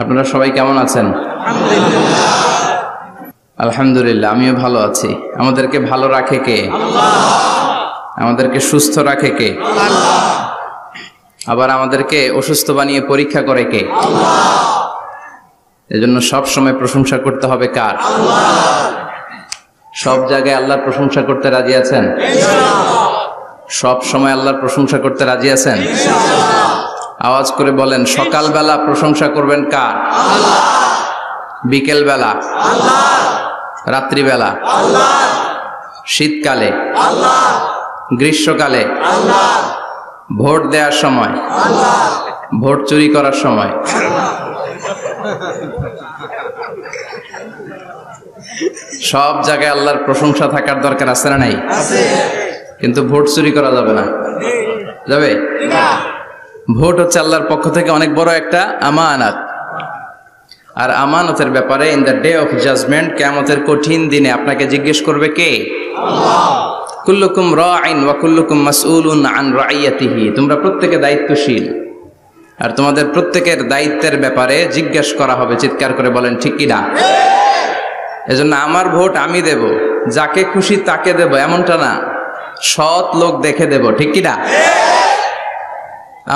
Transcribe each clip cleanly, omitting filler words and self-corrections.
আপনারা সবাই কেমন আছেন? আলহামদুলিল্লাহ, আমিও ভালো আছি। আমাদেরকে ভালো রাখে কে? আমাদেরকে সুস্থ রাখে কে? আবার আমাদেরকে অসুস্থ বানিয়ে পরীক্ষা করে কে? এজন্য সব সময় প্রশংসা করতে হবে কার? সব জায়গায় আল্লাহর প্রশংসা করতে রাজি আছেন? সব সময় আল্লাহর প্রশংসা করতে রাজি আছেন? আওয়াজ করে বলেন, সকালবেলা প্রশংসা করবেন কার? বিকেল বেলা? রাত্রিবেলা? শীতকালে? গ্রীষ্মকালে? ভোট দেওয়ার সময়? ভোট চুরি করার সময়? সব জায়গায় আল্লাহর প্রশংসা থাকার দরকার আছে না নাই? কিন্তু ভোট চুরি করা যাবে না। যাবে? ভোট হচ্ছে আল্লাহর পক্ষ থেকে অনেক বড় একটা আমানত। আর আমানতের ব্যাপারে in the day of judgement, কিয়ামতের কঠিন দিনে আপনাকে জিজ্ঞেস করবে কে? কুল্লুকুম রাঈন ওয়া কুল্লুকুম মাসউলুন আন রাইয়াতিহি। তোমরা প্রত্যেকে দায়িত্বশীল, আর তোমাদের প্রত্যেকের দায়িত্বের ব্যাপারে জিজ্ঞেস করা হবে। চিৎকার করে বলেন ঠিক কি না? এজন্য আমার ভোট আমি দেব, যাকে খুশি তাকে দেব এমনটা না, সৎ লোক দেখে দেব। ঠিক কি না?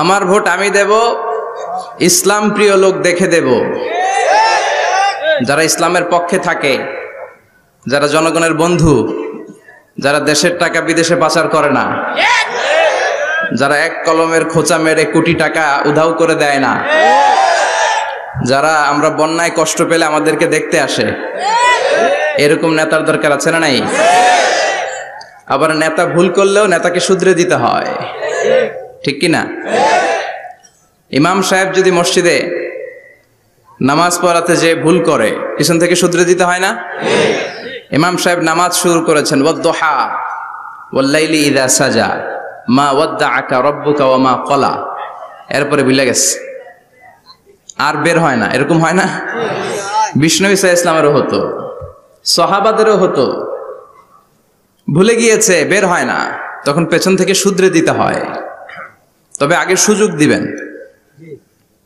আমার ভোট আমি দেব, ইসলাম প্রিয় লোক দেখে দেব, যারা ইসলামের পক্ষে থাকে, যারা জনগণের বন্ধু, যারা দেশের টাকা বিদেশে পাচার করে না, যারা এক কলমের খোঁচা মেরে কোটি টাকা উধাও করে দেয় না, যারা আমরা বন্যায় কষ্ট পেলে আমাদেরকে দেখতে আসে, এরকম নেতার দরকার আছে না নাই? আবার নেতা ভুল করলেও নেতাকে শুধরে দিতে হয়। ঠিক কি না? ইমাম সাহেব যদি মসজিদে নামাজ পড়াতে যে ভুল করে, পিছন থেকে শুধরে দিতে হয় না? ইমাম সাহেব নামাজ শুরু করেছেন, ওয়াদ-দুহা ওয়াল-লাইলি ইযা সাজা মা ওয়াদ্দাআকা রাব্বুকা ওয়া মা ক্বালা, এরপরে ভুলে গেছে, আর বের হয় না। এরকম হয় না? বিষ্ণু ঈসা ইসলামেরও হতো, সাহাবাদেরও হতো। ভুলে গিয়েছে, বের হয় না, তখন পেছন থেকে শুধরে দিতে হয়। তবে আগে সুযোগ দিবেন,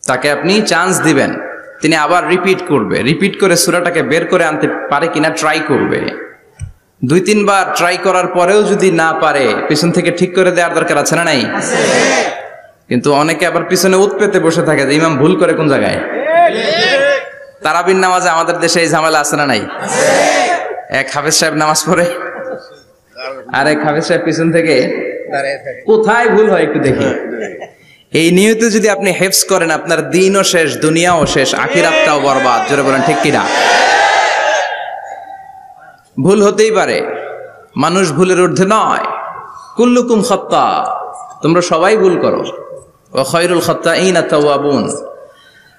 তাকে আপনি চান্স দিবেন, তিনি আবার রিপিট করবে, রিপিট করে সূরাটাকে বের করে আনতে পারে কিনা ট্রাই করবে। 2-3 বার ট্রাই করার পরেও যদি না পারে, পিছন থেকে ঠিক করে দেওয়ার দরকার আছে না নাই? কিন্তু অনেকে আবার পিছনে উৎ পেতে বসে থাকে যে ইমাম ভুল করে কোন জায়গায়। তারাবির নামাজে আমাদের দেশে এই ঝামেলা আছে না নাই? এক হাফেজ সাহেব নামাজ পড়ে, আর এক হাফেজ সাহেব পিছন থেকে কোথায় ভুল হয় একটু দেখি। এই নিয়তে যদি আপনি হেফজ করেন, আপনার দিনও শেষ, দুনিয়াও শেষ, আখিরাতটাও বরবাদ। জোরে বলেন ঠিক কিনা? ভুল হতেই পারে, মানুষ ভুলের ঊর্ধ্বে নয়। কুল্লুকুম খাত্তা, তোমরা সবাই ভুল করো। ওয়া খায়রুল খাত্তাইনা তাওয়াবুন,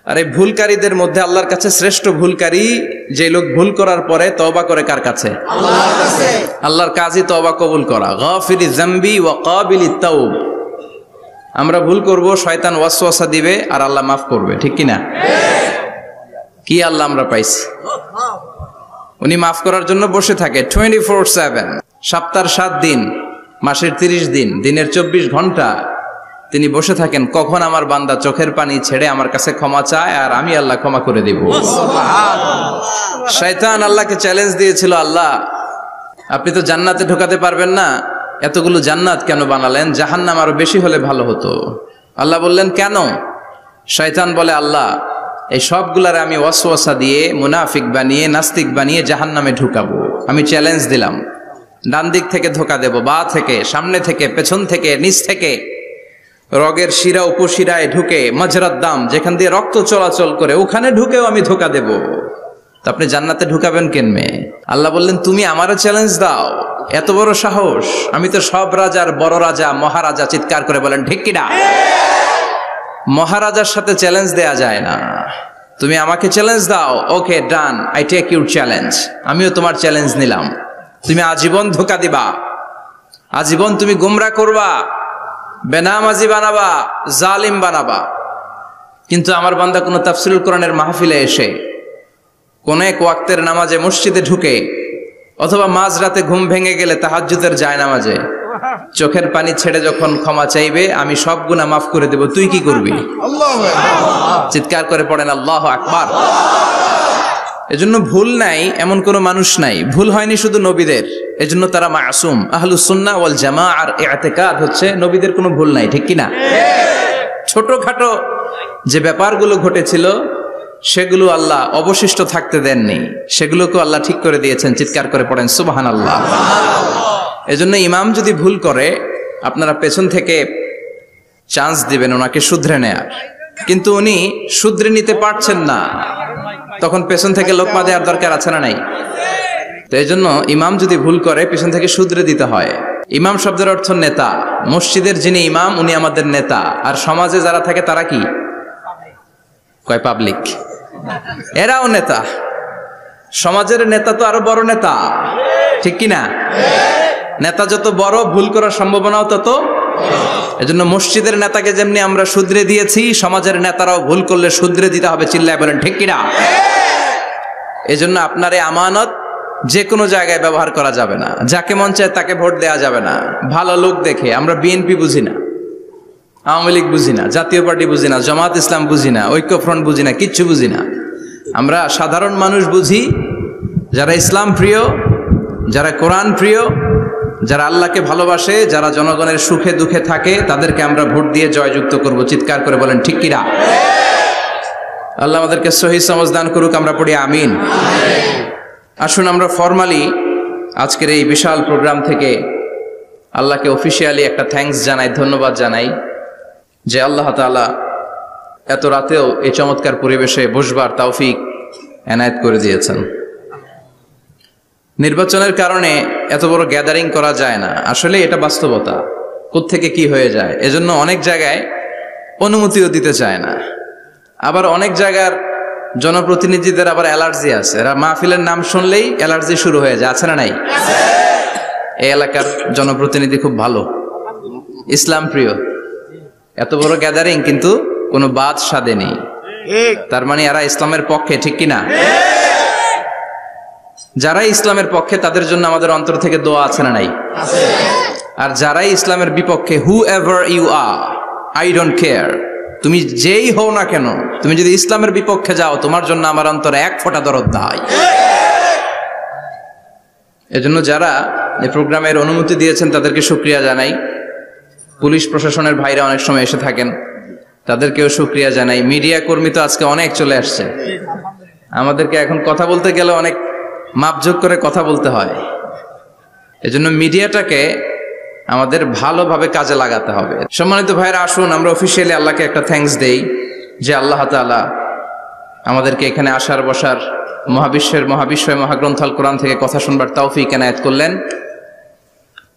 আর এই ভুলকারীদের মধ্যে আল্লাহর কাছে শ্রেষ্ঠ ভুলকারী যে লোক ভুল করার পরে তওবা করে কার কাছে? আল্লাহর কাছে। আল্লাহর কাজই তওবা কবুল করা। গাফিরিজ যামবি ওয়া কাবিলিত তাওব। আমরা ভুল করব, শয়তান ওয়াসওয়াসা দিবে, আর আল্লাহ মাফ করবে। ঠিক কি না? কি আল্লাহ আমরা পাইছি, উনি মাফ করার জন্য বসে থাকে 24/7। সপ্তাহের 7 দিন, মাসের 30 দিন, দিনের 24 ঘন্টা তিনি বসে থাকেন, কখন আমার বান্দা চোখের পানি ছেড়ে আমার কাছে ক্ষমা চায়, আর আমি আল্লাহ ক্ষমা করে দিব। শয়তান আল্লাহকে চ্যালেঞ্জ দিয়েছিল, আল্লাহ আপনি তো জান্নাতে ঢোকাতে পারবেন না, এতগুলো জান্নাত কেন বানালেন? জাহান্নাম আরো বেশি হলে ভালো হতো। আল্লাহ বললেন কেন? শয়তান বলে, আল্লাহ এই সবগুলারে আমি ওয়াসওয়াসা দিয়ে, মুনাফিক বানিয়ে, নাস্তিক বানিয়ে জাহান্নামে ঢুকাবো। আমি চ্যালেঞ্জ দিলাম, ডান দিক থেকে ধোকা দেব, বা থেকে, সামনে থেকে, পেছন থেকে, নিচ থেকে, রগের শিরা উপশিরায় ঢুকে, মাজরাত দাম যেখান দিয়ে রক্ত চলাচল করে, ওখানে ঢুকেও আমি ধোকা দেব। তো আপনি জান্নাতে ঢুকাবেন কেনমে? আল্লাহ বললেন, তুমি আমারও চ্যালেঞ্জ দাও, এত বড় সাহস? আমি তো সব রাজার বড় রাজা, মহারাজা। চিৎকার করে বলেন ঠিক কিনা? মহারাজার সাথে চ্যালেঞ্জ দেয়া যায় না। তুমি আমাকে চ্যালেঞ্জ দাও, ওকে ডান, আই টেক ইউর চ্যালেঞ্জ। আমিও তোমার চ্যালেঞ্জ নিলাম। তুমি আজীবন ধোকা দিবা, আজীবন তুমি গুমরা করবা, বেনামাজি বানাবা, জালিম বানাবা, কিন্তু আমার বান্দা কোনো তাফসীরুল কোরআনের মাহফিলে এসে, কোন এক ওয়াক্তের নামাজে মসজিদে ঢুকে, অথবা মাঝরাতে ঘুম ভেঙে গেলে তাহাজ্জুদের জায়নামাজে চোখের পানি ছেড়ে যখন ক্ষমা চাইবে আমি সব গুনাহ মাফ করে দেব, তুই কি করবি? চিৎকার করে পড়েন আল্লাহু আকবার। এজন্য ভুল নাই এমন কোন মানুষ নাই, ভুল হয়নি শুধু নবীদের, এজন্য তারা মাসুম। আহলুস সুন্নাহ ওয়াল জামাআর ইতিকাদ হচ্ছে নবীদের কোনো ভুল নাই, ঠিক কি না? ছোটখাটো যে ব্যাপারগুলো ঘটেছিল সেগুলো আল্লাহ অবশিষ্ট থাকতে দেননি, সেগুলোকে আল্লাহ ঠিক করে দিয়েছেন। চিৎকার করে পড়েন সুবহানাল্লাহ। এজন্য ইমাম যদি ভুল করে আপনারা পেছন থেকে চান্স দিবেন ওনাকে শুধরে নেয়ার, কিন্তু উনি শুধরে নিতে পারছেন না, তখন পেছন থেকে লোকমা দেওয়ার দরকার আছে না নাই? তো এই জন্য ইমাম যদি ভুল করে পেছন থেকে শুধরে দিতে হয়। ইমাম শব্দের অর্থ নেতা। মসজিদের যিনি ইমাম উনি আমাদের নেতা, আর সমাজে যারা থাকে তারা কি কয়? পাবলিক। এরাও নেতা। সমাজের নেতা তো আরো বড় নেতা, ঠিক কি না? নেতা যত বড় ভুল করার সম্ভাবনাও তত। এজন্য মসজিদের নেতাকে যেমনি আমরা শুধরে দিয়েছি, সমাজের নেতারাও ভুল করলে শুধরে দিতে হবে। চিল্লায় বলেন ঠিক কিনা? এজন্য আপনার এই আমানত যে কোনো জায়গায় ব্যবহার করা যাবে না, যাকে মন চায় তাকে ভোট দেওয়া যাবে না। ভালো লোক দেখে, আমরা বিএনপি বুঝি না, আওয়ামী লীগ বুঝি না, জাতীয় পার্টি বুঝি না, জামাত ইসলাম বুঝি না, ঐক্যফ্রন্ট বুঝি না, কিচ্ছু বুঝি না। আমরা সাধারণ মানুষ বুঝি, যারা ইসলাম প্রিয়, যারা কোরআন প্রিয়, যারা আল্লাহকে ভালোবাসে, যারা জনগণের সুখে দুঃখে থাকে, তাদেরকে আমরা ভোট দিয়ে জয়যুক্ত করব। চিৎকার করে বলেন ঠিক কিনা? আল্লাহ আমাদেরকে সহি সমঝ দান করুক, আমরা পড়ি আমিন। আসুন আমরা ফরমালি আজকের এই বিশাল প্রোগ্রাম থেকে আল্লাহকে অফিসিয়ালি একটা থ্যাঙ্কস জানাই, ধন্যবাদ জানাই যে আল্লাহ তাআলা এত রাতেও এই চমৎকার পরিবেশে বসবার তৌফিক এনায়েত করে দিয়েছেন। নির্বাচনের কারণে এত বড় গ্যাদারিং করা যায় না, আসলে এটা বাস্তবতা। কোত্থেকে কি হয়ে যায়, এজন্য অনেক জায়গায় অনুমতিও দিতে চায় না। আবার অনেক জায়গার জনপ্রতিনিধিদের আবার অ্যালার্জি আছে, এরা মাহফিলের নাম শুনলেই অ্যালার্জি শুরু হয়ে যায়, আছে না নাই? এই এলাকার জনপ্রতিনিধি খুব ভালো, ইসলাম প্রিয়, এত বড় গ্যাদারিং কিন্তু কোনো বাদ সাধে নেই, তার মানে এরা ইসলামের পক্ষে, ঠিক কিনা? যারাই ইসলামের পক্ষে তাদের জন্য আমাদের অন্তর থেকে দোয়া আছে না নাই? আর যারাই ইসলামের বিপক্ষে, whoever you are, I don't care, তুমি যেই হও না কেন, তুমি যদি ইসলামের বিপক্ষে যাও, তোমার জন্য আমার অন্তরে এক ফোঁটা দরদ নাই। এজন্য যারা এই প্রোগ্রামের অনুমতি দিয়েছেন তাদেরকে শুকরিয়া জানাই। পুলিশ প্রশাসনের ভাইরা অনেক সময় এসে থাকেন, তাদেরকেও শুকরিয়া জানাই। মিডিয়া কর্মী তো আজকে অনেক চলে আসছে, আমাদেরকে এখন কথা বলতে গেলে অনেক মাপযোগ করে কথা বলতে হয়। এজন্য মিডিয়াটাকে আমাদের ভালোভাবে কাজে লাগাতে হবে। সম্মানিত ভাইরা, আসুন আমরা অফিসিয়ালি আল্লাহকে একটা থ্যাঙ্কস দেই যে আল্লাহ তাআলা আমাদেরকে এখানে আসার বসার, মহাবিশ্বয় মহাগ্রন্থ আল কোরআন থেকে কথা শুনবার তৌফিক এনায়েত করলেন।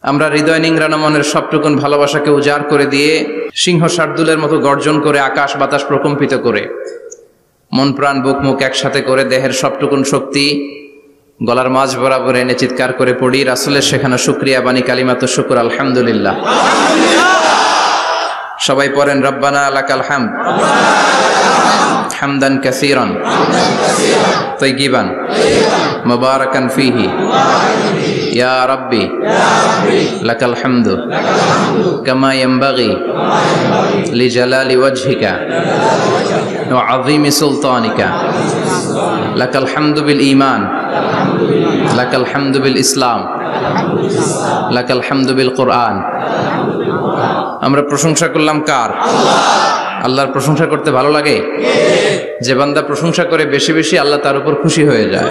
আমরা হৃদয় নিংড়ানো মনের সবটুকুন ভালোবাসাকে উজাড় করে দিয়ে, সিংহ শার্দুলের মতো গর্জন করে, আকাশ বাতাস প্রকম্পিত করে, মন প্রাণ বুক মুখ একসাথে করে, দেহের সবটুকুন শক্তি গলার মাঝ বরাবর এনে চিৎকার করে পড়ি রাসূলের শেখানো শুকরিয়া বাণী কালিমাত শুকর আলহামদুলিল্লাহ। সবাই পড়েন রব্বানা লাকাল হামদ হামদান কাসীরান তাইয়িবান মুবারাকান ফীহি ইয়া রাব্বি লাকাল হামদু কামা ইয়ানবাগি লিজালালি ওয়াজহিকা ওয়া আযীমি সুলতানিকা লাকাল হামদু বিল ঈমান লাকাল হামদু বিল ইসলাম লাকাল হামদু বিল কোরআন। আমরা প্রশংসা করলাম কার? আল্লাহর প্রশংসা করতে ভালো লাগে? যে বান্দা প্রশংসা করে বেশি বেশি, আল্লাহ তার উপর খুশি হয়ে যায়।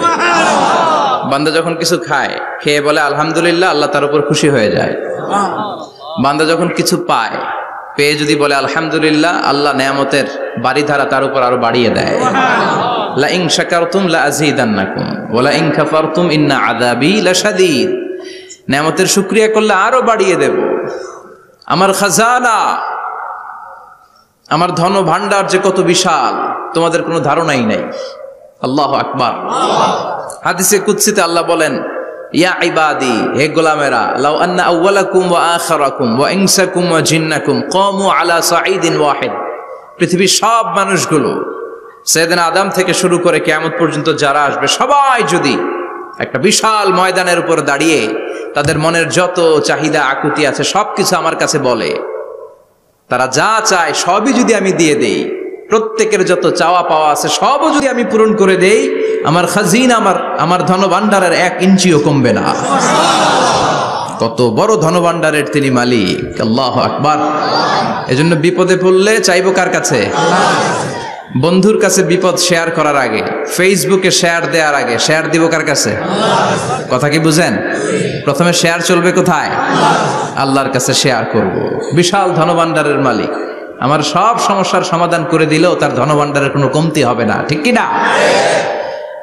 বান্দা যখন কিছু খায়, খেয়ে বলে আলহামদুলিল্লাহ, আল্লাহ তার উপর খুশি হয়ে যায়। বান্দা যখন কিছু পায়, পেয়ে যদি বলে আলহামদুলিল্লাহ, আল্লাহ নেয়ামতের বাড়িধারা তার উপর আরো বাড়িয়ে দেয়। লা ইন শাকারতুম লা আযীদান্নাকুম ওয়া লা ইন কাফারতুম ইন্না আযাবী লাশাদীদ। নেয়ামতের শুকরিয়া করলে আরো বাড়িয়ে দেব। আমার খাজানা, আমার ধন ভান্ডার যে কত বিশাল, তোমাদের কোনো ধারণাই নাই। আল্লাহু আকবার। হাদিসে কুদসিতে আল্লাহ বলেন, ইয়া ইবাদি, হে গোলামেরা, লাউ আন্না আউওয়ালাকুম ওয়া আখিরাকুম ওয়া ইনসাকুম ওয়া জিন্নাকুম কামু আলা সাঈদিন ওয়াহিদ। পৃথিবীর সব মানুষগুলো, সাইয়েদনা আদম থেকে শুরু করে কিয়ামত পর্যন্ত যারা আসবে, সবাই যদি একটা বিশাল ময়দানের উপর দাঁড়িয়ে তাদের মনের যত চাহিদা আকুতি আছে সবকিছু আমার কাছে বলে। তারা যা চায় সবই যদি আমি দিয়ে দেই, প্রত্যেকের যত চাওয়া পাওয়া আছে সবও যদি আমি পূরণ করে দেই, আমার খাজিনা, আমার ধনভাণ্ডারের 1 ইঞ্চিও কমবে না। কত বড় ধনভাণ্ডারের তিনি মালিক, আল্লাহু আকবার। এজন্য বিপদে পড়লে চাইবো কার কাছে? বন্ধুর কাছে বিপদ শেয়ার করার আগে, ফেসবুকে শেয়ার দেওয়ার আগে শেয়ার দিব কার কাছে? কথা কি বুঝেন? প্রথমে শেয়ার চলবে কোথায়? আল্লাহর কাছে শেয়ার করব। বিশাল ধনভাণ্ডারের মালিক আমার সব সমস্যার সমাধান করে দিলেও তার ধনভাণ্ডারের কোনো কমতি হবে না, ঠিক কি না?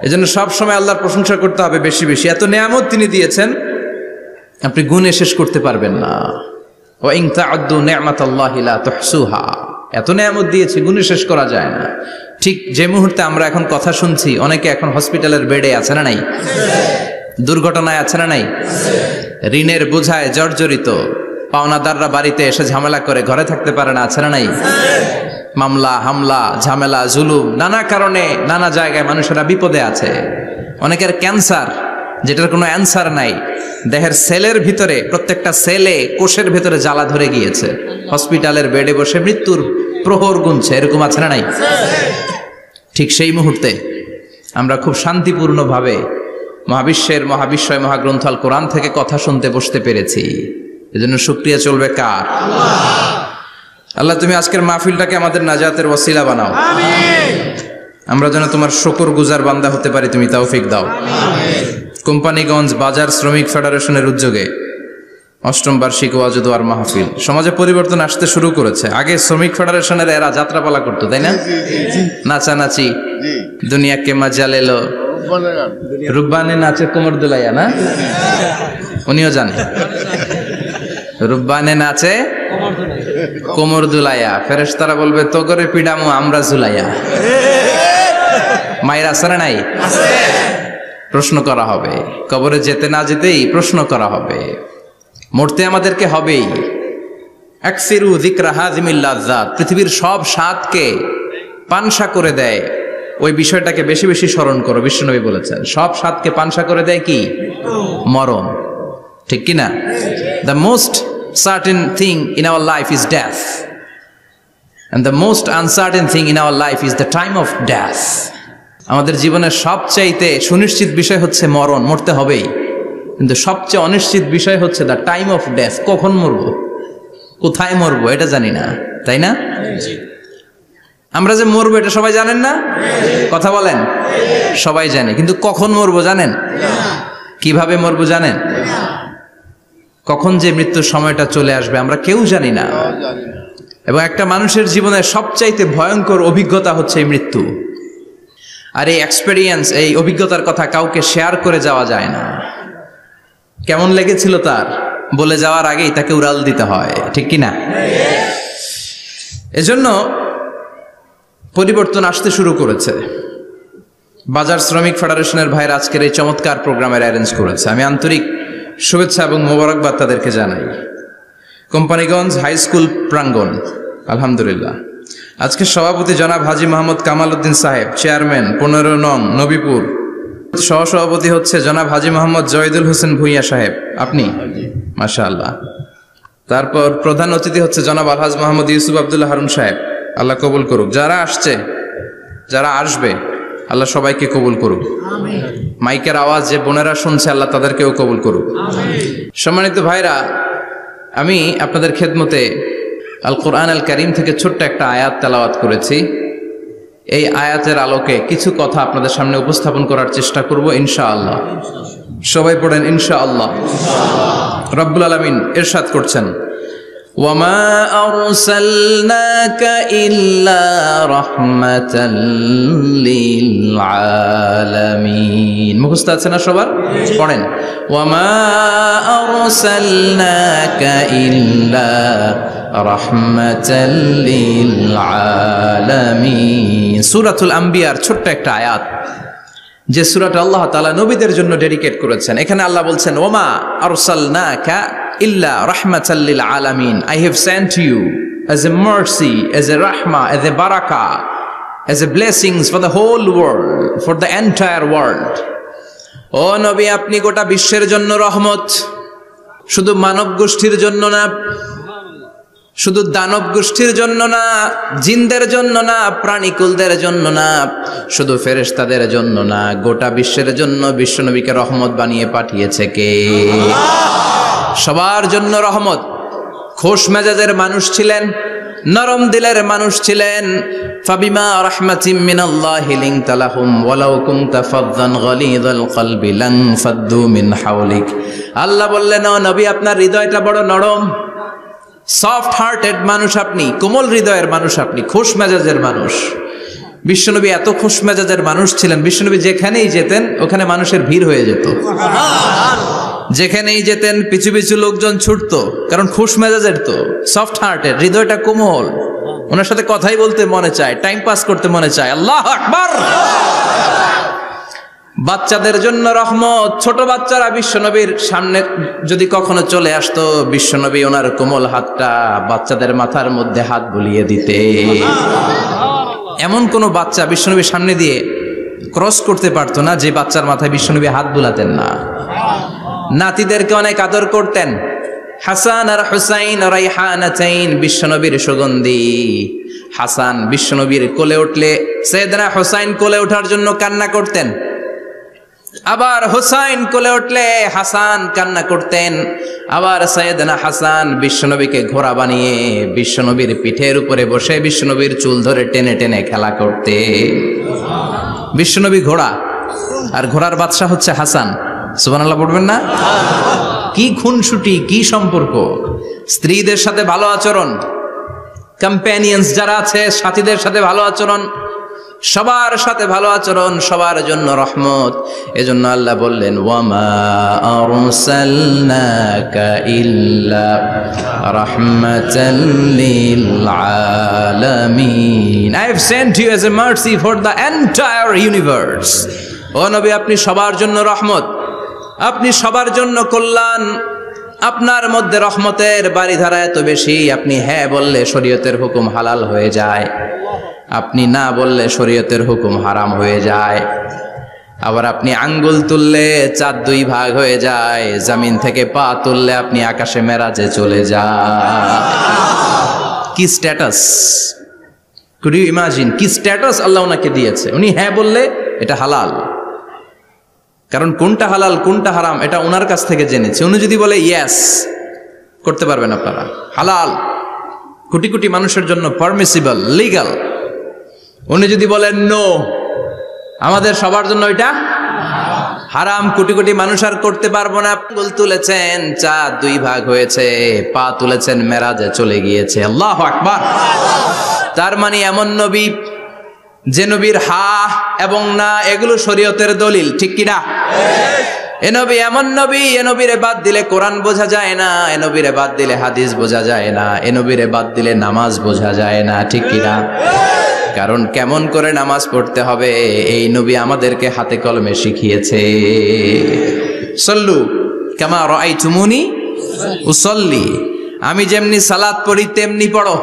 এজন্য সব সময় আল্লাহর প্রশংসা করতে হবে বেশি বেশি। এত নিয়ামত তিনি দিয়েছেন, আপনি গুণে শেষ করতে পারবেন না। ওয়া ইন তা'উদ্দু নি'মাতাল্লাহি লা তুহসুহা। এত নিয়ামত দিয়েছে, গুণে শেষ করা যায় না। ঠিক যে মুহূর্তে আমরা এখন কথা শুনছি, অনেকে এখন হসপিটালের বেডে আছে না নাই? দুর্ঘটনায় আছে না নাই? ঋণের বোঝায় জর্জরিত, পাওনাদাররা বাড়িতে এসে ঝামেলা করে ঘরে থাকতে পারে না, আছে না নাই? মামলা হামলা ঝামেলা জুলুম, নানা কারণে নানা জায়গায় মানুষেরা বিপদে আছে। অনেকের ক্যান্সার, যেটার কোনো অ্যান্সার নাই। দেহের সেলের ভিতরে, প্রত্যেকটা সেলে কোষের ভিতরে জ্বালা ধরে গিয়েছে, হসপিটালের বেডে বসে মৃত্যুর প্রহর গুনছে, এরকম আছে না নাই? ঠিক সেই মুহূর্তে আমরা খুব শান্তিপূর্ণভাবে মহাবিশ্বয় মহাগ্রন্থ আল কোরআন থেকে কথা শুনতে বসতে পেরেছি। এজন্য শুকরিয়া চলবে কার? আল্লাহ, তুমি আজকের মাহফিলটাকে আমাদের নাজাতের ওসিলা বানাও। আমরা যেন তোমার শুকর গুজার বান্দা হতে পারি, তুমি তৌফিক দাও। কোম্পানিগঞ্জ বাজার শ্রমিক ফেডারেশনের উদ্যোগে ৮ম বার্ষিক ওয়াজ ও দোয়ার মাহফিল। সমাজে পরিবর্তন আসতে শুরু করেছে। আগে শ্রমিক ফেডারেশনের এরা যাত্রাপালা করতো, তাই না? নাচানাচি, দুনিয়া কে মজা লেলো, রুব্বানে নাচে কোমর দুলাইয়া, না? উনিও জানে রুব্বানে নাচে কোমর দুলাইয়া। ফেরেশতারা বলবে তো করে পিডামু আমরা জুলাইয়া। মায়ের আছে না নাই? প্রশ্ন করা হবে, কবরে যেতে না যেতেই প্রশ্ন করা হবে। মরতে আমাদেরকে হবেই। আকসিরু যিকরা হাযিমিল লাযযাত, পৃথিবীর সব স্বাদকে পানসা করে দেয়, ওই বিষয়টাকে বেশি বেশি স্মরণ করো। বিশ্বনবী বলেছেন সব স্বাদকে পানসা করে দেয় কি? মরণ, ঠিক কি না? The most certain thing in our life is death, and the most uncertain thing in our life is the time of death. আমাদের জীবনের সবচাইতে সুনিশ্চিত বিষয় হচ্ছে মরণ, মরতে হবেই। কিন্তু সবচেয়ে অনিশ্চিত বিষয় হচ্ছে দ্য টাইম অফ ডেথ, কখন মরবো, কোথায় মরবো এটা জানি না, তাই না? আমরা যে মরবো এটা সবাই জানেন না? কথা বলেন। সবাই জানে, কিন্তু কখন মরবো জানেন? কিভাবে মরবো জানেন? কখন যে মৃত্যুর সময়টা চলে আসবে আমরা কেউ জানি না। এবং একটা মানুষের জীবনের সবচাইতে ভয়ঙ্কর অভিজ্ঞতা হচ্ছে এই মৃত্যু। আর এই এক্সপেরিয়েন্স, এই অভিজ্ঞতার কথা কাউকে শেয়ার করে যাওয়া যায় না। কেমন লেগেছিল তার বলে যাওয়ার আগেই তাকে উড়াল দিতে হয়, ঠিক কি না? এজন্য পরিবর্তন আসতে শুরু করেছে। বাজার শ্রমিক ফেডারেশনের ভাইরা আজকের এই চমৎকার প্রোগ্রামের অ্যারেঞ্জ করেছে। আমি আন্তরিক শুভেচ্ছা এবং মোবারকবাদ তাদেরকে জানাই। কোম্পানিগঞ্জ হাই স্কুল প্রাঙ্গণ, আলহামদুলিল্লাহ। আজকে সভাপতি জনাব হাজী মোহাম্মদ কামাল উদ্দিন সাহেব, চেয়ারম্যান 15 নং নবীপুর। সহসভাপতি হচ্ছে জনাব হাজী মোহাম্মদ জয়দুল হোসেন ভুইয়া সাহেব, আপনি? মাশাআল্লাহ। তারপর প্রধান অতিথি হচ্ছে জনাব আলহাজ মোহাম্মদ ইউসুফ আব্দুল্লাহ হারুন সাহেব, আল্লাহ কবুল করুক। যারা আসছে, যারা আসবে, আল্লাহ সবাইকে কবুল করুক। মাইকের আওয়াজ যে বোনেরা শুনছে, আল্লাহ তাদেরকেও কবুল করুক। সম্মানিত ভাইরা, আমি আপনাদের খেদমতে আল কোরআন আল কারীম থেকে ছোট্ট একটা আয়াত তেলাওয়াত করেছি। এই আয়াতের আলোকে কিছু কথা আপনাদের সামনে উপস্থাপন করার চেষ্টা করব ইনশাআল্লাহ। সবাই পড়েন ইনশাআল্লাহ। রব্বুল আলামিন ইরশাদ করছেন, ওয়ামা আরসালনাকা ইল্লা রাহমাতাল লিল আলামিন। মুখস্থ আছে না সবার? পড়েন, ওয়ামা আরসালনাকা ইল্লা রাহমাতাল লিল আলামিন। সূরাতুল আম্বিয়ার ছোট্ট একটা আয়াত, যে সূরাটা আল্লাহ তাআলা নবীদের জন্য ডেডিকেট করেছেন। এখানে আল্লাহ বলছেন, ওয়ামা আরসালনাকা illa rahmatan lil alamin, I have sent you as a mercy, as a rahmah, as a barakah, as a blessings for the whole world, for the entire world. ও নবী, আপনি গোটা বিশ্বের জন্য রহমত। শুধু মানব গোষ্ঠীর জন্য না, শুধু দানব গোষ্ঠীর জন্য না, জিনদের জন্য না, প্রাণীকুলদের জন্য না, শুধু ফেরেশতাদের জন্য না, গোটা বিশ্বের জন্য বিশ্বনবীকে রহমত বানিয়ে পাঠিয়েছে কে? সবার জন্য রহমত। খোশ মেজাজের মানুষ ছিলেন, নরম দিলের মানুষ ছিলেন। ফাবিমা রাহমাতিম মিনাল্লাহি লিনতা লাহুম ওয়ালাউ কুনতা ফাযযান গালিযাল কলবি লানফাদ্দু মিন হাওলিক। আল্লাহ বললেন, ও নবী, আপনার হৃদয়টা বড় নরম, সফট হার্টেড মানুষ আপনি, কোমল হৃদয়ের মানুষ আপনি, খোশ মেজাজের মানুষ। বিশ্বনবী এত খোশ মেজাজের মানুষ ছিলেন, বিশ্বনবী যেখানেই যেতেন ওখানে মানুষের ভিড় হয়ে যেত। যেখানেই যেতেন পিছু পিছু লোকজন ছুটতো, কারণ খোশ মেজাজের তো, সফট হার্টেড, হৃদয়টা কোমল, ওনার সাথে কথাই বলতে মনে চায়, টাইম পাস করতে মনে চায়। আল্লাহু আকবার। বাচ্চাদের জন্য রহমত। ছোট বাচ্চারা বিশ্বনবীর সামনে যদি কখনো চলে আসতো, বিশ্বনবী ওনার কোমল হাতটা বাচ্চাদের মাথার মধ্যে হাত বুলিয়ে দিতে। এমন কোনো বাচ্চা বিশ্বনবীর সামনে দিয়ে ক্রস করতে পারতো না যে বাচ্চার মাথায় বিশ্বনবী হাত বুলাতেন না। নাতিদেরকে অনেক আদর করতেন। হাসান আর হুসাইন রাইহানাতাইন, বিশ্বনবীর সুগন্ধি। হাসান বিশ্বনবীর কোলে উঠলে সাইয়েদনা হুসাইন কোলে ওঠার জন্য কান্না করতেন, আবার হুসাইন কোলে উঠলে হাসান কান্না করতেন। আবার সাইয়েদনা হাসান বিশ্বনবীকে ঘোড়া বানিয়ে বিশ্বনবীর পিঠের উপরে বসে বিশ্বনবীর চুল ধরে টেনে টেনে খেলা করতে। বিশ্বনবী ঘোড়া, আর ঘোড়ার বাদশা হচ্ছে হাসান। সুবহানাল্লাহ পড়বেন না? কি খুনসুটি, কি সম্পর্ক! স্ত্রীদের সাথে ভালো আচরণ, কম্প্যানিয়ন্স যারা আছে সাথীদের সাথে ভালো আচরণ, সবার সাথে ভালো আচরণ, সবার জন্য রহমত। এজন্য আল্লাহ বললেন, ওয়ামা আরসালনাকা ইল্লা রাহমাতাল লিল আলামিন। I have sent you as a mercy for the entire universe. ও নবী, আপনি সবার জন্য রহমত, আপনি সবার জন্য কল্যাণ। আপনার মধ্যে রহমতের বাড়িধারা এত বেশি, আপনি হ্যাঁ বললে শরীয়তের হুকুম হালাল হয়ে যায়, আপনি না বললে শরীয়তের হুকুম হারাম হয়ে যায়। আবার আপনি আঙ্গুল তুললে চাঁদ দুই ভাগ হয়ে যায়, জমিন থেকে পা তুললে আপনি আকাশে মেরাজে চলে যান। কি স্ট্যাটাস! কুড ইউ ইমাজিন কি স্ট্যাটাস আল্লাহ ওনাকে দিয়েছে। উনি হ্যাঁ বললে এটা হালাল, কারণ কোনটা হালাল কোনটা হারাম এটা ওনার কাছ থেকে জেনেছে। উনি যদি বলে ইয়েস, করতে পারবেন আপনারা, হালাল, কোটি কোটি মানুষের জন্য পারমিসিবল, লিগ্যাল। উনি যদি বলেন নো, আমাদের সবার জন্য এটা হারাম, কোটি কোটি মানুষ আর করতে পারবো না। আঙ্গুল তুলেছেন চাঁদ দুই ভাগ হয়েছে, পা তুলেছেন মেরাজে চলে গিয়েছে। আল্লাহু আকবার। তার মানে এমন নবী যে নবীর হা এবং না এগুলো শরীয়তের দলিল, ঠিক কিনা? এ নবী এমন নবী, এ নবীরে বাদ দিলে কোরআন বোঝা যায় না, এ নবীরে বাদ দিলে হাদিস বোঝা যায় না, এ নবীরে বাদ দিলে নামাজ বোঝা যায় না, ঠিক কিনা? কারণ কেমন করে নামাজ পড়তে হবে এই নবী আমাদেরকে হাতে কলমে শিখিয়েছে। সল্লু কামা রাআইতুমুনি উসাল্লি, আমি যেমনি সালাত পড়ি তেমনি পড়ো।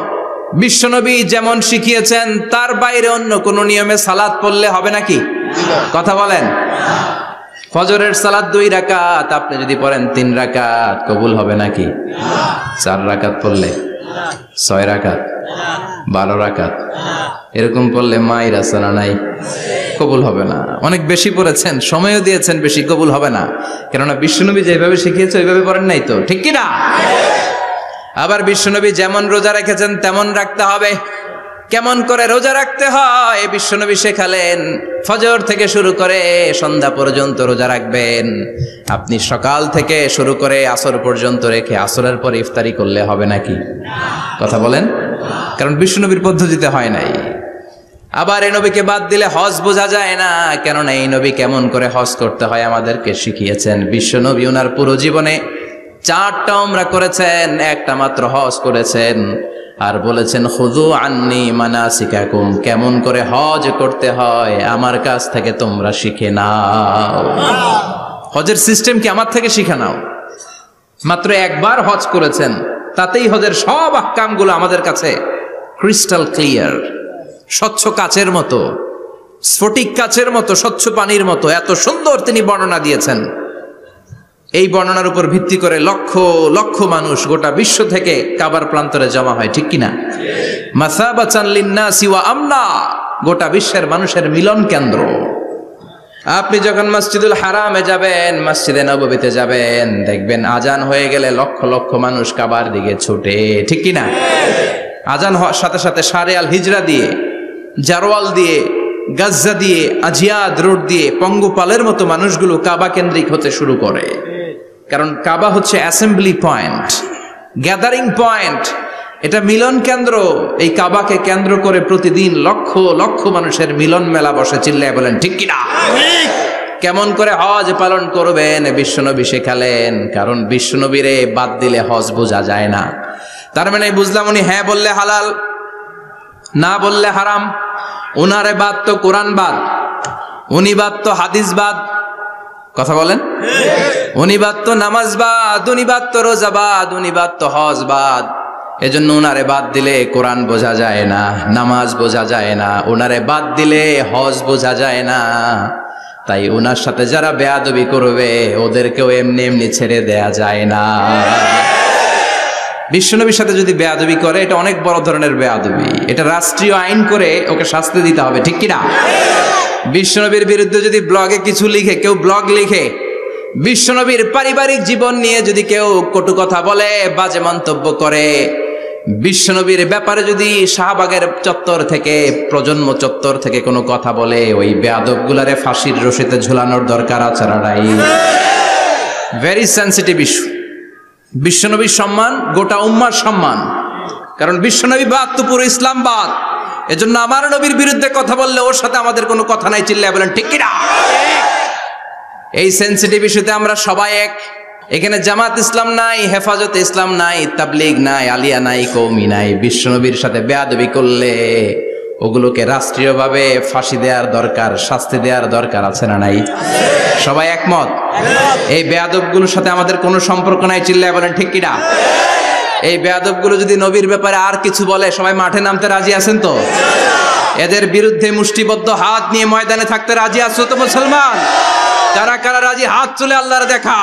বিশ্বনবী যেমন শিখিয়েছেন তার বাইরে অন্য কোন নিয়মে সালাত পড়লে হবে নাকি? কথা বলেন। ফজরের সালাত 2 রাকাত, আপনি যদি পড়েন 3 রাকাত, কবুল হবে নাকি? 4 রাকাত পড়লে, 6 রাকাত, 12 রাকাত এরকম পড়লে মায়ের আসানা নাই, কবুল হবে না। অনেক বেশি পড়েছেন, সময়ও দিয়েছেন বেশি, কবুল হবে না। কেননা বিশ্বনবী যেভাবে শিখিয়েছে ওইভাবে পড়েন নাই তো, ঠিক কিনা? আবার বিশ্বনবী যেমন রোজা রেখেছেন তেমন রাখতে হবে। কেমন করে রোজা রাখতে হয় বিশ্বনবী শেখালেন। ফজর থেকে শুরু করে সন্ধ্যা পর্যন্ত রোজা রাখবেন। আপনি সকাল থেকে শুরু করে আসর পর্যন্ত রেখে আসরের পর ইফতারি করলে হবে নাকি? কথা বলেন। কারণ বিশ্বনবীর পদ্ধতিতে হয় নাই। আবার এই নবীকে বাদ দিলে হজ বোঝা যায় না, কেননা এই নবী কেমন করে হজ করতে হয় আমাদেরকে শিখিয়েছেন। বিশ্বনবী ওনার পুরো জীবনে 4টা উমরা করেছেন, একটা মাত্র হজ করেছেন। আর বলেছেন খুযু আন্নী মানাসিকাকুম, কেমন করে হজ করতে হয় আমার কাছ থেকে তোমরা শিখে নাও। হজের সিস্টেম কি আমার থেকে শিখে নাও। মাত্র একবার হজ করেছেন, তাতেই হজের সব আহকামগুলো আমাদের কাছে ক্রিস্টাল ক্লিয়ার, স্বচ্ছ কাচের মতো, স্ফটিক কাচের মতো, স্বচ্ছ পানির মতো, এত সুন্দর তিনি বর্ণনা দিয়েছেন। এই বর্ণনার উপর ভিত্তি করে লক্ষ লক্ষ মানুষ গোটা বিশ্ব থেকে কাবার প্রান্তরে জমা হয়, ঠিক কিনা? মাসাবাতান লিন্নাসি ওয়া আমনা, গোটা বিশ্বের মানুষের মিলন কেন্দ্র। আপনি যখন মসজিদুল হারামে যাবেন, মসজিদে নববীতে যাবেন, দেখবেন আজান হয়ে গেলে লক্ষ লক্ষ মানুষ কাবার দিকে ছুটে, ঠিক কিনা? আজান হওয়ার সাথে সাথে শারে আল হিজরা দিয়ে, জারওয়াল দিয়ে, গাজ্জা দিয়ে, আজিয়াদ রোড দিয়ে পঙ্গপালের মতো মানুষগুলো কাবা কেন্দ্রিক হতে শুরু করে। কারণ কাবা হচ্ছে অ্যাসেম্বলি পয়েন্ট, গ্যাদারিং পয়েন্ট, এটা মিলন কেন্দ্র। এই কাবাকে কেন্দ্র করে প্রতিদিন লক্ষ লক্ষ মানুষের মিলন মেলা বসে। চিল্লায় বলেন ঠিক কিনা? কেমন করে হজ পালন করবেন বিশ্বনবী শেখালেন, কারণ বিশ্বনবীরে বাদ দিলে হজ বোঝা যায় না। তার মানে বুঝলাম উনি হ্যাঁ বললে হালাল, না বললে হারাম। উনারে বাদ তো কোরআন বাদ, উনি বাদ তো হাদিস বাদ, কথা বলেন। উনি বাদ তো নামাজ বাদ, উনি বাদ তো রোজা বাদ, উনি বাদ তো হজ বাদ। এজন্য উনারে বাদ দিলে কোরআন বোঝা যায় না, নামাজ বোঝা যায় না, উনারে বাদ দিলে হজ বোঝা যায় না। তাই উনার সাথে যারা বেয়াদবি করবে ওদেরকেও এমনি এমনি ছেড়ে দেয়া যায় না। বিশ্বনবীর সাথে যদি বেয়াদবি করে এটা অনেক বড় ধরনের বেয়াদবি, এটা রাষ্ট্রীয় আইন করে ওকে শাস্তি দিতে হবে, ঠিক কিনা? বিশ্বনবীর বিরুদ্ধে যদি ব্লগে কিছু লিখে, কেউ ব্লগ লিখে, বিশ্বনবীর পারিবারিক জীবন নিয়ে যদি কেউ কটু কথা বলে, বাজে মন্তব্য করে, বিশ্বনবীর ব্যাপারে যদি শাহবাগের চত্বর থেকে, প্রজন্ম চত্বর থেকে কোনো কথা বলে, ওই বেয়াদবগুলারে ফাঁসির রশিতে ঝুলানোর দরকার আছে না নাই? Very sensitive issue. বিশ্বনবীর সম্মান গোটা উম্মার সম্মান, কারণ বিশ্বনবী বাদ তো পুরো ইসলাম বাদ। এজন্য আমার নবীর বিরুদ্ধে কথা বললে ওর সাথে আমাদের কোনো কথা নাই। চিল্লায় বলেন ঠিক কিনা? এই সেনসিটিভ ইস্যুতে আমরা সবাই এক। এখানে জামাত ইসলাম নাই, হেফাজতে ইসলাম নাই, তাবলীগ নাই, আলিয়া নাই, কওমি নাই। বিশ্বনবীর সাথে বেয়াদবি করলে ওগুলোকে রাষ্ট্রীয়ভাবে ফাঁসি দেওয়ার দরকার, শাস্তি দেওয়ার দরকার আছে না নাই? সবাই একমত? এই বেয়াদবগুলোর সাথে আমাদের কোনো সম্পর্ক নাই। চিল্লায় বলেন ঠিক কিনা? এই বেয়াদবগুলো যদি নবীর ব্যাপারে আর কিছু বলে সবাই মাঠে নামতে রাজি আছেন তো? এদের বিরুদ্ধে মুষ্টিবদ্ধ হাত নিয়ে ময়দানে থাকতে রাজি আছো তো মুসলমান? কারা কারা রাজি হাত তুলে আল্লাহর দেখা।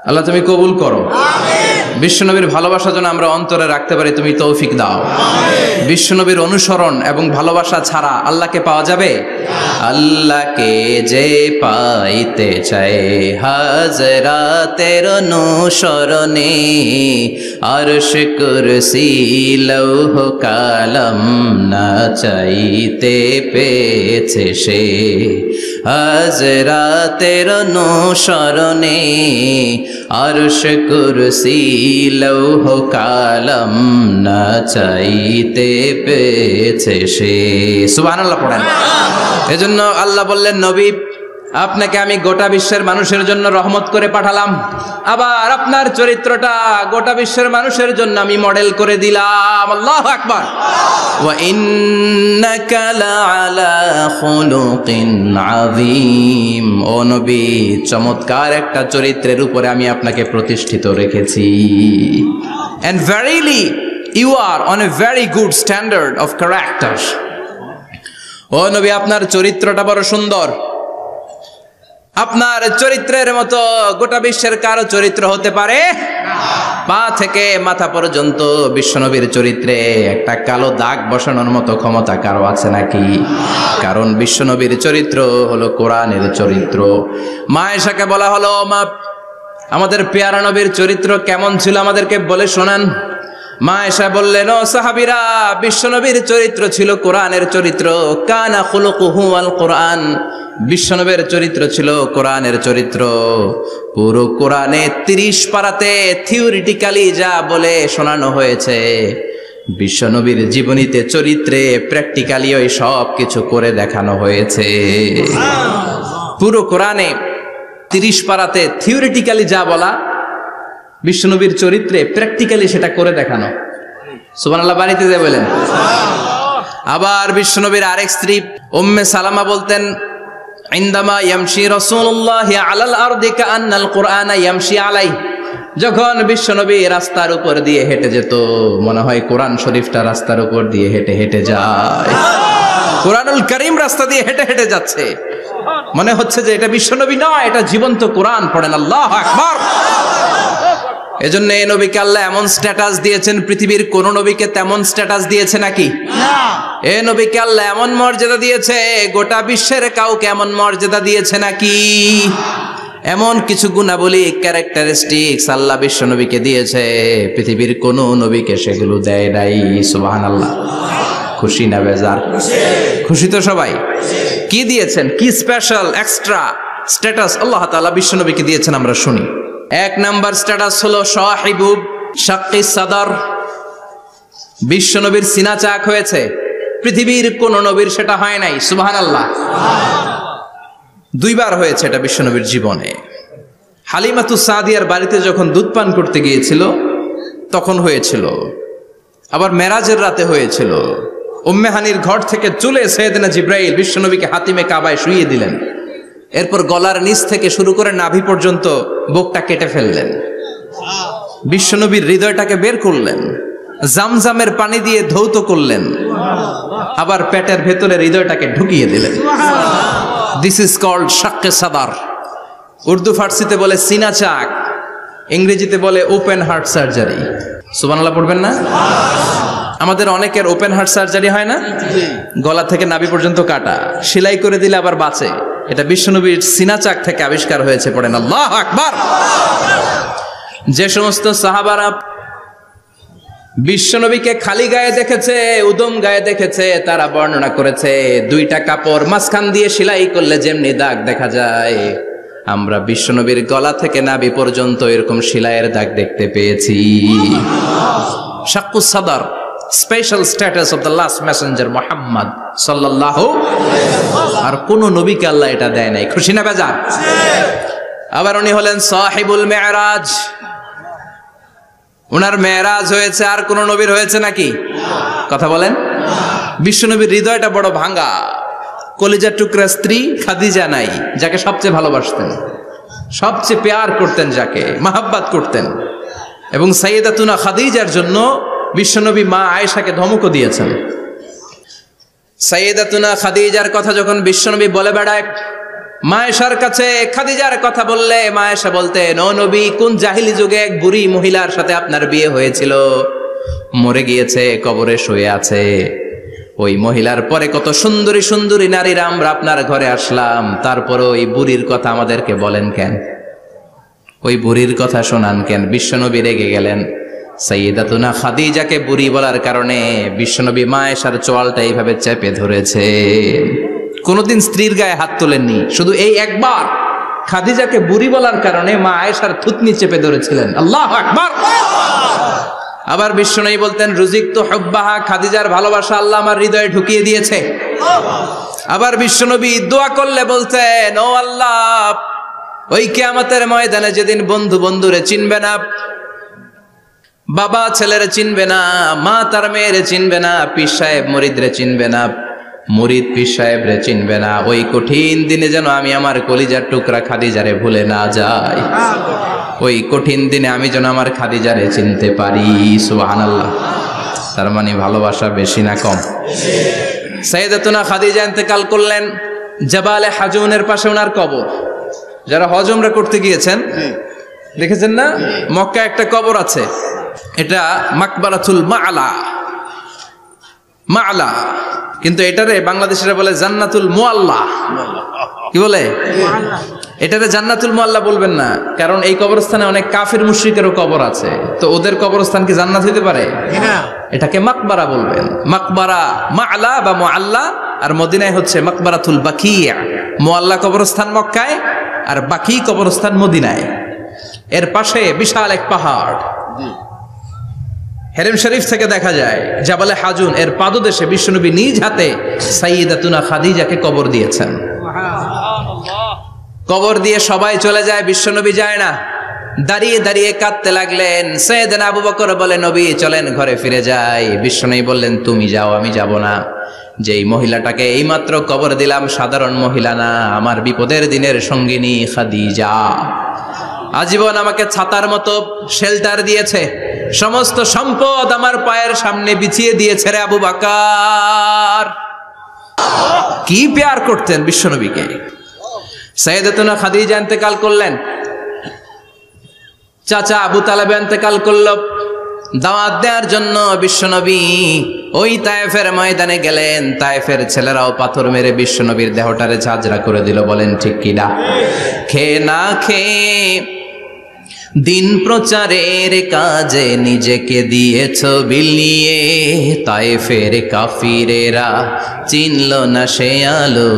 আল্লাহ তুমি কবুল করো। বিশ্বনবীর ভালোবাসা যেন আমরা অন্তরে রাখতে পারি, তুমি তৌফিক দাও। বিশ্বনবীর অনুসরণ এবং ভালোবাসা ছাড়া আল্লাহকে পাওয়া যাবে? আল্লাহকে যে পাইতে চায় হাজরাতের অনুসরণে, আরশ কুরসি লৌহ কালাম না চাইতে পেয়েছে সে। হাজরাতের অনুসরণে আরশ কুরসি লৌহ কালাম না চাইতে পেয়েছে সে। সুবহানাল্লাহ পড়েন। এজন্য আল্লাহ বললেন, নবী আপনাকে আমি গোটা বিশ্বের মানুষের জন্য রহমত করে পাঠালাম, আবার আপনার চরিত্রটা গোটা বিশ্বের মানুষের জন্য আমি মডেল করে দিলাম। আল্লাহু আকবার। ওয়া ইন্নাকা লাআলা খুলুকিন আযীম। ও নবী, চমৎকার একটা চরিত্রের উপরে আমি আপনাকে প্রতিষ্ঠিত রেখেছি। And verily you are on a very good standard of character. ও নবী, আপনার চরিত্রটা বড় সুন্দর। আপনার চরিত্রের মতো গোটা বিশ্বের কারো চরিত্র হতে পারে না। পা থেকে মাথা পর্যন্ত বিশ্বনবীর চরিত্রে একটা কালো দাগ বসানোর মতো ক্ষমতা কারো আছে নাকি? কারণ বিশ্বনবীর চরিত্র হলো কোরআনের চরিত্র। মা আয়েশাকে বলা হলো, মা আমাদের পেয়ারা নবীর চরিত্র কেমন ছিল আমাদেরকে বলে শোনান। মা আয়েশা বললেন, ও সাহাবীরা, বিশ্বনবীর চরিত্র ছিল কোরআনের চরিত্র। কানা খুলুকুহু আল কোরআন। বিশ্বনবীর চরিত্র ছিল কোরআনের চরিত্র। পুরো কোরআনে 30 পারাতে থিওরিটিক্যালি যা বলে শোনানো হয়েছে, বিশ্বনবীর জীবনীতে চরিত্রে প্র্যাকটিক্যালি ওই সব কিছু করে দেখানো হয়েছে। পুরো কোরআনে 30 পারাতে থিওরিটিক্যালি যা বলা, বিশ্বনবীর চরিত্রে প্র্যাকটিক্যালি সেটা করে দেখানো। সুবহানাল্লাহ বাড়িতে যে বলেন। আবার বিশ্বনবীর আরেক স্ত্রী উম্মে সালামা বলতেন, ইনদামা ইয়ামশি রাসূলুল্লাহি আলাল আরদি কাআন্নাল কুরআনা ইয়ামশি আলাইহি, যখন বিশ্বনবী রাস্তার উপর দিয়ে হেঁটে যেত মনে হয় কোরআন শরীফটা রাস্তার উপর দিয়ে হেঁটে হেঁটে যায়। কোরআনুল কারীম রাস্তা দিয়ে হেঁটে হেঁটে যাচ্ছে, মনে হচ্ছে যে এটা বিশ্বনবী নয়, এটা জীবন্ত কোরআন। পড়েন আল্লাহু আকবার। এজন্য এই নবীকে আল্লাহ এমন স্ট্যাটাস দিয়েছেন, পৃথিবীর কোন নবীকে তেমন স্ট্যাটাস দিয়েছে নাকি? এই নবীকে আল্লাহ এমন মর্যাদা দিয়েছে, গোটা বিশ্বের কাউকে এমন মর্যাদা দিয়েছে নাকি? এমন কিছু গুণাবলী, ক্যারেক্টারিস্টিক্স আল্লাহ বিশ্ব নবীকে দিয়েছে, পৃথিবীর কোন নবীকে সেগুলো দেয় নাই। সুবহানাল্লাহ। খুশি না বেজার? খুশি তো সবাই। কি দিয়েছেন, কি স্পেশাল এক্সট্রা স্ট্যাটাস আল্লাহ তাআলা বিশ্ব নবীকে দিয়েছেন আমরা শুনি। এক নাম্বার স্ট্যাটাস হলো সাহিবু শাক্কিস সাদর। বিশ্ব নবীর সিনা চাক হয়েছে, পৃথিবীর কোন নবীর সেটা হয় নাই। সুবহানাল্লাহ। দুইবার হয়েছে এটা বিশ্ব নবীর জীবনে। হালিমাতুস সাদিয়ার বাড়িতে যখন দুধ পান করতে গিয়েছিল তখন হয়েছিল, আবার মেরাজের রাতে হয়েছিল। উম্মে হানির ঘর থেকে চলে সাইয়েদনা জিবরাইল বিশ্ব নবীকে হাতিমে কাবায় শুইয়ে দিলেন, এরপর গলার নিচ থেকে শুরু করে নাভি পর্যন্ত বুকটা কেটে ফেললেন, বিশ্বনবীর হৃদয়টাকে বের করলেন, জামজামের পানি দিয়ে ধৌত করলেন, আবার পেটের ভেতরে হৃদয়টাকে ঢুকিয়ে দিলেন। দিস ইজ কল্ড শাক্কে সাদার। উর্দু ফার্সিতে বলে সিনা চাক, ইংরেজিতে বলে ওপেন হার্ট সার্জারি। সুবহানাল্লাহ পড়বেন না? আমাদের অনেকের ওপেন হার্ট সার্জারি হয় না, গলা থেকে নাভি পর্যন্ত কাটা, সেলাই করে দিলে আবার বাঁচে। এটা বিশ্বনবীর সিনা চাক থেকে আবিষ্কার হয়েছে। পড়েন আল্লাহু আকবার। যে সমস্ত সাহাবারা বিশ্বনবীকে খালি গায়ে দেখেছে, উদম গায়ে দেখেছে, তারা বর্ণনা করেছে দুইটা কাপড় মাঝখান দিয়ে সেলাই করলে যেমনি দাগ দেখা যায়, আমরা বিশ্বনবীর গলা থেকে নাভি পর্যন্ত এরকম সেলাইয়ের দাগ দেখতে পেয়েছি। শাক্কুস সাদর, special status of the last Messenger Muhammad সাল্লাল্লাহু আলাইহি ওয়াসাল্লাম। আর কোন নবীকে আল্লাহ এটা দেয় নাই। খুশি না বেজার? আবার উনি হলেন সাহিবুল মেরাজ। উনার মেরাজ হয়েছে, আর কোন নবীর হয়েছে নাকি? কথা বলেন। বিশ্বনবীর হৃদয়টা বড় ভাঙা, কলিজার টুকরা স্ত্রী খাদিজা নাই, যাকে সবচেয়ে ভালোবাসতেন, সবচেয়ে প্যার করতেন, যাকে মাহাব্বাত করতেন। এবং সাইয়েদাতুনা খাদিজার জন্য বিশ্বনবী মা আয়েশাকে ধমকও দিয়েছেন। সাইয়েদাতুনা খাদিজার কথা যখন বিশ্বনবী বলে বেড়ায় মা আয়েশার কাছে, খাদিজার কথা বললে মা আয়েশা বলতেন, ও নবী, কোন জাহিলি যুগে এক বুড়ি মহিলার সাথে আপনার বিয়ে হয়েছিল, মরে গিয়েছে, কবরে শুয়ে আছে। ওই মহিলার পরে কত সুন্দরী সুন্দরী নারীরা আমরা আপনার ঘরে আসলাম, তারপরে ওই বুড়ির কথা আমাদেরকে বলেন কেন? ওই বুড়ির কথা শোনান কেন? বিশ্বনবী রেগে গেলেন। সাইয়েদাতুনা খাদিজাকে বুড়ি বলার কারণে বিশ্বনবী মা আয়েশার চোয়ালটা এইভাবে চেপে ধরেছে। কোনদিন স্ত্রীর গায়ে হাত তোলেননি, শুধু এই একবার খাদিজাকে বুড়ি বলার কারণে মা আয়েশার থুতনি চেপে ধরেছিলেন। আল্লাহু আকবার। আবার বিশ্বনবী বলতেন, রুজিকতু হুব্বাহা, খাদিজার ভালোবাসা আল্লাহ আমার হৃদয়ে ঢুকিয়ে দিয়েছে। আবার বিশ্বনবী দোয়া করলে বলতেন, ও আল্লাহ, ওই কিয়ামতের ময়দানে যেদিন বন্ধু বন্ধুরে চিনবে না, বাবা ছেলেরে চিনবে না, মা তার মেয়েরে চিনবে না, পীর সাহেব মুরিদরে চিনবে না, মুরিদ পীর সাহেবরে চিনবে না, ওই কঠিন দিনে যেন আমি আমার কলিজার টুকরা খাদিজারে ভুলে না যাই। ওই কঠিন দিনে আমি যেন আমার খাদিজারে চিনতে পারি। সুবহানাল্লাহ। তার মানে ভালোবাসা বেশি না কম? সাইয়েদাতুনা খাদিজা ইন্তেকাল করলেন, জাবালে হাজুনের পাশে ওনার কবর। যারা হজ উমরা করতে গিয়েছেন দেখেছেন না, মক্কা একটা কবর আছে, এটা মাকবারাতুল মাআলা। মাআলা, কিন্তু এটারে বাংলাদেশিরা বলে জান্নাতুল মুআল্লা। কি বলে? এটারে জান্নাতুল মুআল্লা বলবেন না, কারণ এই কবরস্থানে অনেক কাফির মুশরিকেরও কবর আছে, তো ওদের কবরস্থান কি জান্নাত হইতে পারে? এটাকে মাকবারা বলবেন। মাকবারা মাআলা বা মুআল্লা, আর মদিনায় হচ্ছে মাকবারাতুল বাকিয়া। মুআল্লা কবরস্থান মক্কায়, আর বাকি কবরস্থান মদিনায়। এর পাশে বিশাল এক পাহাড়, হেরেম শরীফ থেকে দেখা যায় জাবালে হাজুন, এর পাদদেশে বিশ্বনবী নিজ হাতে সাইয়েদাতুনা খাদিজাকে কবর দিয়েছেন। কবর দিয়ে সবাই চলে যায়, বিশ্বনবী যায় না। দাঁড়িয়ে দাঁড়িয়ে কাঁদতে লাগলেন। সাইয়েদনা আবু বকর বলে, নবী চলেন ঘরে ফিরে যাই। বিশ্বনবী বললেন, তুমি যাও, আমি যাব না। যেই মহিলাটাকে এইমাত্র কবর দিলাম সাধারণ মহিলা না, আমার বিপদের দিনের সঙ্গিনী খাদিজা। আজীবন আমাকে ছাতার মতো শেল্টার দিয়েছে, সমস্ত সম্পদ আমার পায়ের সামনে বিছিয়ে দিয়েছে রে আবু বকর। কি প্যার করতেন বিশ্বনবীকে। সাইয়েদাতুনা খাদিজা ইন্তেকাল করলেন, চাচা আবু তালেব ইন্তেকাল করলো। দাওয়াত দেওয়ার জন্য বিশ্বনবী ওই তায়েফের ময়দানে গেলেন। তায়েফের ছেলেরাও পাথর মেরে বিশ্বনবীর দেহটারে ঝাঁঝরা করে দিল। বলেন ঠিক কিনা? খেয়ে না খেয়ে দিন প্রচারের কাজে নিজেকে দিয়েছ বিলিয়ে, তায়েফের কাফিরেরা চিনল না সে আলো,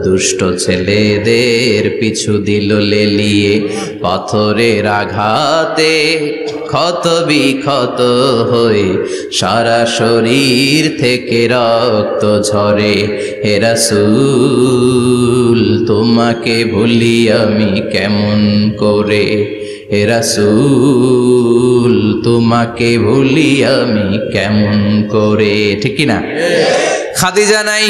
দুষ্ট ছেলেদের পিছু দিল লেলিয়ে। পাথরের আঘাতে ক্ষত বিক্ষত হয়ে সারা শরীর থেকে রক্ত ঝরে। হে রাসূল তোমাকে ভুলি আমি কেমন করে, হে রাসূল তোমাকে ভুলি আমি কেমন করে। ঠিক কি না? খাদিজা নাই,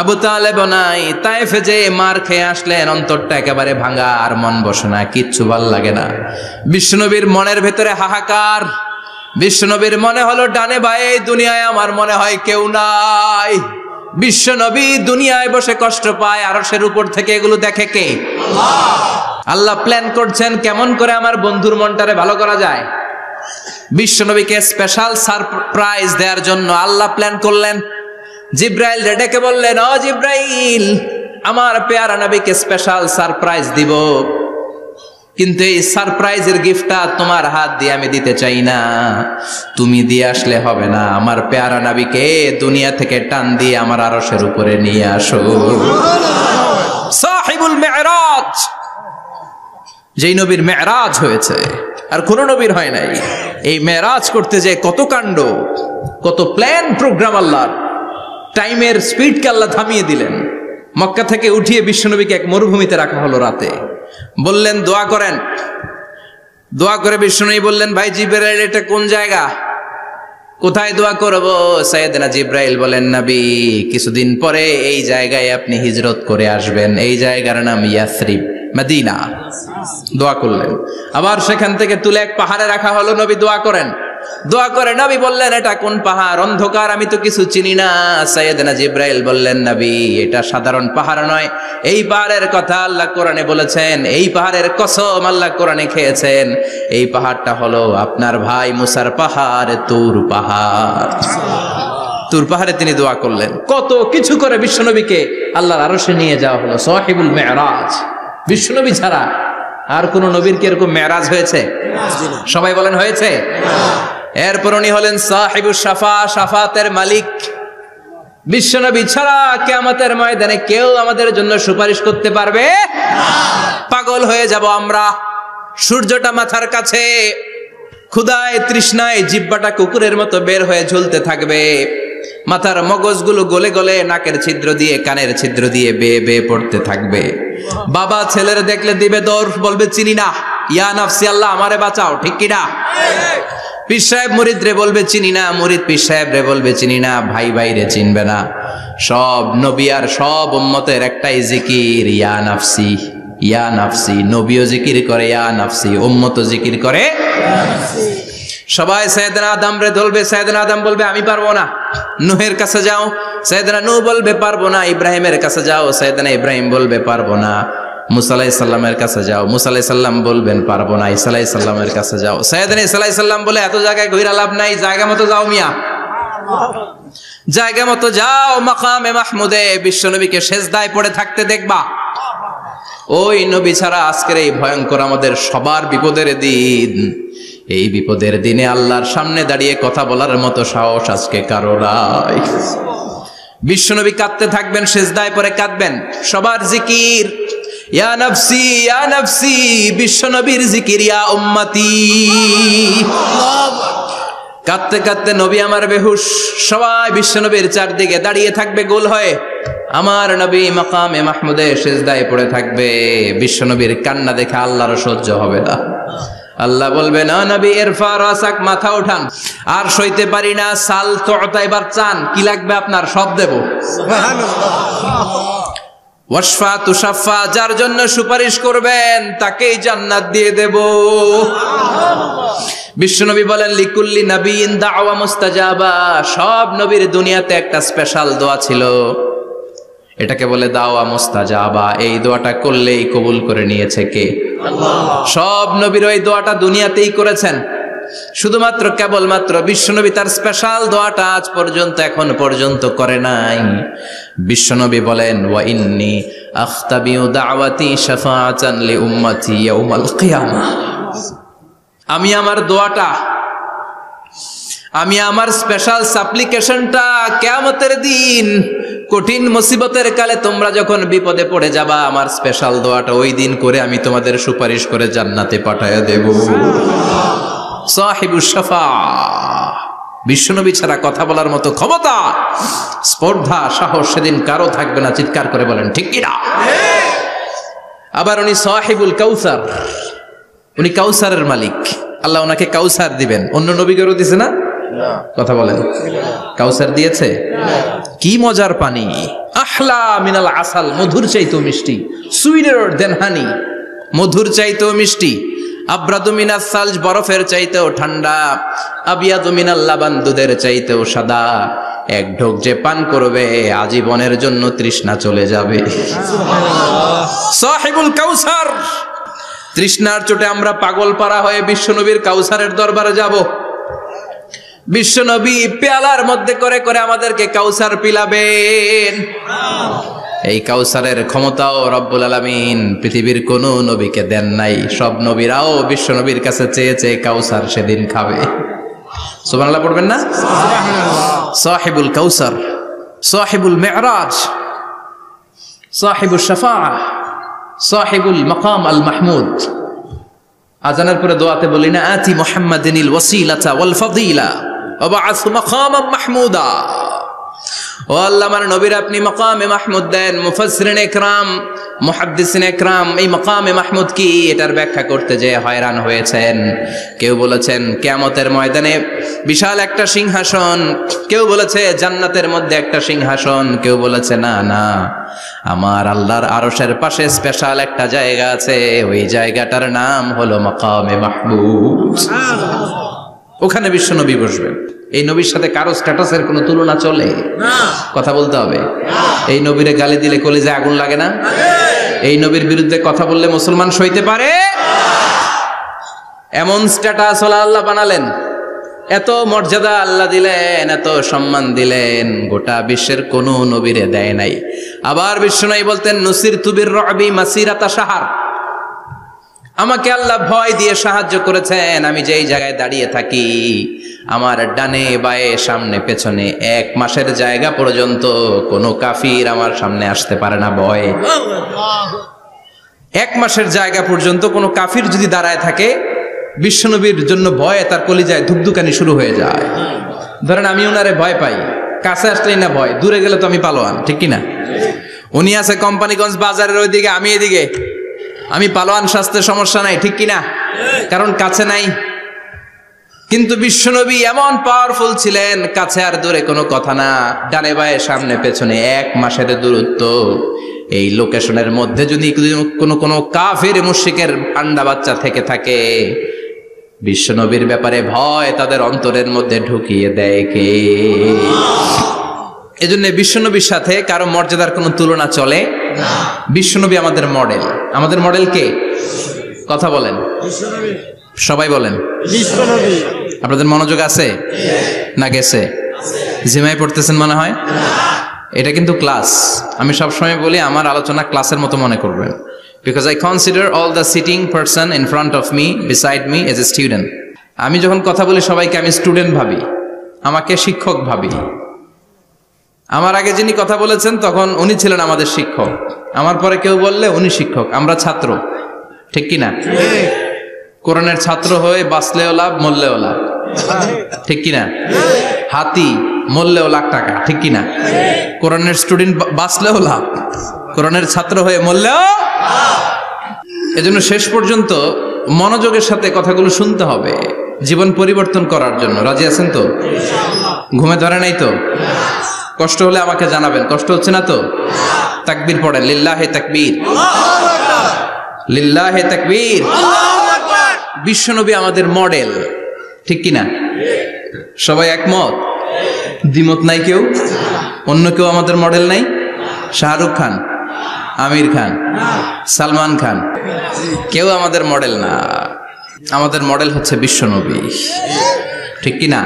আবু তালেব নাই, তায়েফে যে মার খেয়ে আসলেন, অন্তরটা একেবারে ভাঙা, আর মন বসে না, কিচ্ছু ভাল লাগে না। বিশ্বনবীর মনের ভেতরে হাহাকার। বিশ্বনবীর মনে হলো ডানে বায়ে দুনিয়ায় আমার মনে হয় কেউ নাই। বিশ্বনবী দুনিয়ায় বসে কষ্ট পায়, আরশের উপর থেকে এগুলো দেখে কে? আল্লাহ প্ল্যান করছেন কেমন করে আমার বন্ধুর মনটারে ভালো করা যায়। বিশ্বনবীকে স্পেশাল সারপ্রাইজ দেওয়ার জন্য আল্লাহ প্ল্যান করলেন। জিব্রাইল ডেকে বললেন, ও জিব্রাইল, আমার পেয়ারা নবীকে স্পেশাল সারপ্রাইজ দিব, কিন্তু এই সারপ্রাইজের গিফটটা তোমার হাত দিয়ে আমি দিতে চাই না, তুমি দিয়ে আসলে হবে না। আমার পেয়ারা নবীকে দুনিয়া থেকে টান দিয়ে আমার আরশের উপরে নিয়ে আসো। সাহিবুল মেরাজ, যেই নবীর মেরাজ হয়েছে আর কোন নবীর হয় নাই। এই মেরাজ করতে যে কত কাণ্ড, কত প্ল্যান প্রোগ্রাম আল্লাহর। টাইমের স্পিডকে আল্লাহ থামিয়ে দিলেন। মক্কা থেকে উঠিয়ে বিশ্বনবীকে এক মরুভূমিতে রাখা হলো রাতে। বললেন দোয়া করেন। দোয়া করে বিশ্বনবী বললেন, ভাই জিবরাইল এটা কোন জায়গা, কোথায় দোয়া করব? সাইয়েদনা জিবরাইল বলেন, নবী কিছুদিন পরে এই জায়গায় আপনি হিজরত করে আসবেন, এই জায়গার নাম ইয়াসরিব, মদিনা। দোয়া করলেন। আবার সেখান থেকে তুলে এক পাহাড়ে রাখা হলো, নবী দোয়া করেন। দোয়া করে নবী বললেন, এটা কোন পাহাড়? অন্ধকার, আমি তো কিছু চিনি না। সাইয়েদনা জিবরাইল বললেন, নবী এটা সাধারণ পাহাড় নয়, এই পাহাড়ের কথা আল্লাহ কোরআনে বলেছেন, এই পাহাড়ের কসম আল্লাহ কোরআনে খেয়েছেন। এই পাহাড়টা হলো আপনার ভাই মুসার পাহাড়, তুর পাহাড়। তুর পাহাড়ে তিনি দোয়া করলেন। কত কিছু করে বিশ্বনবীকে আল্লাহর আরশে নিয়ে যাওয়া হলো। সাহিবুল মেরাজ। বিশ্বনবী ছাড়া আর কোন নবীর কি এরকম মেরাজ হয়েছে? সবাই বলেন হয়েছে। এরপর উনি হলেন সাহিবুস শাফা, শাফাতের মালিক। বিশ্বনবী ছাড়া কিয়ামতের ময়দানে কেউ আমাদের জন্য সুপারিশ করতে পারবে না। পাগল হয়ে যাব আমরা। সূর্যটা মাথার কাছে, ক্ষুধায় তৃষ্ণায় জিহ্বাটা কুকুরের মতো বের হয়ে ঝুলতে থাকবে। মাথার মগজগুলো গলে গলে নাকের ছিদ্র দিয়ে কানের ছিদ্র দিয়ে বেয়ে বেয়ে পড়তে থাকবে। বাবা ছেলের দেখলে দিবে দৌড়, বলবে চিনি না, ইয়া নাফসি আল্লাহ আমারে বাঁচাও। ঠিক কিনা? পীর সাহেব মুরিদ রে বলবে চিনি না, মুরিদ পীর সাহেব রে বলবে চিনি না, ভাই ভাই রে চিনবে না। সব নবী আর সব উম্মতের একটাই জিকির, ইয়া নাফসি, ইয়া নাফসি। নবীও জিকির করে ইয়া নাফসি, উম্মতও জিকির করে ইয়া নাফসি। সবাই সাইয়েদনা আদম রে ধরবে, সাইয়েদনা আদম বলবে আমি পারবো না। নূহের কাছে যাও, সাইয়েদনা নূহ বলবে পারবো না। ইব্রাহিমের কাছে যাও, সাইয়েদনা ইব্রাহিম বলবে পারবো না। মুসা আলাইহিস সালামের কাছে যাও, মুসা আলাইহিস সালাম বলবেন পারবো না। ঈসা আলাইহিস সালামের কাছে যাও, সাইয়েদনা ঈসা আলাইহিস সালাম বলে এত জায়গায় ঘুরে লাভ নাই, জায়গা মতো যাও মিয়া, জায়গা মতো যাও। মাকামে মাহমুদে বিশ্বনবীকে সেজদায় পড়ে থাকতে দেখবা। ওই নবী ছাড়া আজকের এই ভয়ঙ্কর আমাদের সবার বিপদের দিন। এই বিপদের দিনে আল্লাহর সামনে দাঁড়িয়ে কথা বলার মতো সাহস আজকে কারো নাই। বিশ্বনবী কাঁদতে থাকবেন, সেজদায় পড়ে কাঁদবেন। সবার জিকির ইয়া নাফসি, ইয়া নাফসি। বিশ্বনবীর জিকির ইয়া উম্মতি। কাঁদতে কাঁদতে নবী আমার বেহুশ। সবাই বিশ্বনবীর চারদিকে দাঁড়িয়ে থাকবে গোল হয়ে। আমার নবী মাকামে মাহমুদে সেজদায় পড়ে থাকবে। বিশ্বনবীর কান্না দেখে আল্লাহর সহ্য হবে না। আল্লাহ বলবে না নবী ইরফা রাসাক, মাথা উঠান। আর সইতে পারি না, সাল তুতা, এবার চান, কি লাগবে আপনার, সব দেব। ওয়াশফা তুশাফা, যার জন্য সুপারিশ করবেন তাকেই জান্নাত দিয়ে দেব। বিশ্বনবী বলেন লিকুল্লি নবিয়্যিন দাওয়া মুস্তাজাবা, সব নবীর দুনিয়াতে একটা স্পেশাল দোয়া ছিল, এটাকে বলে দাওয়া মুস্তাজাবা। এই দোয়াটা করলেই কবুল করে নিয়েছে কে? আল্লাহ। সব নবীর ওই দোয়াটা দুনিয়াতেই করেছেন, শুধুমাত্র কেবলমাত্র বিশ্বনবী তার স্পেশাল দোয়াটা আজ পর্যন্ত এখন পর্যন্ত করে নাই। বিশ্বনবী বলেন ওয়া ইন্নী আখতাবিউ দাওয়াতি শাফাআতান লি উম্মতি ইয়াউমাল কিয়ামাহ, আমি আমার দোয়াটা, আমি আমার স্পেশাল সাপ্লিকেশনটা কিয়ামতের দিন কঠিন মুসিবতের কালে তোমরা যখন বিপদে পড়ে যাবা, আমার স্পেশাল দোয়াটা ওই দিন করে আমি তোমাদের সুপারিশ করে জান্নাতে পাঠায়া দেব। সাহিবুশ শাফাআহ, বিশ্বনবী ছাড়া কথা বলার মতো ক্ষমতা, স্পর্ধা, সাহস সেদিন কারো থাকবে না। চিৎকার করে বলেন ঠিক কি না? আবার উনি সাহিবুল কাউসার, উনি কাউসারের মালিক। আল্লাহ ওনাকে কাউসার দিবেন। অন্য নবীদেরও দিছে না? কথা বলেন, কাউসার দিয়েছে? কি মজার পানি, আহলা মিনাল আসাল, মধুর চাইতেও মিষ্টি, সুইটার দেন হানি, মধুর চাইতেও মিষ্টি, আব্রাদু মিনাস সালজ, বরফের চাইতেও ঠান্ডা, আবিয়াদু মিনাল লাবান, দুধের চাইতেও সাদা। এক ঢোক যে পান করবে আজীবনের জন্য তৃষ্ণা চলে যাবে। সাহিবুল কাউসার, তৃষ্ণার চোটে আমরা পাগল পারা হয়ে বিশ্বনবীর কাউসারের দরবারে যাব। বিশ্বনবী পেয়ালার মধ্যে করে করে আমাদেরকে কাউসার পিলাবেন। এই কাউসারের ক্ষমতাও রব্বুল আলামিন পৃথিবীর কোন নবীকে দেন নাই। সব নবীরাও বিশ্বনবীর কাছে চেয়ে চেয়ে কাউসার সেদিন খাবে। সুবহানাল্লাহ পড়বেন না? সাহিবুল কাউসার, সাহিবুল মিরাজ, সাহিবুশ শাফাআহ, সাহিবুল মাকাম আল মাহমুদ। আজানের পরে দোয়াতে বলি না, আতি মুহাম্মাদিনিল ওয়াসিলাতা ওয়াল ফাদিলা ওয়া বা'আসহু মাকামান মাহমুদা। ও আল্লাহ, আমার নবীর আপনি মাকামে মাহমুদ দেন। মুফাসসিরিন ইকরাম, মুহাদ্দিসিন ইকরাম এই মাকামে মাহমুদ কি, এটার ব্যাখ্যা করতে যে হয়রান হয়েছেন। কেউ বলেছেন কিয়ামতের ময়দানে বিশাল একটা সিংহাসন, কেউ বলেছে জান্নাতের মধ্যে একটা সিংহাসন, কেউ বলেছে না না, আমার আল্লাহর আরশের পাশে স্পেশাল একটা জায়গা আছে, ওই জায়গাটার নাম হলো মাকামে মাহমুদ। ওখানে বিশ্বনবী বসবেন। এই নবীর সাথে কারো স্ট্যাটাসের কোনো তুলনা চলে? কথা বলতে হবে। এই নবীরে গালি দিলে কলিজায় আগুন লাগে না? এই নবীর বিরুদ্ধে কথা বললে মুসলমান সইতে পারে? এমন স্ট্যাটাস হলো আল্লাহ বানালেন, এত মর্যাদা আল্লাহ দিলেন, এত সম্মান দিলেন, গোটা বিশ্বের কোন নবীরে দেয় নাই। আবার বিশ্বনবী বলতেন নুসিরতু বির-রু'বি মাসিরাতা শাহর, আমাকে আল্লাহ ভয় দিয়ে সাহায্য করেছেন। আমি যেই জায়গায় দাঁড়িয়ে থাকি, আমার ডানে বায়ে সামনে পেছনে 1 মাসের জায়গা পর্যন্ত কোনো কাফির আমার সামনে আসতে পারে না ভয়ে। 1 মাসের জায়গা পর্যন্ত কোনো কাফির যদি দাঁড়ায় থাকে, বিশ্বনবীর জন্য ভয়ে তার কলিজায় ধুকধুকানি শুরু হয়ে যায়। ধরেন আমি ওনারে ভয় পাই, কাছে আসলেই না ভয়, দূরে গেলে তো আমি পালোয়ান, ঠিক কিনা? উনি আছে কোম্পানিগঞ্জ বাজারের ওইদিকে, আমি এদিকে, আমি পালোয়ান, স্বাস্থ্যের সমস্যা নাই, ঠিক কিনা? কারণ কাছে নাই। কিন্তু বিশ্বনবী এমন পাওয়ারফুল ছিলেন, কাছে আর দূরে কোনো কথা না, ডানে বায়ে সামনে পেছনে 1 মাসের দূরত্ব। এই লোকেশনের মধ্যে যদি কোনো কাফির মুশরিকের আন্ডা বাচ্চা থেকে থাকে, বিশ্বনবীর ব্যাপারে ভয় তাদের অন্তরের মধ্যে ঢুকিয়ে দেয় কে? এজন্য বিশ্বনবীর সাথে কারো মর্যাদার কোনো তুলনা চলে না। বিশ্বনবী আমাদের মডেল। আমাদের মডেল কে? কথা বলেন, সবাই বলেন বিশ্বনবী। আপনাদের মনোযোগ আছে না গেছে? জিমাই পড়তেছেন মনে হয়। এটা কিন্তু ক্লাস। আমি সবসময় বলি আমার আলোচনা ক্লাসের মতো মনে করবেন, because I consider all the sitting person in front of me, beside me as a student. আমি যখন কথা বলি সবাইকে আমি স্টুডেন্ট ভাবি, আমাকে শিক্ষক ভাবি। আমার আগে যিনি কথা বলেছেন তখন উনি ছিলেন আমাদের শিক্ষক, আমার পরে কেউ বললে উনি শিক্ষক, আমরা ছাত্র, ঠিক কি না? কোরআনের ছাত্র হয়ে বাঁচলেও লাভ, মরলেও লাভ, ঠিক কি না? হাতি মরলেও লাখ টাকা, ঠিক কি না? কোরআনের স্টুডেন্ট বাঁচলেও লাভ, কোরআনের ছাত্র হয়ে মরলেও। এজন্য শেষ পর্যন্ত মনোযোগের সাথে কথাগুলো শুনতে হবে জীবন পরিবর্তন করার জন্য। রাজি আছেন তো? ঘুমে ধরে নাই তো? কষ্ট হলে আমাকে জানাবেন। কষ্ট হচ্ছে না তো? তাকবীর পড়েন, লিল্লাহে তাকবীর, লিল্লাহে তাকবীর। বিশ্বনবী আমাদের মডেল, ঠিক কিনা? সবাই একমত? দ্বিমত নাই কেউ? অন্য কেউ আমাদের মডেল নাই? শাহরুখ খান, আমির খান, সালমান খান, কেউ আমাদের মডেল না। আমাদের মডেল হচ্ছে বিশ্বনবী, ঠিক কিনা?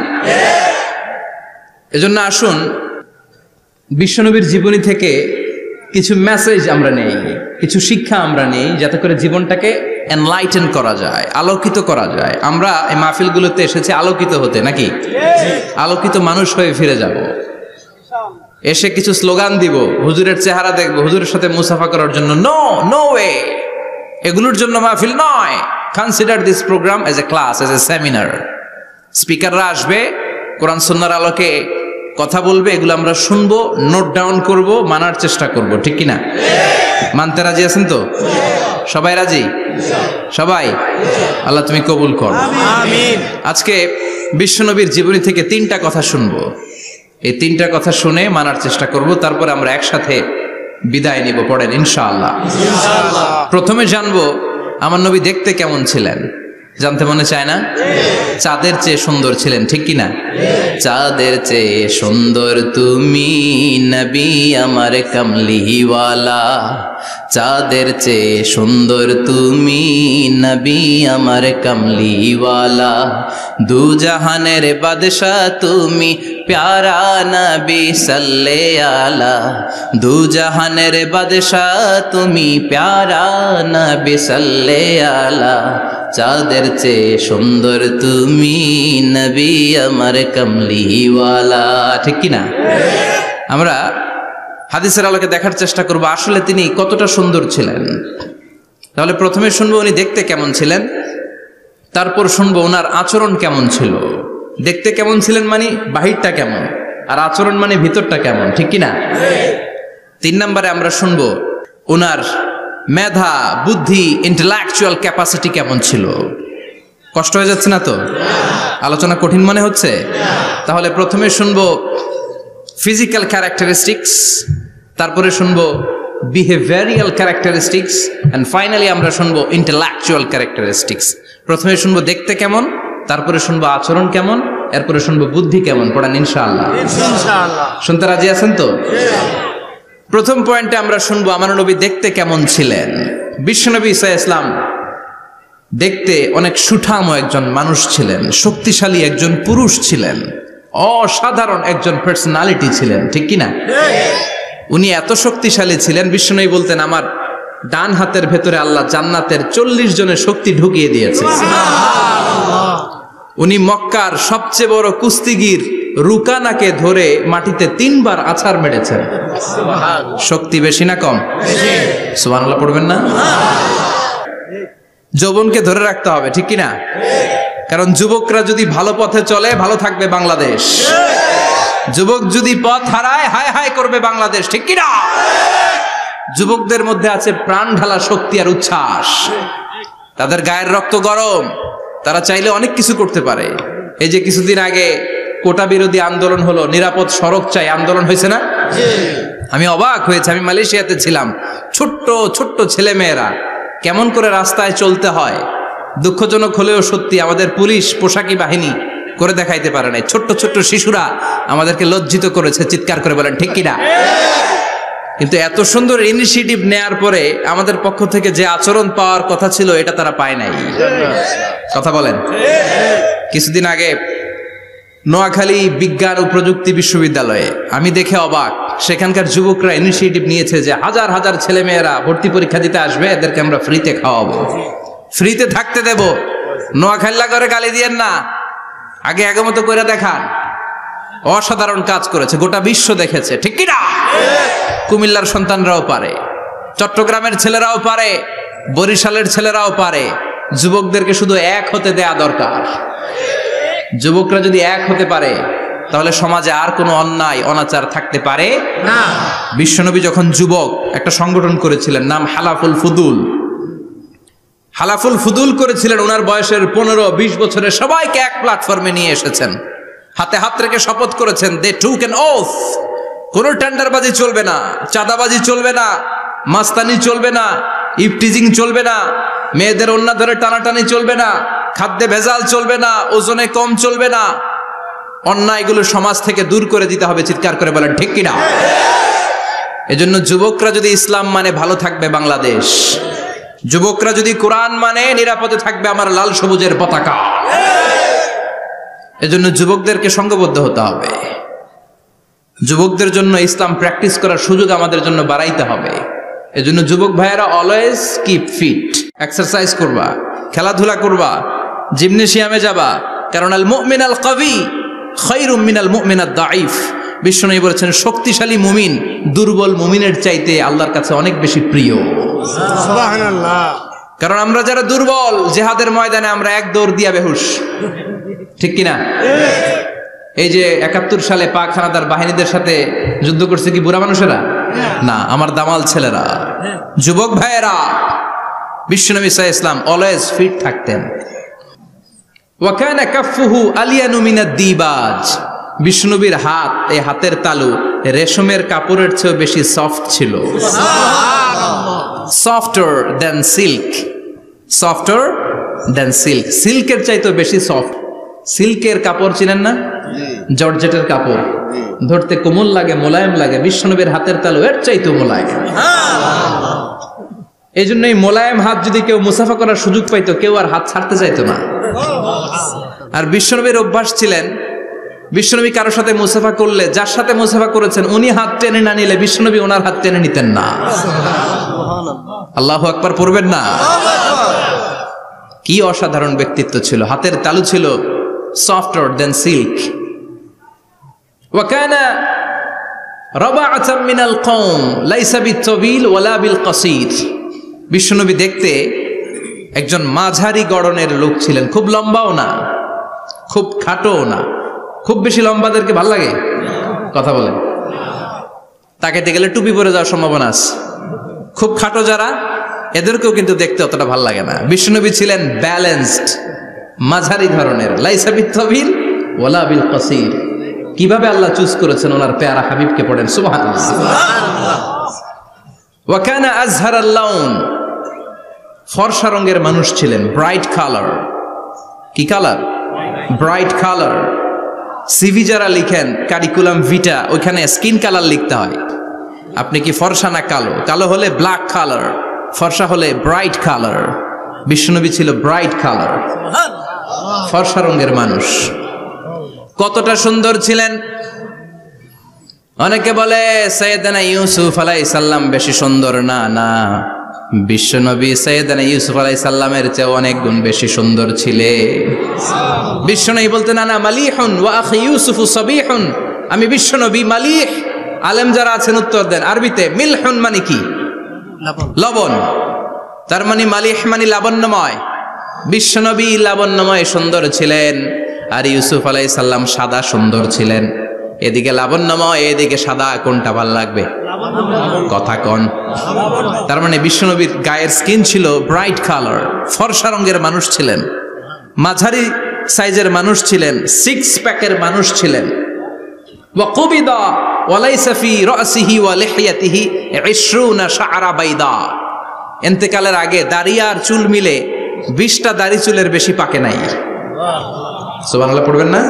এজন্য আসুন বিশ্বনবীর জীবনী থেকে কিছু মেসেজ আমরা নেই, কিছু শিক্ষা আমরা নেই, যাতে করে জীবনটাকে এনলাইটেন করা যায়, আলোকিত করা যায়। আমরা এই মাহফিলগুলোতে এসেছি আলোকিত হতে, নাকি? আলোকিত মানুষ হয়ে ফিরে যাব। এসে কিছু স্লোগান দিব, হুজুরের চেহারা দেখবো, হুজুরের সাথে মুসাফা করার জন্য, নো নো ওয়ে। এগুলোর জন্য মাহফিল নয়। Consider this program as a class, as a seminar. স্পিকাররা আসবে, কোরআন সুন্নাহর আলোকে কথা বলবে, এগুলো আমরা শুনবো, নোট ডাউন করব, মানার চেষ্টা করব, ঠিক কিনা? মানতে রাজি আছেন তো? সবাই রাজি? সবাই? আল্লাহ তুমি কবুল করো, আমিন। আজকে বিশ্বনবীর জীবনী থেকে 3টা কথা শুনবো। এই 3টা কথা শুনে মানার চেষ্টা করব, তারপরে আমরা একসাথে বিদায় নিব। পড়েন ইনশাআল্লাহ। প্রথমে জানবো আমার নবী দেখতে কেমন ছিলেন। জানতে মনে চায় না? চাঁদের চেয়ে সুন্দর ছিলেন, ঠিক কিনা? চাঁদের চেয়ে সুন্দর তুমি নবী আমার কামলিওয়ালা, চাঁদের চেয়ে সুন্দর তুমি নবী আমার কামলিওয়ালা, দু জাহানের বাদশা তুমি প্যারা নবী সাল্লে আলা, দু জাহানের বাদশা তুমি প্যারা নবী সাল্লে আলা, চাঁদের চেয়ে সুন্দর তুমি নবী আমার কামলিওয়ালা, ঠিক কিনা? আমরা হাদিসের আলোকে দেখার চেষ্টা করব আসলে তিনি কতটা সুন্দর ছিলেন। তাহলে প্রথমে শুনবো উনি দেখতে কেমন ছিলেন, তারপর শুনবো ওনার আচরণ কেমন ছিল। দেখতে কেমন ছিলেন মানে বাহিরটা কেমন, আর আচরণ মানে ভিতরটা কেমন, ঠিক কিনা? 3 নম্বরে আমরা শুনবো ওনার মেধা, বুদ্ধি, ইন্টেলেকচুয়াল ক্যাপাসিটি কেমন ছিল। কষ্ট হয়ে যাচ্ছে না তো? আলোচনা কঠিন মনে হচ্ছে? তাহলে প্রথমে শুনবো ফিজিক্যাল ক্যারেক্টারিস্টিক্স, তারপরে শুনবো বিহেভিয়ারিয়াল ক্যারেক্টারিস্টিক্স, এন্ড ফাইনালি আমরা শুনবো ইন্টেলেকচুয়াল ক্যারেক্টারিস্টিক্স। প্রথমে শুনবো দেখতে কেমন, তারপরে শুনবো আচরণ কেমন, এরপরে শুনবো বুদ্ধি কেমন। পড়ান ইনশাআল্লাহ। ইনশাআল্লাহ। শুনতে রাজি আছেন তো? প্রথম পয়েন্টে আমরা শুনবো আমার নবী দেখতে কেমন ছিলেন। বিশ্বনবী ঈসা ইসলাম দেখতে অনেক সুঠাম একজন মানুষ ছিলেন, শক্তিশালী একজন পুরুষ ছিলেন, অসাধারণ একজন পার্সোনালিটি ছিলেন, ঠিক কিনা? উনি এত শক্তিশালী ছিলেন, বিশ্বনবী বলতেন আমার ডান হাতের ভেতরে আল্লাহ জান্নাতের 40 জনের শক্তি ঢুকিয়ে দিয়েছে। উনি মক্কার সবচেয়ে বড় কুস্তিগির রুকানাকে ধরে মাটিতে 3 বার আছাড় মেরেছেন। শক্তি বেশি না কম? সুবহানাল্লাহ পড়বেন না? যৌবনকে ধরে রাখতে হবে, ঠিক কিনা? কারণ যুবকরা যদি ভালো পথে চলে ভালো থাকবে বাংলাদেশ, যুবক যদি পথ হারায় হায় হায় করবে বাংলাদেশ, ঠিক কিনা? যুবকদের মধ্যে আছে প্রাণ ঢালা শক্তি আর উচ্ছ্বাস, তাদের গায়ের রক্ত গরম, তারা চাইলে অনেক কিছু করতে পারে। এই যে কিছুদিন আগে কোটা বিরোধী আন্দোলন হলো, নিরাপদ সড়ক চাই আন্দোলন হয়েছে না? আমি অবাক হয়েছে, আমি মালয়েশিয়াতে ছিলাম, ছোট্ট ছোট্ট ছেলে মেয়েরা কেমন করে রাস্তায় চলতে হয় দুঃখজনক হলেও সত্যি, আমাদের পুলিশ পোশাকি বাহিনী করে দেখাইতে পারে নাই। ছোট্ট ছোট্ট শিশুরা আমাদেরকে লজ্জিত করেছে, চিৎকার করে বলেন ঠিক কিনা? কিন্তু এত সুন্দর ইনিশিয়েটিভ নেয়ার পরে আমাদের পক্ষ থেকে যে আচরণ পাওয়ার কথা ছিল এটা তারা পায় নাই। কথা বলেন। কিছুদিন আগে নোয়াখালী বিজ্ঞান ও প্রযুক্তি বিশ্ববিদ্যালয়ে আমি দেখে অবাক, সেখানকার যুবকরা ইনিশিয়েটিভ নিয়েছে যে হাজার হাজার ছেলে মেয়েরা ভর্তি পরীক্ষা দিতে আসবে, এদেরকে আমরা ফ্রিতে খাওয়াবো, ফ্রিতে থাকতে দেব। নোয়াখালী করে গালি দিয়েন না, আগে আগমত করে দেখান। অসাধারণ কাজ করেছে, গোটা বিশ্ব দেখেছে, ঠিক কিনা? কুমিল্লার সন্তানরাও পারে, চট্টগ্রামের ছেলেরাও পারে, বরিশালের ছেলেরাও পারে। যুবকদেরকে শুধু এক হতে দেয়া দরকার। যুবকরা যদি এক হতে পারে তাহলে সমাজে আর কোনো অন্যায় অনাচার থাকতে পারে না। বিশ্বনবী যখন যুবক একটা সংগঠন করেছিলেন, নাম হালাফুল ফুদুল। হালাফুল ফুদুল করেছিলেন, ওনার বয়সের 15-20 বছরে সবাইকে এক প্ল্যাটফর্মে নিয়ে এসেছেন, হাতে হাত রেখে শপথ করেছেন, দে টুক অ্যান ওথ, কোনো টেন্ডারবাজি চলবে না, চাঁদাবাজি চলবে না, মাস্তানি চলবে না, ইফটিজিং চলবে না, মেয়েদের ওন্না ধরে টানাটানি চলবে না, খাদ্যে ভেজাল চলবে না, ওজনে কম চলবে না, অন্যায়গুলো সমাজ থেকে দূর করে দিতে হবে। চিৎকার করে বলেন ঠিক কিনা? এজন্য যুবকরা যদি ইসলাম মানে ভালো থাকবে বাংলাদেশ, যুবকরা যদি কোরআন মানে নিরাপদে থাকবে আমার লাল সবুজের পতাকা। এজন্য যুবকদেরকে সংঘবদ্ধ হতে হবে, যুবকদের জন্য ইসলাম প্র্যাকটিস করার সুযোগ আমাদের জন্য বাড়াইতে হবে। এজন্য যুবক ভাইয়েরা অলওয়েজ কিপ ফিট, এক্সারসাইজ করবা, খেলাধুলা করবা, জিমনেশিয়ামে যাবা, কারণ আল মুমিন আল কবি খায়রুম মিনাল মুমিন আদ দাঈফ। বিশ্বনবী বলেছেন শক্তিশালী মুমিন দুর্বল মুমিনের চাইতে আল্লাহর কাছে অনেক বেশি প্রিয়। সুবহানাল্লাহ। কারণ আমরা যারা দুর্বল জিহাদের ময়দানে আমরা এক দৌড় দিয়া বেহুশ, ঠিক কিনা? এই যে 71 সালে পাক হানাদার বাহিনীদের সাথে যুদ্ধ করছে কি বুড়া মানুষেরা? না, আমার দামাল ছেলেরা, যুবক ভাইয়েরা। বিশ্বনবী সাল্লাল্লাহু আলাইহি ওয়াসাল্লাম অলওয়েজ ফিট থাকতেন। ওয়া কানা কাফফুহু আলিয়ানু মিনাদ দিবাজ। বিশ্বনবীর হাত, এই হাতের তালু রেশমের কাপড়ের চেয়ে বেশি সফট ছিল। সফটার দেন সিল্ক, সফটার দেন সিল্ক, সিল্কের চাইতে বেশি সফট। সিল্কের কাপড় চিনেন না? জর্জেটের কাপড় ধরতে কোমল লাগে, মোলায়েম লাগে। বিশ্বনবীর হাতের তালু এর চাইতে মোলায়েম। এই জন্য এই মোলায়েম হাত যদি কেউ মুসাফা করার সুযোগ পাইতো, কেউ আর হাত ছাড়তে চাইতো না। আর বিশ্বনবীর অভ্যাস ছিলেন, বিশ্বনবী কারোর সাথে মুসাফা করলে, যার সাথে মুসাফা করেছেন উনি হাত টেনে না নিলে বিশ্বনবী ওনার হাত টেনে নিতেন না। আল্লাহু আকবার পড়বেন না? কি অসাধারণ ব্যক্তিত্ব ছিল, হাতের তালু ছিল softer than silk. وكان ربعة من القوم ليس بالطويل ولا بالقصير. বিশ্বনবী দেখতে একজন মাঝারি গড়নের লোক ছিলেন, খুব লম্বাও না খুব খাটোও না। খুব বেশি লম্বাদেরকে ভাল লাগে? কথা বলেন। তাকাইতে গেলে টুপি পরে যাওয়ার সম্ভাবনা আছে। খুব খাটো যারা, এদেরকেও কিন্তু দেখতে অতটা ভাল লাগে না। বিশ্বনবী ছিলেন ব্যালেন্সড, মাঝারি ধরনের। লাইসা বিত-তাবিল ওয়ালা বিল কাসীর। কিভাবে আল্লাহ চুজ করেছেন ওনার পেয়ারা হাবিবকে, পড়েন সুবহানাল্লাহ। ওয়া কানা আযহারাল লাউন, ফর্সা রঙের মানুষ ছিলেন, ব্রাইট কালার। কি কালার? Bright colour. সিভি যারা লিখেন কারিকুলাম ভিটা, ওইখানে স্কিন কালার লিখতে হয়। আপনি কি ফর্সা না কালো? কালো হলে ব্ল্যাক কালার, ফর্সা হলে ব্রাইট কালার। বিশ্বনবী ছিল ব্রাইট কালার, ফর্সা রঙের মানুষ। কতটা সুন্দর ছিলেন! অনেকে বলে সাইয়েদনা ইউসুফ আলাইহিস সালাম বেশি সুন্দর। না না, বিশ্বনবী সাইয়েদনা ইউসুফ আলাইহিস সালামের চেয়ে অনেক গুণ বেশি সুন্দর ছিলেন। বিশ্বনবী বলতেন আনা মালিহুন ওয়া আখি ইউসুফু সাবিহুন। আমি বিশ্বনবী মালিহ। আলেম যারা আছেন উত্তর দেন আরবিতে। মিলহুন মানে কি? লবণ। তার মানে মালিহ মানে লাবণ্যময়। বিশ্বনবী লাবণ্যময় সুন্দর ছিলেন, আর ইউসুফ আলাইহিস সালাম সাদা সুন্দর ছিলেন। এদিকে লাবণ্যময়, এদিকে সাদা, কোনটা ভাল লাগবে? কথা কন। তার মানে বিশ্বনবীর গায়ের স্কিন ছিল ব্রাইট কালার, ফর্সা রঙের মানুষ ছিলেন, মাঝারি সাইজের মানুষ ছিলেন, সিক্স প্যাকের মানুষ ছিলেন। ওয়া কুবিদা ওয়া লাইসা ফি রাসিহি ওয়া লিহিয়াতিহি 20 শা'রা বাইদা। ইন্তেকালের আগে দাড়ি আর চুল মিলে 20টা দাড়ি চুলের বেশি পাকে নাই। সুবহানাল্লাহ পড়বেন না?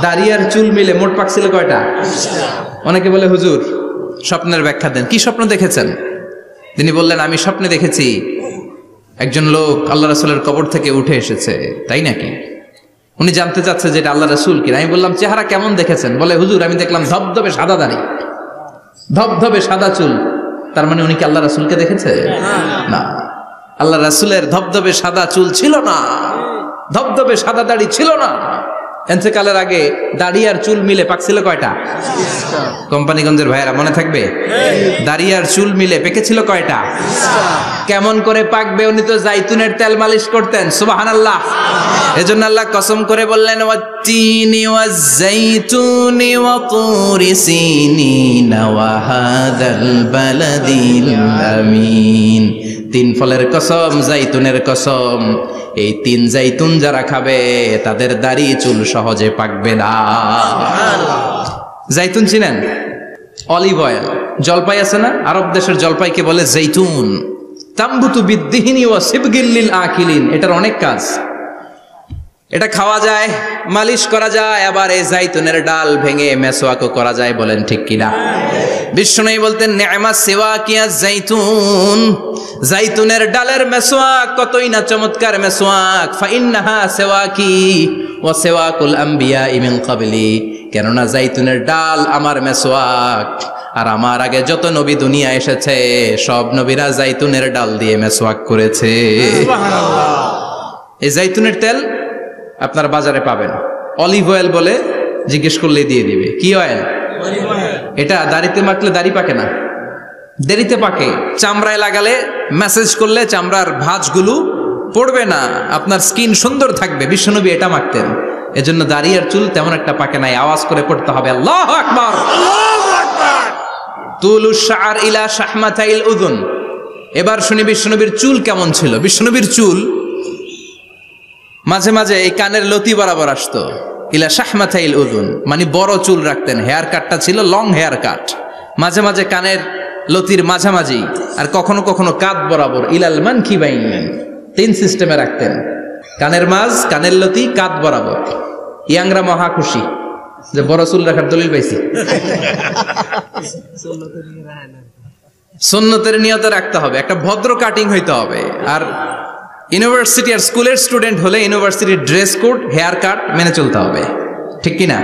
দাড়ি আর চুল মিলে মোট পাকছিল কয়টা? অনেকে বলে হুজুর স্বপ্নের ব্যাখ্যা দেন। কি স্বপ্ন দেখেছেন? তিনি বললেন আমি স্বপ্নে দেখেছি একজন লোক আল্লাহ রাসূলের কবর থেকে উঠে এসেছে। তাই নাকি? উনি জানতে চাচ্ছে যে এটা আল্লাহ রাসূল কিনা। আমি বললাম চেহারা কেমন দেখেছেন? বলে হুজুর আমি দেখলাম ধবধবে সাদা দাড়ি, ধবধবে সাদা চুল। তার মানে উনি কি আল্লাহ রাসূলকে দেখেছে? না, আল্লাহ রাসূলের ধবধবে সাদা চুল ছিল না, ধবধবে সাদা দাড়ি ছিল না। ইন্তেকালের আগে দাড়ি আর চুল মিলে পাকছিল কয়টা? কোম্পানিগঞ্জের ভাইয়েরা মনে থাকবে? দাড়ি আর চুল মিলে পেকেছিল কয়টা? কেমন করে পাকবে? উনি তো জাইতুনের তেল মালিশ করতেন। সুবহানাল্লাহ। এজন্য আল্লাহ কসম করে বললেন ওয়াত-তিনি ওয়াজ-জাইতুনি ওয়া তুরি সিনিন ওয়া হাযাল বালাদিল আমিন। তিন ফলের কসম, জাইতুনের কসম, এই তিন জাইতুন যারা খাবে তাদের দাড়ি চুল সহজে পাকবে না। জাইতুন চিনেন? Olive oil. জলপাই আছে না, আরব দেশের জলপাইকে বলে জাইতুন। তাম্বুতু বিদ্দিহিনি ওয়া সিবগিল লিল আকিলিন। এটার অনেক কাজ। এটা খাওয়া যায়, মালিশ করা যায়, আবার এই জাইতুনের ডাল ভেঙে মেসওয়াকও করা যায়। বলেন ঠিক কিনা? বিষ্ণু বলতেন নি'মা সিওয়াকিয়া জাইতুন, জাইতুনের ডালের মেসওয়াক কতই না চমৎকার মেসওয়াক। ফাইন্নাহা সিওয়াকি ওয়া সিওয়াকুল আমবিয়া মিন ক্বাবলি, কেননা জাইতুনের ডাল আমার মেসওয়াক, আর আমার আগে যত নবী দুনিয়া এসেছে সব নবীরা জাইতুনের ডাল দিয়ে মেসওয়াক করেছে। এই জাইতুনের তেল আপনারা বাজারে পাবেন। অলিভ অয়েল বলে জিজ্ঞেস করলে দিয়ে দিবে। কি অয়েল? এটা দাড়িতে মাখলে দাড়ি পাকে না, দেরিতে পাকে। চামড়ায় লাগালে ম্যাসেজ করলে চামড়ার ভাঁজগুলো পড়বে না, আপনার স্কিন সুন্দর থাকবে। বিশ্বনবী এটা মাখতেন, এজন্য দাড়ি আর চুল তেমন একটা পাকে নাই। আওয়াজ করে পড়তে হবে আল্লাহু আকবার। তুলু শাআর ইলা শাহমাতাইল উযুন। এবার শুনি বিশ্বনবীর চুল কেমন ছিল। বিশ্বনবীর চুল মাঝে মাঝে এই কানের লতি বরাবর আসতো। ইলা শাহমাতাইল উযুন মানে বড় চুল রাখতেন। হেয়ার কাটটা ছিল লং হেয়ার কাট, মাঝে মাঝে কানের লতির মাঝামাঝি, আর কখনো কখনো কাঁধ বরাবর। ইলাল মানকিবাইন, তিন সিস্টেমে রাখতেন। কানের মাঝ, কানের লতি, কাঁধ বরাবর। ইয়াংরা মহা খুশি যে বড় চুল রাখার দলিল পাইছি। সুন্নতের নিয়তে রাখতে হবে, একটা ভদ্র কাটিং হইতে হবে। আর ইউনিভার্সিটি আর স্কুলের স্টুডেন্ট হলে ইউনিভার্সিটির ড্রেস কোড, হেয়ার কাট মেনে চলতে হবে, ঠিক কিনা?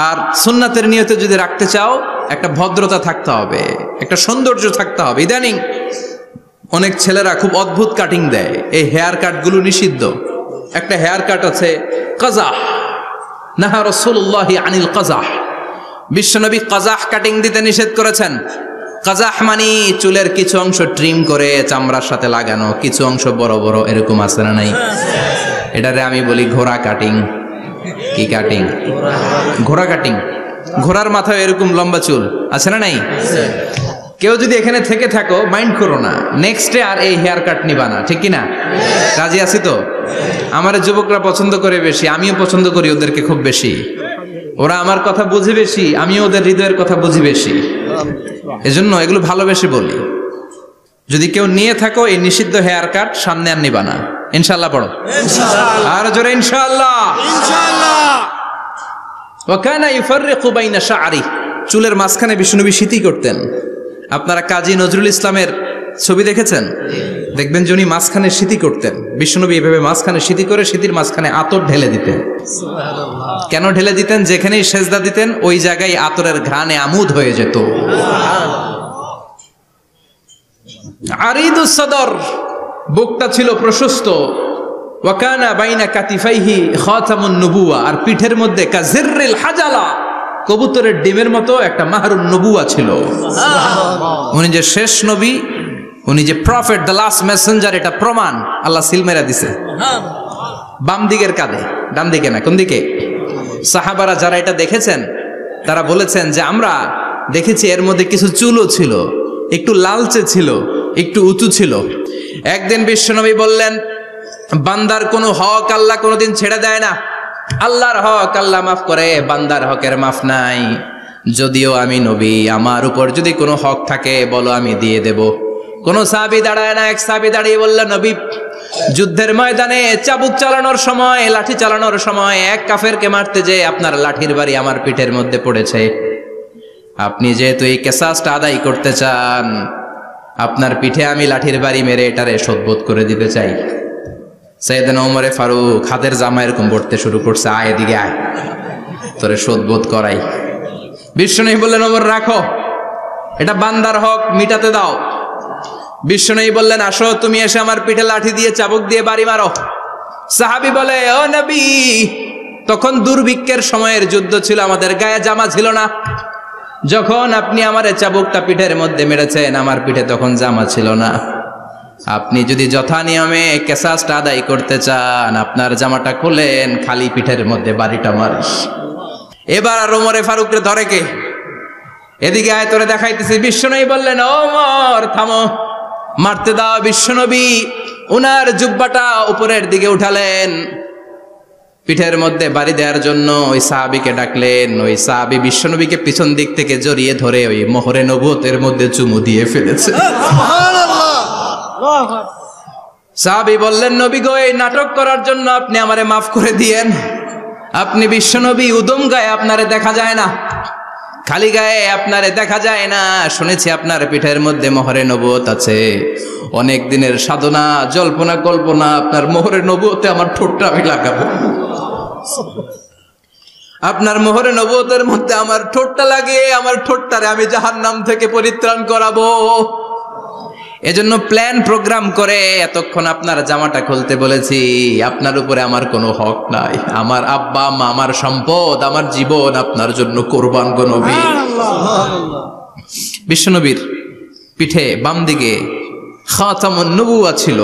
আর সুন্নাতের নিয়তে যদি রাখতে চাও একটা ভদ্রতা থাকতে হবে, একটা সৌন্দর্য থাকতে হবে। ইদানিং অনেক ছেলেরা খুব অদ্ভুত কাটিং দেয়, এই হেয়ার কাটগুলো নিষিদ্ধ। একটা হেয়ার কাট আছে কাজাহ, নাহা রাসূলুল্লাহ আনিল কাজাহ। বিশ্বনবী কাজাহ কাটিং দিতে নিষেধ করেছেন। কাজাহ মানে চুলের কিছু অংশ ট্রিম করে চামড়ার সাথে লাগানো, কিছু অংশ বড় বড়, এরকম আছে না নাই? এটারে আমি বলি ঘোড়া কাটিং। কি কাটিং? ঘোড়া কাটিং। ঘোড়ার মাথায় এরকম লম্বা চুল আছে না নাই? কেউ যদি এখানে থেকে থাকো মাইন্ড করো না, নেক্সটে আর এই হেয়ার কাট নিবা না, ঠিক কিনা? রাজি আছি তো? আমার যুবকরা পছন্দ করে বেশি, আমিও পছন্দ করি ওদেরকে খুব বেশি। ওরা আমার কথা বুঝে বেশি, আমিও ওদের হৃদয়ের কথা বুঝি বেশি, এজন্য এগুলো ভালোবেসে বলি। যদি কেউ নিয়ে থাকো এই নিষিদ্ধ হেয়ার কাট, সামনে আর নিবা না। ইনশাআল্লাহ পড়ো, আর জোরে ইনশাআল্লাহ। ওয়া কানা ইফাররিকু বাইনা শা'রি, চুলের মাঝখানে বিষ্ণুনবী সিঁথি করতেন। আপনারা কাজী নজরুল ইসলামের ছবি দেখেছেন? দেখবেন যে উনি মাঝখানে সিঁথি করতেন। বিষ্ণুনবী এভাবে মাঝখানে সিঁথি করে সিঁথির মাঝখানে আতর ঢেলে দিতেন। কেন ঢেলে দিতেন? যেখানেই সেজদা দিতেন ওই জায়গায় আতরের ঘ্রাণে আমোদ হয়ে যেত। আরিদুস সদর, বুকটা ছিল প্রশস্ত। ওয়া কানা বাইনা কাতিফাইহি খাতামুন নবুওয়া, আর পিঠের মধ্যে কাজিররিল হাজালা, কবুতরের ডিমের মতো একটা মাহরুন নবুয়া ছিল। উনি যে শেষ নবী, উনি যে প্রফেট, দ্য লাস্ট মেসেঞ্জার, এটা প্রমাণ আল্লাহ সিল মেরা দিছে। বাম দিকের কাঁধে, ডান দিকে না। কোন দিকে? সাহাবারা যারা এটা দেখেছেন তারা বলেছেন যে আমরা দেখেছি এর মধ্যে কিছু চুলও ছিল, একটু লালচে ছিল, একটু উঁচু ছিল। একদিন বিশ্বনবী বললেন, বান্দার কোনো হক আল্লাহ কোনোদিন ছেড়ে দেয় না। আল্লাহর হক আল্লাহ মাফ করে, বান্দার হকের মাফ নাই। যদিও আমি নবী, আমার উপর যদি কোনো হক থাকে বলো, আমি দিয়ে দেব। কোন সাহাবী দাঁড়ায় না। এক সাহাবী দাঁড়িয়ে বলল, নবী, যুদ্ধের ময়দানে চাবুক চালানোর সময়, লাঠি চালানোর সময় এক কাফেরকে মারতে যে আপনার লাঠির বাড়ি আমার পিঠের মধ্যে পড়েছে। আপনি যেহেতু এই কিসাসটা আদায় করতে চান, আপনার পিঠে আমি লাঠির বাড়ি মেরে এটারে শোধবোধ করে দিতে চাই। সাইয়েদনা ওমরে ফারুক হাতের জামা এরকম পড়তে শুরু করছে, আয় এদিকে আয়, তোরে শোধবোধ করাই। বিশ্বনবী বললেন, ওমর রাখো, এটা বান্দার হক, মিটাতে দাও। বিশ্বনবী বললেন, আসো, তুমি এসে আমার পিঠে লাঠি দিয়ে চাবুক দিয়ে বাড়ি মারো। সাহাবী বলে, ও নবী, তখন দুর্ভিক্ষের সময়ের যুদ্ধ ছিল, আমাদের গায়ে জামা ছিল না। যখন আপনি আমার চাবুকটা পিঠের মধ্যে মেরেছেন, আমার পিঠে তখন জামা ছিল না। আপনি যদি যথা নিয়মে কিসাসটা আদায় করতে চান, আপনার জামাটা খুলেন, খালি পিঠের মধ্যে বাড়িটা মারিস। এবার আর ওমরে ফারুকরে ধরে কে? এদিকে আয়, তোরে দেখাইতেছি। বিশ্বনবী বললেন, ওমর থামো, মারতে দাও বিশ্বনবী উনার জুব্বাটা উপরের দিকে উঠালেন, পিঠের মধ্যে বাড়ি দেওয়ার জন্য ওই সাহাবীকে ডাকলেন। ওই সাহাবী বিশ্বনবীকে পিছন দিক থেকে জড়িয়ে ধরে ওই মোহরে নবুয়তের মধ্যে চুমু দিয়ে ফেলেছে। সাহাবী বললেন, নবী গো, এই নাটক করার জন্য আপনি আমারে মাফ করে দিয়েন। আপনি বিশ্বনবী, উদম গায়ে আপনারে দেখা যায় না, খালি গায়ে আপনারে দেখা যায় না। শুনেছি আপনার পিঠের মধ্যে মোহরে নবুয়ত আছে। অনেক দিনের সাধনা, জল্পনা কল্পনা, আপনার মোহরে নবুয়তে আমার ঠোঁটটা আমি লাগাবো। আপনার মোহরে নবুয়তের মধ্যে আমার ঠোঁটটা লাগিয়ে আমার ঠোঁটটারে আমি জাহান্নাম থেকে পরিত্রাণ করাবো। এজন্য প্ল্যান প্রোগ্রাম করে এতক্ষণ আপনার জামাটা খুলতে বলেছি। আপনার উপরে আমার কোনো হক নাই। আমার আব্বা আম্মা, আমার সম্পদ, আমার জীবন আপনার জন্য কোরবান গো নবী। বিশ্বনবীর পিঠে বাম দিকে খাতামুন নবুয়া ছিল,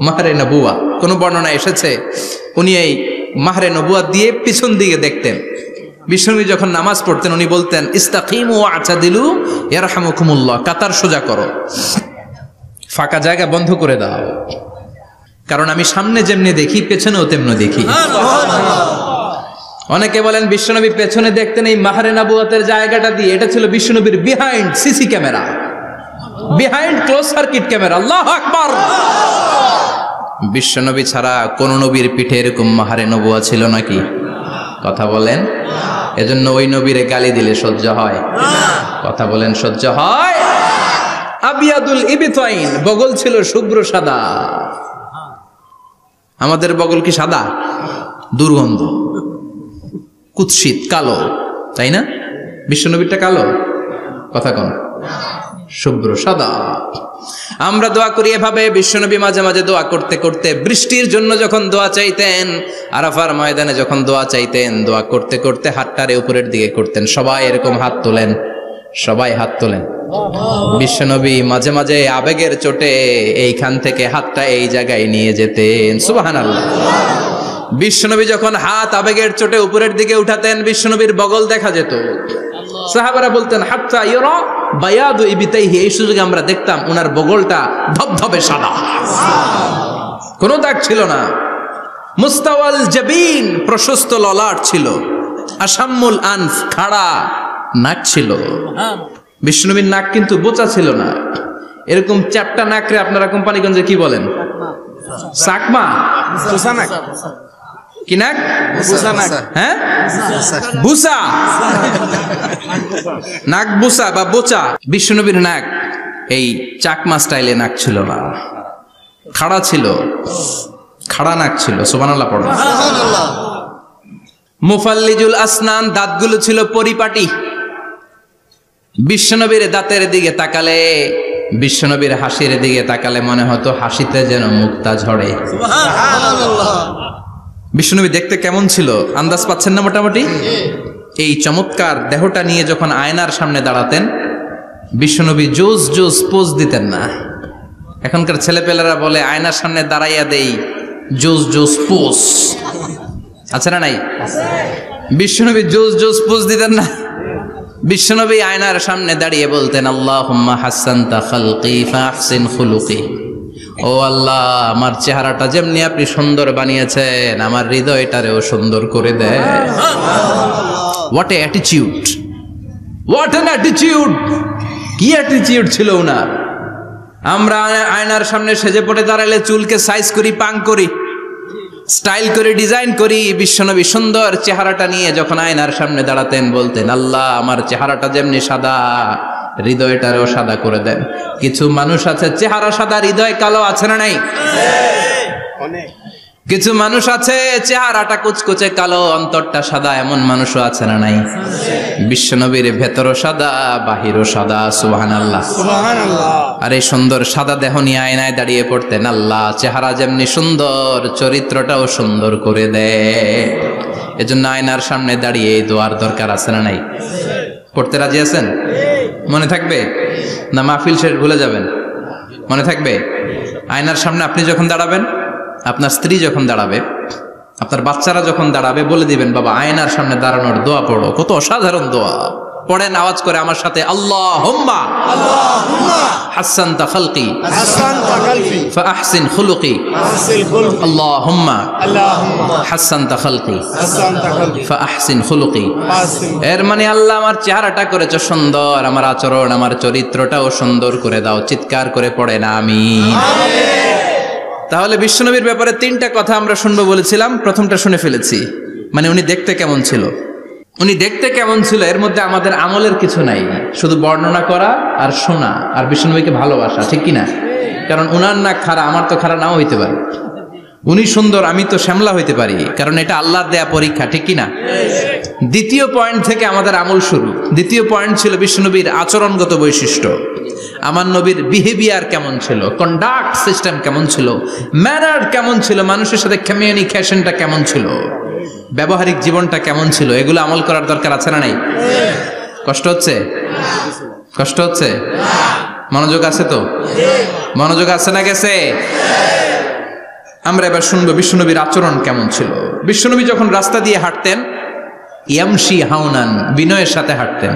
মাহরে নবুয়া। কোন বর্ণনা এসেছে উনি এই মাহরে নবুয়া দিয়ে পিছন দিকে দেখতেন। বিশ্বনবী যখন নামাজ পড়তেন উনি বলতেন, ইস্তাকিমু ওয়া'তাদিলু ইয়ারহামুকুমুল্লাহ, কাতার সোজা করো, ফাঁকা জায়গা বন্ধ করে দাও, কারণ আমি সামনে যেমনি দেখি পেছনেও তেমনি দেখি। অনেকে বলেন বিশ্বনবী পেছনে দেখতেন এই মাহরে নবুয়তের জায়গাটা দিয়ে। এটা ছিল বিশ্বনবীর behind CC camera, behind close circuit camera. আল্লাহু আকবার। বিশ্বনবী ছাড়া কোন নবীর পিঠে এরকম মাহরে নবুয়া ছিল নাকি? কথা বলেন। এজন্য ওই নবীরে গালি দিলে সহ্য হয়? কথা বলেন, সহ্য হয়? আবিয়াদুল ইবতাইন, বগল ছিল শুভ্র সাদা। আমাদের বগল কি সাদা? দুর্গন্ধ, কুৎসিত, কালো, তাই না? বিশ্বনবীরটা কালো? কথা কন, শুভ্র সাদা। আমরা দোয়া করি এভাবে। বিশ্বনবী মাঝে মাঝে দোয়া করতে করতে বৃষ্টির জন্য যখন দোয়া চাইতেন, আরাফার ময়দানে যখন দোয়া চাইতেন, দোয়া করতে করতে হাতটারে উপরের দিকে করতেন। সবাই এরকম হাত তোলেন, সবাই হাত তোলেন। বিশ্বনবী মাঝে মাঝে আবেগের চোটে এইখান থেকে হাতটা এই জায়গায় নিয়ে যেতেন। সুবহানাল্লাহ। বিশ্বনবী যখন হাত আবেগের চোটে উপরের দিকে উঠাতেন, বিশ্বনবীর বগল দেখা যেত। সাহাবারা বলতেন, হাত্তা ইরা বায়াদু ইবতাইহি, এই সুযোগে আমরা দেখতাম ওনার বগলটা ধবধবে সাদা, কোনো দাগ ছিল না। মুস্তাওয়াল জাবিন, প্রশস্ত ললাট ছিল। আসাম্মুল আনফ, খাড়া নাক ছিল। বিশ্বনবীর নাক কিন্তু বোচা ছিল না। এরকম চ্যাপটা নাকরে আপনারা কোম্পানিগঞ্জে কি বলেন? চাকমা, কি নাক? হ্যাঁ, বুসা, নাক বুসা বা বোচা। বিশ্বনবীর নাক এই চাকমা স্টাইলে নাক ছিল না, খাড়া ছিল, খাড়া নাক ছিল। সুবহানাল্লাহ পড়ো। মুফাল্লিজুল আসনান, দাঁতগুলো ছিল পরিপাটি। বিশ্বনবীর দাঁতের দিকে তাকালে, বিশ্বনবীর হাসির দিকে তাকালে মনে হতো হাসিতে যেন মুক্তা ঝরে। বিশ্বনবী দেখতে কেমন ছিল আন্দাজ পাচ্ছেন না মোটামুটি? এই চমৎকার দেহটা নিয়ে যখন আয়নার সামনে দাঁড়াতেন, বিশ্বনবী জোস জোস পোজ দিতেন না। এখনকার ছেলেপেলেরা বলে আয়নার সামনে দাঁড়াইয়া দেই জোস জোস পোজ, আছে না নাই? বিশ্বনবী জোস জোস পোজ দিতেন না। বিশ্বনবী আয়নার সামনে দাঁড়িয়ে বলতেন, আল্লাহুম্মা হাসানতা খালকি ফাহসিন খুলুকি। ও আল্লাহ, আমার চেহারাটা যেমনি আপনি সুন্দর বানিয়েছেন, আমার হৃদয়টারেও সুন্দর করে দেয়। What a attitude, what an attitude! কি অ্যাটিটিউড ছিল ওনার! আমরা আয়নার সামনে সেজে পড়ে দাঁড়ালে চুলকে সাইজ করি, পাং করি, স্টাইল করে, ডিজাইন করি। বিশ্বনবী সুন্দর চেহারাটা নিয়ে যখন আয়নার সামনে দাঁড়াতেন বলতেন, আল্লাহ, আমার চেহারাটা যেমনি সাদা, হৃদয়টারও সাদা করে দেন। কিছু মানুষ আছে চেহারা সাদা, হৃদয় কালো, আছে না নাই? কিছু মানুষ আছে চেহারাটা কুচকুচে কালো, অন্তরটা সাদা, এমন মানুষও আছে না নাই? বিশ্বনবীর ভেতরও সাদা, বাহিরও সাদা। সুবহানাল্লাহ। আর এই সুন্দর সাদা দেহ নিয়ে আয়নায় দাঁড়িয়ে পড়তেন, আল্লাহ, চেহারা যেমনি সুন্দর, চরিত্রটাও সুন্দর করে দেয়। এজন্য আয়নার সামনে দাঁড়িয়ে এই দোয়ার দরকার আছে না নাই? পড়তে রাজি আছেন? মনে থাকবে না মাহফিল শেষ ভুলে যাবেন? মনে থাকবে? আয়নার সামনে আপনি যখন দাঁড়াবেন, আপনার স্ত্রী যখন দাঁড়াবে, আপনার বাচ্চারা যখন দাঁড়াবে, বলে দিবেন, বাবা, আয়নার সামনে দাঁড়ানোর দোয়া পড়ো। কত অসাধারণ দোয়া! পড়েন আওয়াজ করে আমার সাথে, আল্লাহুম্মা হাসানতা খালকি ফাআহসিন খুলুকি, আল্লাহুম্মা হাসানতা খালকি ফাআহসিন খুলুকি। এর মানে আল্লাহ আমার চেহারাটা করেছো সুন্দর, আমার আচরণ আমার চরিত্রটাও সুন্দর করে দাও। চিৎকার করে পড়েন আমিন। তাহলে বিশ্বনবীর ব্যাপারে 3টা কথা আমরা শুনবো বলেছিলাম, প্রথমটা শুনে ফেলেছি, মানে উনি দেখতে কেমন ছিল। উনি দেখতে কেমন ছিল এর মধ্যে আমাদের আমলের কিছু নাই, শুধু বর্ণনা করা আর শোনা আর বিশ্বনবীকে ভালোবাসা, ঠিক কিনা? কারণ উনার না খাড়া, আমার তো খাড়া নাও হইতে পারে। উনি সুন্দর, আমি তো শ্যামলা হইতে পারি, কারণ এটা আল্লাহর দেয়া পরীক্ষা, ঠিক কিনা? দ্বিতীয় পয়েন্ট থেকে আমাদের আমল শুরু। দ্বিতীয় পয়েন্ট ছিল বিশ্বনবীর আচরণগত বৈশিষ্ট্য। আমার নবীর বিহেভিয়ার কেমন ছিল, কন্ডাক্ট সিস্টেম কেমন ছিল, ম্যানার কেমন ছিল, মানুষের সাথে কমিউনিকেশনটা কেমন ছিল, ব্যবহারিক জীবনটা কেমন ছিল, এগুলো আমল করার দরকার আছে না নাই? কষ্ট হচ্ছে? কষ্ট হচ্ছে? মনোযোগ আছে তো? মনোযোগ আছে না গেছে? আমরা এবার শুনবো বিশ্বনবীর আচরণ কেমন ছিল। বিশ্বনবী যখন রাস্তা দিয়ে হাঁটতেন, ইয়ামশি হাউনান, বিনয়ের সাথে হাঁটতেন।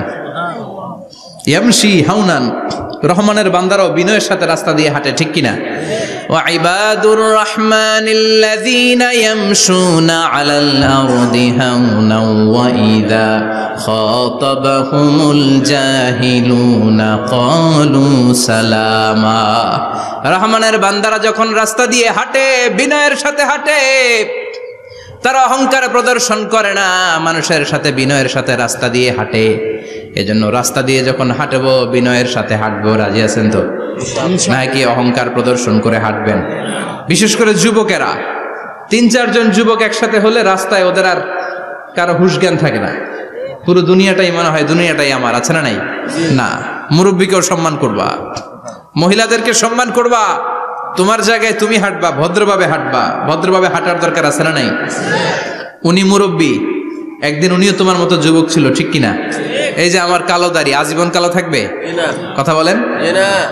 ইয়ামশি হাউনান, রহমানের বান্দারাও বিনয়ের সাথে রাস্তা দিয়ে হাঁটে, ঠিক কিনা? ওয়া ইবাদুর রহমানিল্লাযীনা ইয়ামশুনা আলাল আরদি হাওনাও ওয়া ইযা খাতাবাহুমুল জাহিলুনা ক্বালু সালামা। রহমানের বান্দারা যখন রাস্তা দিয়ে হাঁটে, বিনয়ের সাথে হাঁটে, তারা অহংকার প্রদর্শন করে না, মানুষের সাথে বিনয়ের সাথে রাস্তা দিয়ে হাঁটে। এজন্য রাস্তা দিয়ে যখন হাঁটবো বিনয়ের সাথে হাঁটবো। রাজি আছেন তো? নাকি অহংকার প্রদর্শন করে হাঁটবেন? বিশেষ করে যুবকেরা, 3-4 জন যুবক একসাথে হলে রাস্তায় ওদের আর কারো হুঁশ জ্ঞান থাকে না, পুরো দুনিয়াটাই মনে হয় দুনিয়াটাই আমার, আছে না নাই? না, মুরব্বীকেও সম্মান করবা, মহিলাদেরকে সম্মান করবা, তোমার জায়গায় তুমি হাঁটবা, ভদ্রভাবে হাঁটবা। ভদ্রভাবে হাঁটার দরকার আছে না নাই? উনি মুরব্বী, একদিন উনিও তোমার মতো যুবক ছিল, ঠিক কিনা? এই যে আমার কালো দাড়ি আজীবন কালো থাকবে? কথা বলেন।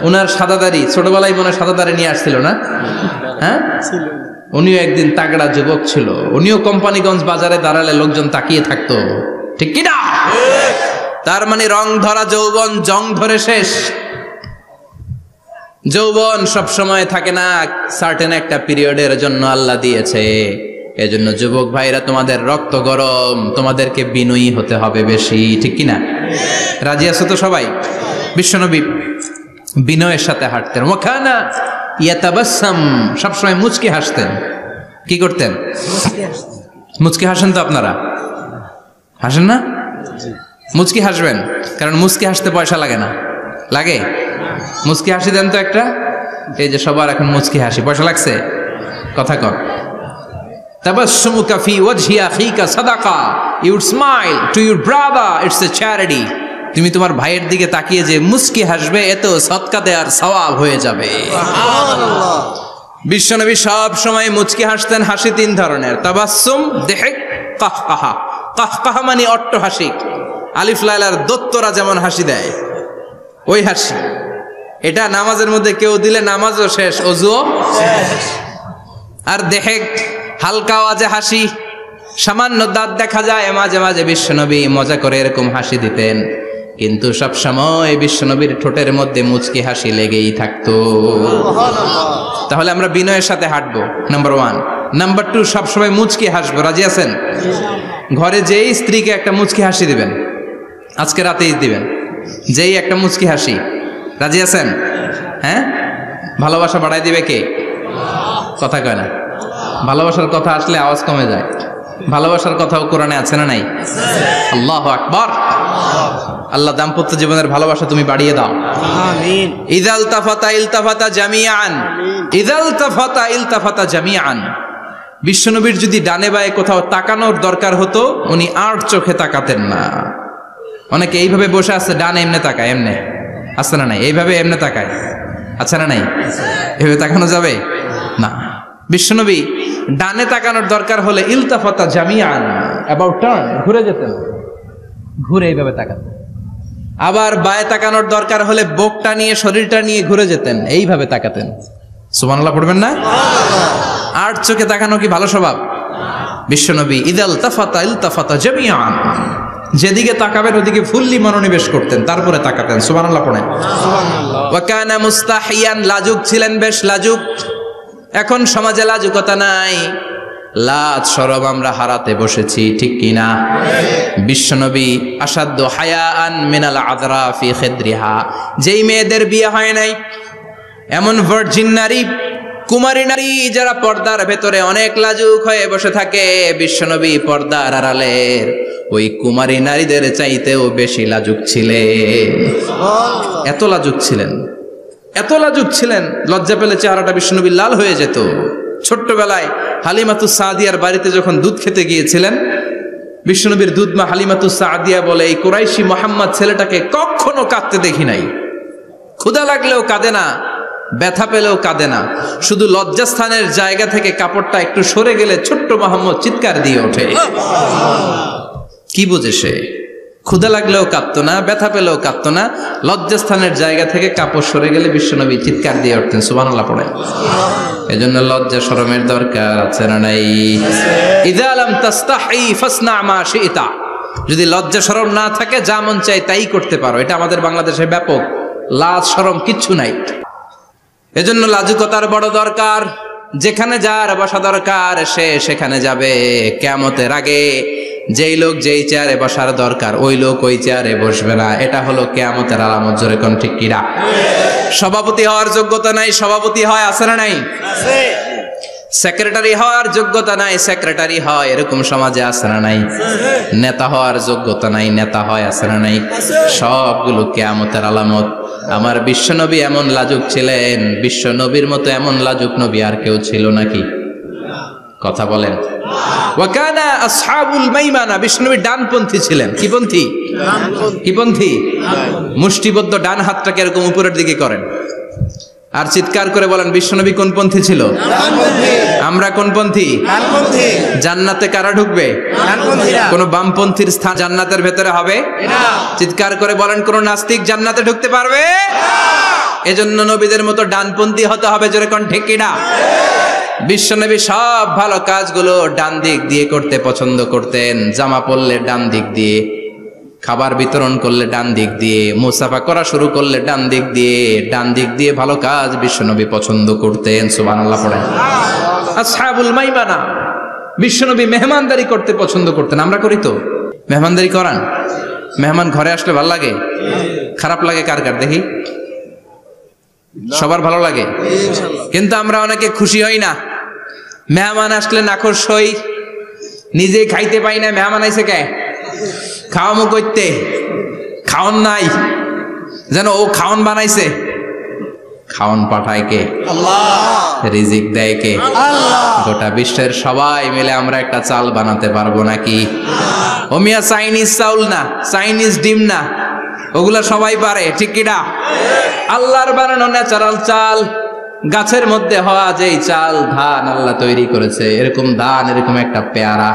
উনার সাদা দাড়ি ছোটবেলায় মনে সাদা দাড়ি নিয়ে আসছিল না? হ্যাঁ, উনিও একদিন তাগড়া যুবক ছিল। উনিও কোম্পানিগঞ্জ বাজারে দাঁড়ালে লোকজন তাকিয়ে থাকতো, ঠিক কিনা? তার মানে রং ধরা যৌবন জং ধরে শেষ। যৌবন সব সময় থাকে না, সার্টেন একটা পিরিয়ডের জন্য আল্লাহ দিয়েছে। এজন্য যুবক ভাইরা, তোমাদের রক্ত গরম, তোমাদেরকে বিনয়ী হতে হবে বেশি, ঠিক কিনা? রাজি আছো তো সবাই? বিশ্বনবী বিনয়ের সাথে হাঁটতেন। ওয়াকানা ইয়াতাবাসসাম, সবসময় মুচকি হাসতেন। কি করতেন? মুচকি হাসেন তো আপনারা? হাসেন না? মুচকি হাসবেন, কারণ মুচকি হাসতে পয়সা লাগে না। লাগে? মুচকি হাসি দেন তো একটা। এই যে সবার এখন মুচকি হাসি, পয়সা লাগছে? কথা কর। তাবাসসুমুকা ফি ওয়াজহি আখিকা সাদাকা, you would smile to your brother, it's a charity. তুমি তোমার ভাইয়ের দিকে তাকিয়ে যে মুচকি হাসবে, এত সদকা দেওয়ার সওয়াব হয়ে যাবে। সুবহানাল্লাহ। বিশ্বনবী সব সময় মুচকি হাসতেন। হাসি 3 ধরনের, তাবাসসুম, দিহক, কাহকাহা। কাহকাহা মানে অট্টহাসি, আলিফ লাইলার দত্তরা যেমন হাসি দেয় ওই হাসি। এটা নামাজের মধ্যে কেউ দিলে নামাজও শেষ, ওযুও শেষ। আর দিহক, হালকা আওয়াজে হাসি, সামান্য দাঁত দেখা যায় মাঝে মাঝে। বিশ্বনবী মজা করে এরকম হাসি দিতেন, কিন্তু সব সময় বিশ্বনবীর ঠোঁটের মধ্যে মুচকি হাসি লেগেই থাকতো। তাহলে আমরা বিনয়ের সাথে হাঁটবো, নাম্বার 1। নাম্বার 2, সব সময় মুচকি হাসবো। রাজি আছেন? ঘরে যেই স্ত্রীকে একটা মুচকি হাসি দিবেন, আজকে রাতেই দিবেন, যেই একটা মুচকি হাসি। রাজি আছেন? হ্যাঁ, ভালোবাসা বাড়াই দিবে কে? কথা কয় না। ভালোবাসার কথা আসলে আওয়াজ কমে যায়। ভালোবাসার কথাও কোরআনে আছে না নাই? আল্লাহু আকবার। আল্লাহ দাম্পত্য জীবনের ভালোবাসা তুমি বাড়িয়ে দাও, আমিন। ইযাল তাফাতা ইলতাফাতা জামিআন, ইযাল তাফাতা ইলতাফাতা জামিআন। বিশ্বনবীর যদি ডানে বায়ে কোথাও তাকানোর দরকার হতো, উনি আর চোখে তাকাতেন না। অনেকে এইভাবে বসে আছে, ডানে এমনে তাকায়, এমনে আছে না নাই? এইভাবে এমনে তাকায়, আছে না নাই? এভাবে তাকানো যাবে না। বিশ্বনবী ডানে তাকানোর দরকার হলে ইলতাফাতা জামিআন, অ্যাবাউট টার্ন, ঘুরে যেতেন, ঘুরে এইভাবে তাকাতেন। আবার বায়ে তাকানোর দরকার হলে বুকটা নিয়ে, শরীরটা নিয়ে ঘুরে যেতেন, এইভাবে তাকাতেন। সুবহানাল্লাহ পড়বেন না? আর চোখে তাকানো কি ভালো স্বভাব? বিশ্বনবী ইদাল তাফাতা ইলতাফাতা জামিআন, যেদিকে তাকাবেন ওদিকে ফুললি মনোনিবেশ করতেন, তারপরে তাকাতেন। সুবহানাল্লাহ পড়েন। ওয়া কানা মুস্তাহিয়ান, লাজুক ছিলেন, বেশ লাজুক। এখন সমাজে লাজুকতা নাই, লাজ শরম আমরা হারাতে বসেছি, ঠিক কি না? বিশ্বনবী আসাদ্দু হায়াআন মিনাল আযরা ফি খিদরিহা, যেই মেয়েদের বিয়ে হয় নাই, এমন ভার্জিন নারী, কুমারী নারী যারা পর্দার ভেতরে অনেক লাজুক হয়ে বসে থাকে, বিশ্বনবী পর্দার আড়ালের ওই কুমারী নারীদের চাইতেও বেশি লাজুক ছিলেন। এত লাজুক ছিলেন, এত লাজুক ছিলেন, লজ্জা পেলে চেহারাটা বিশ্বনবীর লাল হয়ে যেত। ছোট্টবেলায় হালিমাতুস সাদিয়ার বাড়িতে যখন দুধ খেতে গিয়েছিলেন, বিশ্বনবীর দুধমা হালিমাতুস সাদিয়া বলে, এই কুরাইশি মোহাম্মদ ছেলেটাকে কখনো কাঁদতে দেখি নাই। ক্ষুধা লাগলেও কাঁদে না, ব্যথা পেলেও কাঁদে না, শুধু লজ্জাস্থানের জায়গা থেকে কাপড়টা একটু সরে গেলে ছোট্ট মোহাম্মদ চিৎকার দিয়ে ওঠে। কি বোঝে সে? ক্ষুধা লাগলেও কাঁদতো না, ব্যথা পেলেও কাঁদতো না, লজ্জাস্থানের জায়গা থেকে কাপড় সরে গেলে বিশ্বনবী চিৎকার দিয়ে উঠতেন। সুবহানাল্লাহ পড়ে। এজন্য লজ্জা শরমের দরকার আছে না নাই? ইযা লাম তাস্তাহি ফাসনা মা শিতা, যদি লজ্জা শরম না থাকে যা মন চাই তাই করতে পারো। এটা আমাদের বাংলাদেশে ব্যাপক, লাজ শরম কিচ্ছু নাই। এজন্য লাজুকতার বড় দরকার। যেখানে যার বসা দরকার সে সেখানে যাবে। কিয়ামতের আগে যেই লোক যেই চেয়ারে বসার দরকার ওই লোক ওই চেয়ারে বসবে না। এটা হলো কিয়ামতের আলামত। জোরে কোন ঠিক কিনা? সভাপতি হওয়ার যোগ্যতা নাই, সভাপতি হয়, আছে না নাই? আছে। সেক্রেটারি হওয়ার যোগ্যতা নাই, সেক্রেটারি হয়, এরকম সমাজে আছে না নাই? নেতা হওয়ার যোগ্যতা নাই, নেতা হয়, আছে না নাই? সবগুলো কিয়ামতের আলামত। আমার বিশ্বনবী এমন লাজুক ছিলেন, বিশ্বনবীর মতো এমন লাজুক নবী আর কেউ ছিল নাকি? কথা বলেন। ওয়াকানা আসহাবুল মাইমানা, বিশ্বনবী ডানপন্থী ছিলেন। কি পন্থী? কি পন্থী? মুষ্টিবদ্ধ ডান হাতটাকে এরকম উপরের দিকে করেন আর চিৎকার করে বলেন, বিশ্বনবী কোন পন্থী ছিল? আমরা কোন পন্থী? জান্নাতে কারা ঢুকবে? কোন বামপন্থীর স্থান জান্নাতের ভেতরে হবে? চিৎকার করে বলেন, কোন নাস্তিক জান্নাতে ঢুকতে পারবে? এজন্য নবীদের মতো ডানপন্থী হতে হবে। জোরে কোন ঠিক কিনা? বিশ্বনবী সব ভালো কাজগুলো ডান দিক দিয়ে করতে পছন্দ করতেন। জামা পরলে ডান দিক দিয়ে, খাবার বিতরণ করলে ডান দিক দিয়ে, মুসাফা করা শুরু করলে ডান দিক দিয়ে, ডান দিক দিয়ে ভালো কাজ বিশ্বনবী পছন্দ করতেন। সুবহানাল্লাহ পড়েন। আসহাবুল মাইমানা, বিশ্বনবী মেহমানদারি করতে পছন্দ করতেন। আমরা করি তো? মেহমানদারি করান? মেহমান ঘরে আসলে ভালো লাগে? খারাপ লাগে কার কার দেখি? সবার ভালো লাগে, কিন্তু আমরা অনেকে খুশি হই না। মেহমান আসলে নাখোশ হই, নিজেই খাইতে পাই না। মেহমান আইছে কে? খাওয়ামো করতে, খাওন নাই, যেন ও খাওন বানাইছে। খাওন পাঠায় কে? আল্লাহ। রিজিক দেয় কে? আল্লাহ। গোটা বিশ্বের সবাই মিলে আমরা একটা চাল বানাতে পারবো নাকি? ও মিয়া চাইনিজ চাউল না, চাইনিজ ডিম না, ওগুলা সবাই পারে, ঠিক কিনা? আল্লাহর বানানো ন্যাচারাল চাল, গাছের মধ্যে হওয়া যেই চাল, ধান আল্লাহ তৈরি করেছে, এরকম ধান, এরকম একটা পেয়ারা,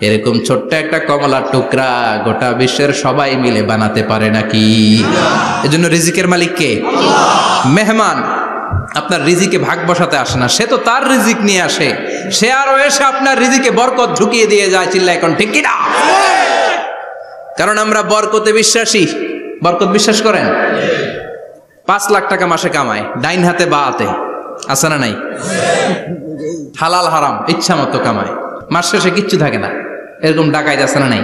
এরকম ছোট্ট একটা কমলার টুকরা গোটা বিশ্বের সবাই মিলে বানাতে পারে নাকি? এজন্য রিজিকের মালিক কে? মেহমান আপনার রিজিকে ভাগ বসাতে আসে না, সে তো তার রিজিক নিয়ে আসে। সে আরো এসে আপনার রিজিকে বরকত ঢুকিয়ে দিয়ে যায়। চিল্লা এখন ঠিক কিনা? কারণ আমরা বরকতে বিশ্বাসী। বরকত বিশ্বাস করেন? 5 লাখ টাকা মাসে কামায়, ডাইন হাতে বা হাতে, আছে না নাই? হালাল হারাম ইচ্ছা মতো কামায়, মাস শেষে কিচ্ছু থাকে না, এরকম ডাকাইত আছে না নাই?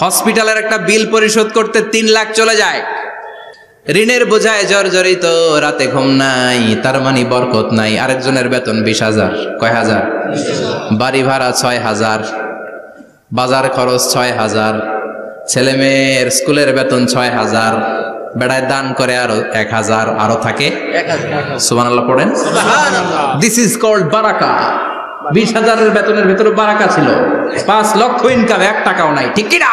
হসপিটালের একটা বিল পরিশোধ করতে 3 লাখ চলে যায়, ঋণের বোঝায় জর্জরিত, রাতে ঘুম নাই, তার মানে বরকত নাই। আরেকজনের বেতন 20,000, কয় হাজার? বাড়ি ভাড়া 6,000, বাজার খরচ 6,000, ছেলে মেয়ের স্কুলের বেতন 6,000, বেড়ায় দান করে আরো 1,000, আরো থাকে 1,000। সুবহানাল্লাহ পড়েন। দিস ইজ কল্ড বারাকা। 20,000-এর বেতনের ভেতরে বারাকা ছিল। 5 লক্ষ ইনকাম, 1 টাকাও নাই, ঠিক কিনা?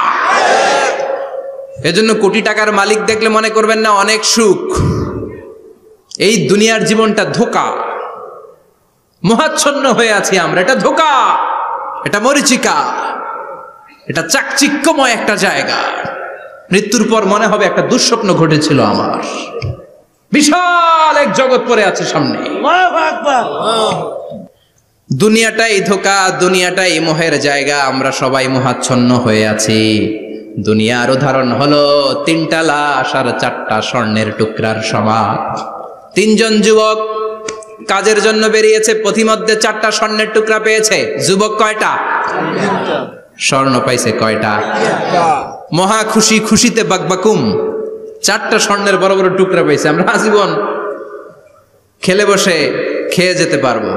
এজন্য কোটি টাকার মালিক দেখলে মনে করবেন না অনেক সুখ। এই দুনিয়ার জীবনটা ধোঁকা, মোহাচ্ছন্ন হয়ে আছি আমরা। এটা ধোঁকা, এটা মরিচিকা, এটা চাকচিক্যময় একটা জায়গা। মৃত্যুর পর মনে হবে একটা দুঃস্বপ্ন ঘটেছিল আমার, বিশাল এক জগৎ পড়ে আছে সামনে। দুনিয়াটাই ধোঁকা, দুনিয়াটাই মোহের জায়গা। আমরা সবাই মোহাচ্ছন্ন হয়ে আছি। দুনিয়ার উদাহরণ হলো 3টা লাশ আর 4টা স্বর্ণের টুকরার সমান। 3জন যুবক কাজের জন্য বেরিয়েছে, পথিমধ্যে 4টা স্বর্ণের টুকরা পেয়েছে। যুবক কয়টা? স্বর্ণ পাইছে কয়টা? মহা খুশি, খুশিতে বাকবাকুম। 4টা স্বর্ণের বড় বড় টুকরা পাইছে। আমরা আজীবন খেলে বসে খেয়ে যেতে পারবো,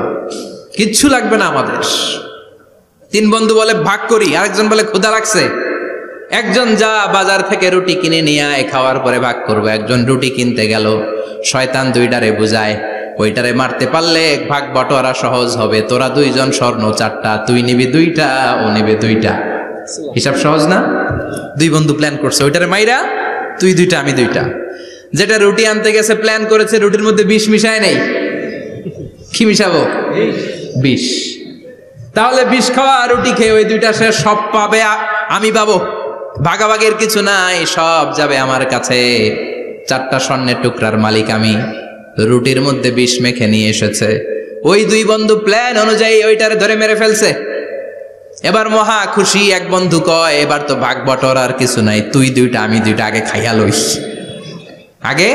কিচ্ছু লাগবে না আমাদের। 3 বন্ধু বলে ভাগ করি, আরেকজন বলে ক্ষুধা লাগছে। একজন যা বাজার থেকে রুটি কিনে নিয়ে আয়, খাওয়ার পরে ভাগ করবো। একজন রুটি কিনতে গেল, শয়তান 2টারে বুঝায়, ওইটারে মারতে পারলে ভাগ বটোয়ারা সহজ হবে। তোরা 2জন স্বর্ণ 4টা, তুই নিবি 2টা, ও নিবে 2টা। হিসাব সহজ না? 2 বন্ধু প্ল্যান করছে, ওইটারে মাইরা তুই 2টা আমি 2টা। যেটা রুটি আনতে গেছে প্ল্যান করেছে, রুটির মধ্যে বিষ মিশায় নেই। কি মিশাবো? বিষ। তাহলে বিষ খাওয়া রুটি খেয়ে ওই 2টা সে সব পাবে, আমি পাবো। ভাগাভাগির কিছু নাই, সব যাবে আমার কাছে। 4টা স্বর্ণের টুকরার মালিক আমি। রুটির মধ্যে বিষ মেখে নিয়ে এসেছে। ওই 2 বন্ধু প্ল্যান অনুযায়ী ওইটারে ধরে মেরে ফেলছে। এবার মহা খুশি। এক বন্ধু কয়, এবার তো ভাগ বটর আর কিছু নাই, তুই 2টা আমি 2টা, আগে খাইয়া লইস। আগে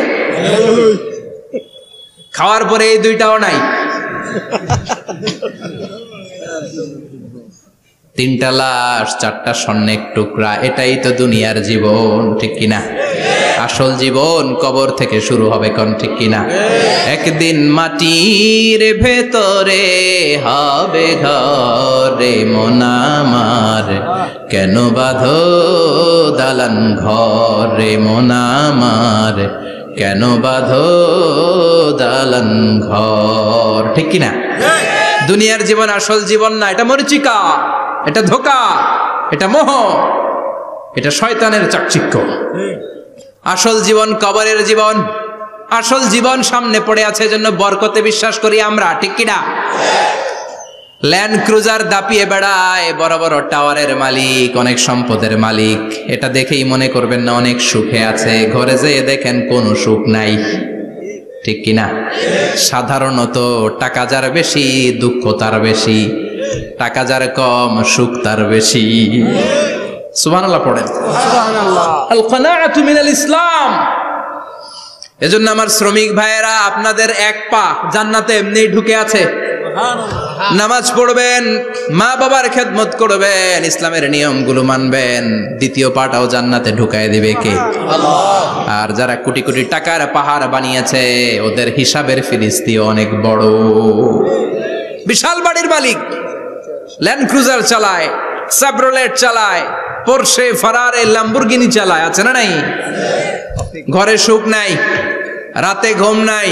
খাওয়ার পরে এই 2টাও নাই। 3টা লাশ, 4টা স্বর্ণের টুকরা, এটাই তো দুনিয়ার জীবন, ঠিক কিনা? আসল জীবন কবর থেকে শুরু হবে, কোন ঠিক কিনা? একদিন মাটির ভেতরে হবে ঘরে মন আমার, কেন বাঁধো দালান ঘরে মন আমার, কেন বাঁধো দালান ঘর, ঠিক কিনা? দুনিয়ার জীবন আসল জীবন না, এটা মরিচিকা, এটা ধোঁকা, এটা মোহ, এটা শয়তানের চাকচিক্য। আসল জীবন কবরের জীবন। আসল জীবন সামনে পড়ে আছে, এজন্য বরকতে বিশ্বাস করি আমরা, ঠিক কিনা? ল্যান্ড ক্রুজার দাপিয়ে বেড়ায়, বড় বড় টাওয়ারের মালিক, অনেক সম্পদের মালিক। এটা দেখেই মনে করবেন না অনেক সুখে আছে, ঘরে যেয়ে দেখেন কোনো সুখ নাই, ঠিক কিনা? সাধারণত টাকা যার বেশি দুঃখ তার বেশি, টাকা যার কম সুখ তার বেশি। সুবহানাল্লাহ পড়েন। সুবহানাল্লাহ। আল কানাআতু মিনাল ইসলাম। এজন্য আমার শ্রমিক ভাইয়েরা, আপনাদের এক পা জান্নাতে এমনিই ঢুকে আছে। নামাজ পড়বেন, মা বাবার খেদমত করবেন, ইসলামের নিয়মগুলো মানবেন, দ্বিতীয় পাটাও জান্নাতে ঢুকায় দিবে কে? আল্লাহ। আর যারা কোটি কোটি টাকার পাহাড় বানিয়েছে, ওদের হিসাবের ফিরিস্তি অনেক বড়। বিশাল বাড়ির মালিক, ল্যান্ড ক্রুজার চালায়, সাবরোলেট চালায়, পোরশে, ফারারে, ল্যাম্বরগিনি চালায়, আছে না নাই? ঘরে সুখ নাই, রাতে ঘুম নাই,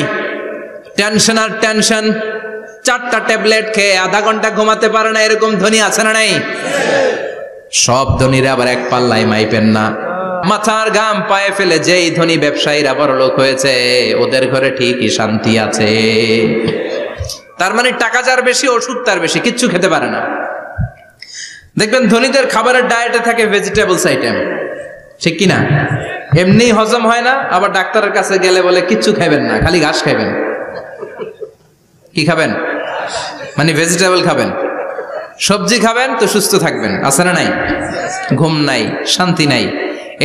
টেনশন আর টেনশন। 4টা ট্যাবলেট খেয়ে আধা ঘন্টা ঘুমাতে পারে না, এরকম ধনী আছে না নাই? সব ধনীরা আবার এক পাল্লায় মাইপেন না। মাথার ঘাম পায়ে ফেলে যেই ধনী ব্যবসায়ীরা বড় লোক হয়েছে, ওদের ঘরে ঠিকই শান্তি আছে। তার মানে টাকা যার বেশি, ওষুধ তার বেশি, কিচ্ছু খেতে পারে না। দেখবেন ধনীদের খাবারের ডায়েটে থাকে ভেজিটেবলস আইটেম, ঠিক কিনা? এমনি হজম হয় না, আবার ডাক্তারের কাছে গেলে বলে কিচ্ছু খাবেন না, খালি ঘাস খাবেন। কি খাবেন? মানে ভেজিটেবল খাবেন, সবজি খাবেন তো সুস্থ থাকবেন, আছে না নাই? ঘুম নাই, শান্তি নাই।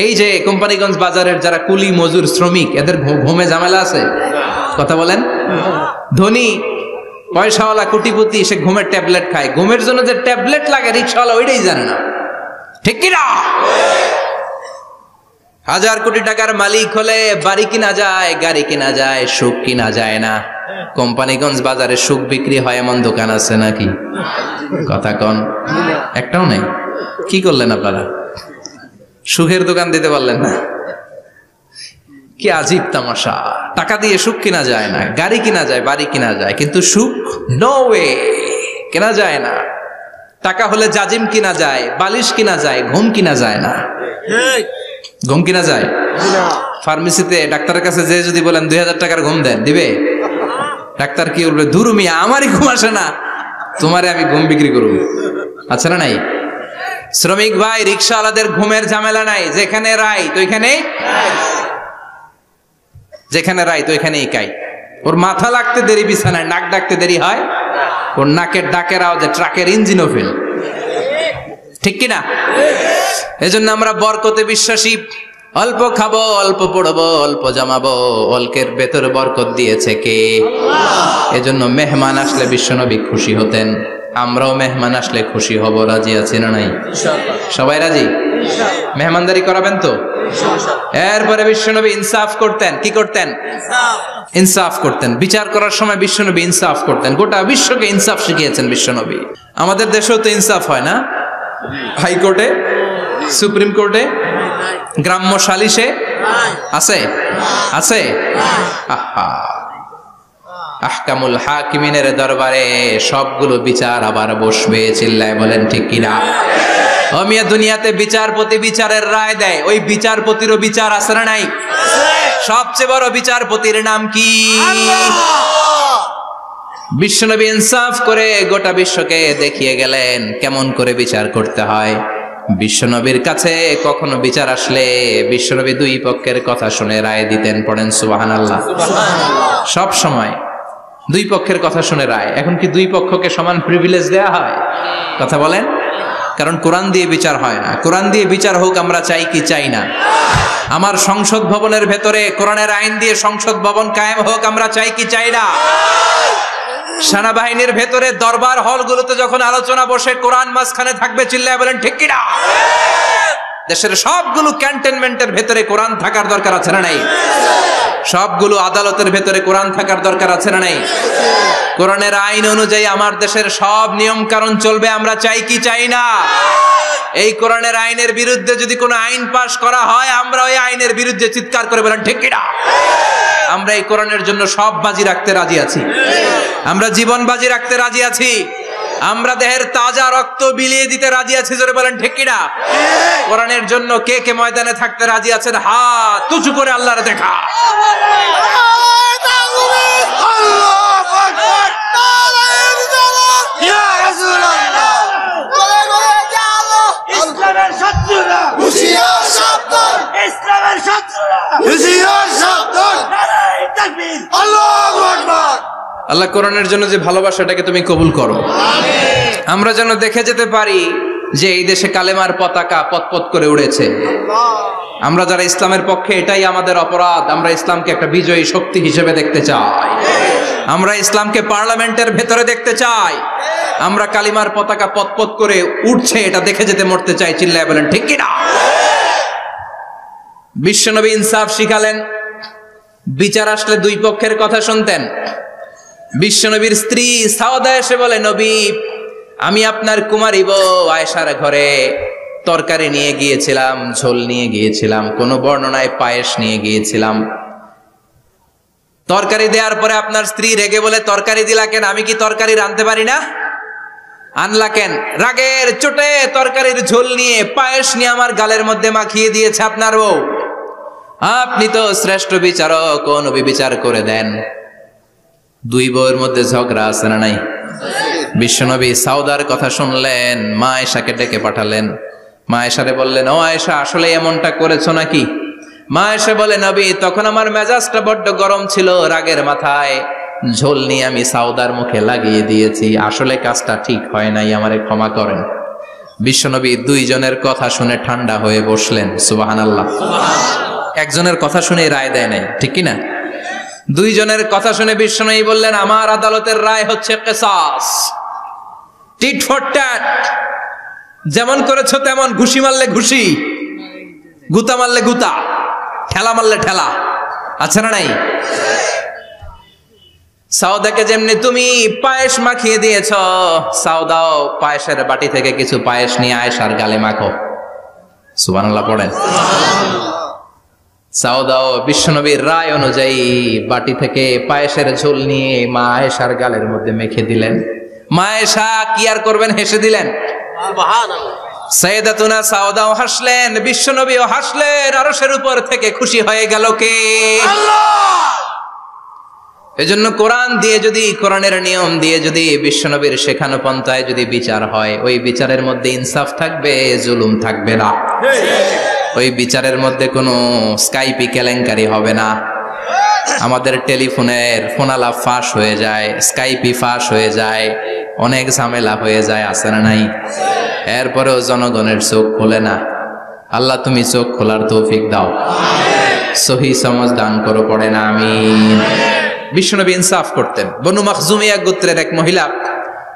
এই যে কোম্পানিগঞ্জ বাজারের যারা কুলি মজুর শ্রমিক, এদের ঘুমে ঝামেলা আছে? কথা বলেন। ধনী পয়সাওয়ালা কোটিপতি, সে ঘুমের ট্যাবলেট খায়। ঘুমের জন্য যে ট্যাবলেট লাগে রিক্সাওয়ালা ওইটাই জানে না, ঠিক কিনা? 1000 কোটি টাকার মালিক হলে বাড়ি কিনা যায়, গাড়ি কিনা যায়, সুখ কিনা যায় না। কোম্পানিগঞ্জ বাজারে সুখ বিক্রি হয় এমন দোকান আছে নাকি? কথা কন, একটাও নেই। কি করলেন আপনারা? সুখের দোকান দিতে পারলেন না। কি আজীব তামাশা। টাকা দিয়ে সুখ কিনা যায় না, গাড়ি কিনা যায়, বাড়ি কিনা যায়, কিন্তু সুখ নো ওয়ে, কেনা যায় না। টাকা হলে জাজিম কিনা যায়, বালিশ কিনা যায়, ঘুম কিনা যায় না। ঘুম কিনা যায়? ফার্মেসিতে ডাক্তারের কাছে যে যদি বলেন 2000 টাকার ঘুম দেন, দিবে? ডাক্তার কি বলবে? দূর মিয়া, আমারই ঘুম আসে না, তোমারে আমি ঘুম বিক্রি করব। আচ্ছা না নাই? শ্রমিক ভাই, রিক্সাওয়ালাদের ঘুমের ঝামেলা নাই। যেখানে রাই তো ওইখানে, যেখানে রাই তো ওইখানেই কাই। ওর মাথা লাগতে দেরি বিছানায়, নাক ডাকতে দেরি হয়, ওর নাকের ডাকের আওয়াজে ট্রাকের ইঞ্জিনও ফেল, ঠিক কিনা? এজন্য আমরা বরকতে বিশ্বাসী। অল্প খাবো, অল্প পড়বো, অল্প জমাবো, অল্পের ভেতর বরকত দিয়েছে কে? এজন্য মেহমান আসলে বিশ্বনবী খুশি হতেন। আমরাও মেহমান আসলে খুশি হব। রাজি আছি না নাই? সবাই রাজি? মেহমানদারি করাবেন তো? এরপরে বিশ্বনবী ইনসাফ করতেন। কি করতেন? ইনসাফ করতেন। বিচার করার সময় বিশ্বনবী ইনসাফ করতেন। গোটা বিশ্বকে ইনসাফ শিখিয়েছেন বিশ্বনবী। আমাদের দেশেও তো ইনসাফ হয় না? হাইকোর্টে, সুপ্রিম কোর্টে, গ্রাম্য সালিশে আছে? আছে? আহা, আহকামুল হাকিমিনের দরবারে সবগুলো বিচার আবার বসবে। চিল্লায় বলেন ঠিক কিনা? ও মিয়া, দুনিয়াতে বিচারপতি বিচারের রায় দেয়, ওই বিচারপতিরও বিচার আছে না নাই? সবচেয়ে বড় বিচারপতির নাম কি? বিশ্বনবী ইনসাফ করে গোটা বিশ্বকে দেখিয়ে গেলেন কেমন করে বিচার করতে হয়। বিশ্বনবীর কাছে কখনো বিচার আসলে বিশ্বনবী দুই পক্ষের কথা শুনে রায় দিতেন। পড়েন সুবহানাল্লাহ। সব সময় দুই পক্ষের কথা শুনে রায়। এখন কি দুই পক্ষকে সমান প্রিভিলেজ দেয়া হয়? কথা বলেন। কারণ কোরআন দিয়ে বিচার হয় না। কোরআন দিয়ে বিচার হোক আমরা চাই কি চাই না? আমার সংসদ ভবনের ভেতরে কোরআনের আইন দিয়ে সংসদ ভবন কায়েম হোক আমরা চাই কি চাই না? সেনাবাহিনীর ভেতরে দরবার হলগুলোতে যখন আলোচনা বসে কোরআন মাঝখানে থাকবে। চিল্লায় বলেন ঠিক কিনা? দেশের সবগুলো ক্যান্টনমেন্টের ভেতরে কোরআন থাকার দরকার আছে না নাই? সবগুলো আদালতের ভেতরে কোরআন থাকার দরকার আছে না নাই? কোরআনের আইন অনুযায়ী আমার দেশের সব নিয়ম কানুন চলবে আমরা চাই কি চাই না? এই কোরআনের আইনের বিরুদ্ধে যদি কোনো আইন পাশ করা হয় আমরা ওই আইনের বিরুদ্ধে চিৎকার করে বলেন ঠিক কিনা? আমরা এই কোরআনের জন্য সব বাজি রাখতে রাজি আছি। আমরা জীবন বাজি রাখতে রাজি আছি। আমরা দেহের তাজা রক্ত বিলিয়ে দিতে রাজি আছি। জোরে বলেন ঠিক কিনা? কোরআনের জন্য কে কে ময়দানে থাকতে রাজি আছেন? হাত উঁচু করে আল্লাহর দেখা। ইসলামের শত্রুরা হুঁশিয়ার সাবধান, ইসলামের শত্রুরা হুঁশিয়ার সাবধান। নারায়ে তাকবীর, আল্লাহু আকবার। আল্লাহ কোরআনের জন্য যে ভালোবাসাটাকে তুমি কবুল করো। আমরা যেন দেখে যেতে পারি যে এই দেশে কালেমার পতাকা পতপত করে উড়েছে। আমরা যারা ইসলামের পক্ষে, এটাই আমাদের অপরাধ। আমরা ইসলামকে একটা বিজয়ী শক্তি হিসেবে দেখতে চাই। আমরা ইসলামকে পার্লামেন্টের ভেতরে দেখতে চাই। আমরা কালিমার পতাকা পতপত করে উঠছে এটা দেখে যেতে মরতে চাই। চিল্লায় বলেন ঠিক কিনা? বিশ্বনবী ইনসাফ শিখালেন। বিচার আসলে দুই পক্ষের কথা শুনতেন। বিশ্বনবীর স্ত্রী সাওদা এসে বলে, নবী, আমি আপনার কুমারী বউ আয়েশার ঘরে তরকারি নিয়ে গিয়েছিলাম, ঝোল নিয়ে গিয়েছিলাম, কোন বর্ণনায় পায়েস নিয়ে গিয়েছিলাম। তরকারি দেওয়ার পরে আপনার স্ত্রী রেগে বলে, তরকারি দিলা কেন? আমি কি তরকারি রাঁধতে পারি না? আনলা কেন? রাগের চোটে তরকারির ঝোল নিয়ে পায়েস নিয়ে আমার গালের মধ্যে মাখিয়ে দিয়েছে আপনার বউ। আপনি তো শ্রেষ্ঠ বিচারক, ও নবী বিচার করে দেন। দুই বউয়ের মধ্যে ঝগড়া আছে না নাই? বিশ্বনবী সাউদার কথা শুনলেন, মা আয়েশাকে ডেকে পাঠালেন। মা আয়েশারে বললেন, ও আয়েশা, আসলে এমনটা করেছো নাকি? মা আয়েশা বলে, নবী, তখন আমার মেজাজটা বড্ড গরম ছিল, রাগের মাথায় ঝোল নিয়ে আমি সাউদার মুখে লাগিয়ে দিয়েছি। আসলে কাজটা ঠিক হয় নাই, আমারে ক্ষমা করেন। বিশ্বনবী দুইজনের কথা শুনে ঠান্ডা হয়ে বসলেন। সুবহানাল্লাহ। একজনের কথা শুনে রায় দেয় নাই, ঠিক কিনা? দুইজনের কথা শুনে বিশ্বনবী বললেন, আমার আদালতের রায় হচ্ছে কিসাস, টিট ফর ট্যাট। যেমন করেছো তেমন, ঘুষি মারলে ঘুষি, গুতা মারলে গুতা, ঠেলা মারলে ঠেলা। আছে না নাই? সাউদাকে যেমনি তুমি পায়েস মাখিয়ে দিয়েছ, সাউদাও পায়েসের বাটি থেকে কিছু পায়েস নিয়ে আয়েশার গালে মাখো। সুবহানাল্লাহ পড়েন। সাউদাও বিশ্বনবীর রায় অনুযায়ী বাটি থেকে পায়েসের ঝোল নিয়ে মা আয়েশার গালের মধ্যে মেখে দিলেন। মা আয়েশা কি আর করবেন, হেসে দিলেন। সাইয়েদাতুনা সাউদাও হাসলেন, বিশ্বনবীও হাসলেন। আরশের উপর থেকে খুশি হয়ে গেল কে? আল্লাহ। এজন্য কোরআন দিয়ে যদি, কোরআনের নিয়ম দিয়ে যদি, বিশ্বনবীর শেখানো পন্থায় যদি বিচার হয়, ওই বিচারের মধ্যে ইনসাফ থাকবে, জুলুম থাকবে না। ওই বিচারের মধ্যে কোনো স্কাইপি কেলেঙ্কারি হবে না। আমাদের টেলিফোনের ফোনালাপ ফাঁস হয়ে যায়, স্কাইপি ফাঁস হয়ে যায়, অনেক ঝামেলা হয়ে যায়। আছে না নাই? এরপরেও জনগণের চোখ খোলে না। আল্লাহ তুমি চোখ খোলার তৌফিক দাও, সহি সমাজ দান করো, পড়ে না আমিন। বিশ্বনবী ইনসাফ করতেন। বনু মাখজুমিয়া গোত্রের এক মহিলা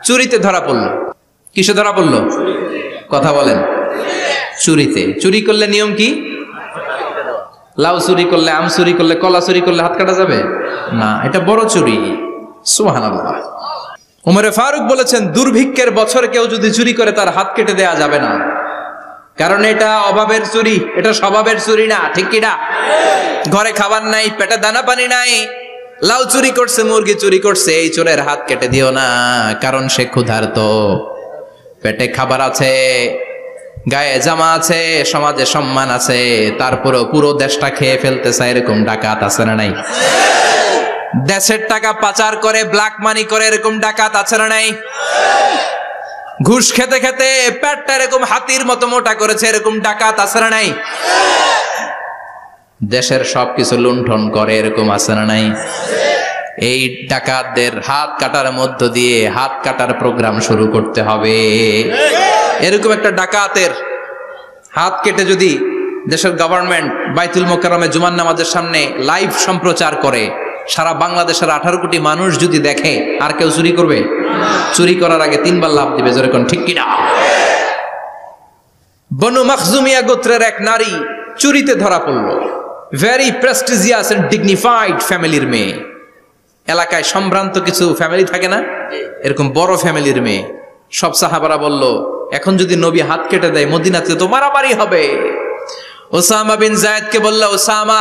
চুরিতে ধরা পড়ল। কিসে ধরা পড়ল? কথা বলেন। চুরিতে। চুরি করলে নিয়ম কি? লাউ চুরি করলে, আম চুরি করলে, কলা চুরি করলে হাত কাটা যাবে না, এটা বড় চুরি। সুবহানাল্লাহ। ওমরে ফারুক বলেছেন, দুর্ভিক্ষের বছর কেউ যদি চুরি করে তার হাত কেটে দেয়া যাবে না, কারণ এটা অভাবের চুরি, এটা স্বভাবের চুরি না। ঠিক কি না? ঘরে খাবার নাই, পেটে দানা পানি নাই, লাউ চুরি করছে, মুরগি চুরি করছে, এই চোরের হাত কেটে দিও না, কারণ সে ক্ষুধার্ত, পেটে খাবার আছে, গায়ে জামা আছে, সমাজে সম্মান আছে, তারপরেও পুরো দেশটা খেয়ে ফেলতেছে, এরকম ডাকাত আছে না নাই? দেশের টাকা পাচার করে, ব্ল্যাক মানি করে, এরকম ডাকাত আছে না নাই? ঘুষ খেতে খেতে পেটটা এরকম হাতির মতো মোটা করেছে, এরকম ডাকাত আছে না নাই? দেশের সবকিছু লুণ্ঠন করে, এরকম আছে না নাই? এই ডাকাতদের হাত কাটার মধ্য দিয়ে হাত কাটার প্রোগ্রাম শুরু করতে হবে। এরকম একটা ডাকাতের হাত কেটে যদি দেশের গভর্নমেন্ট বাইতুল মোকাররমে জুমার নামাজের সামনে লাইভ সম্প্রচার করে, সারা বাংলাদেশের 18 কোটি মানুষ যদি দেখে, আর কেউ চুরি করবে? চুরি করার আগে 3 বার লাভ দিবে, জোরে কোন ঠিক কিনা? বনু মাখজুমিয়া গোত্রের এক নারী চুরিতে ধরা পড়ল। ভেরি প্রেস্টিজিয়াস এন্ড ডিগনিফাইড ফ্যামিলির মেয়ে। এলাকায় সম্ভ্রান্ত কিছু ফ্যামিলি থাকে না, এরকম বড় ফ্যামিলির মেয়ে। সব সাহাবারা বলল, এখন যদি নবী হাত কেটে দেয় মদিনাতে তো মারামারি হবে। ওসামা বিন যায়েদকে বলল, ওসামা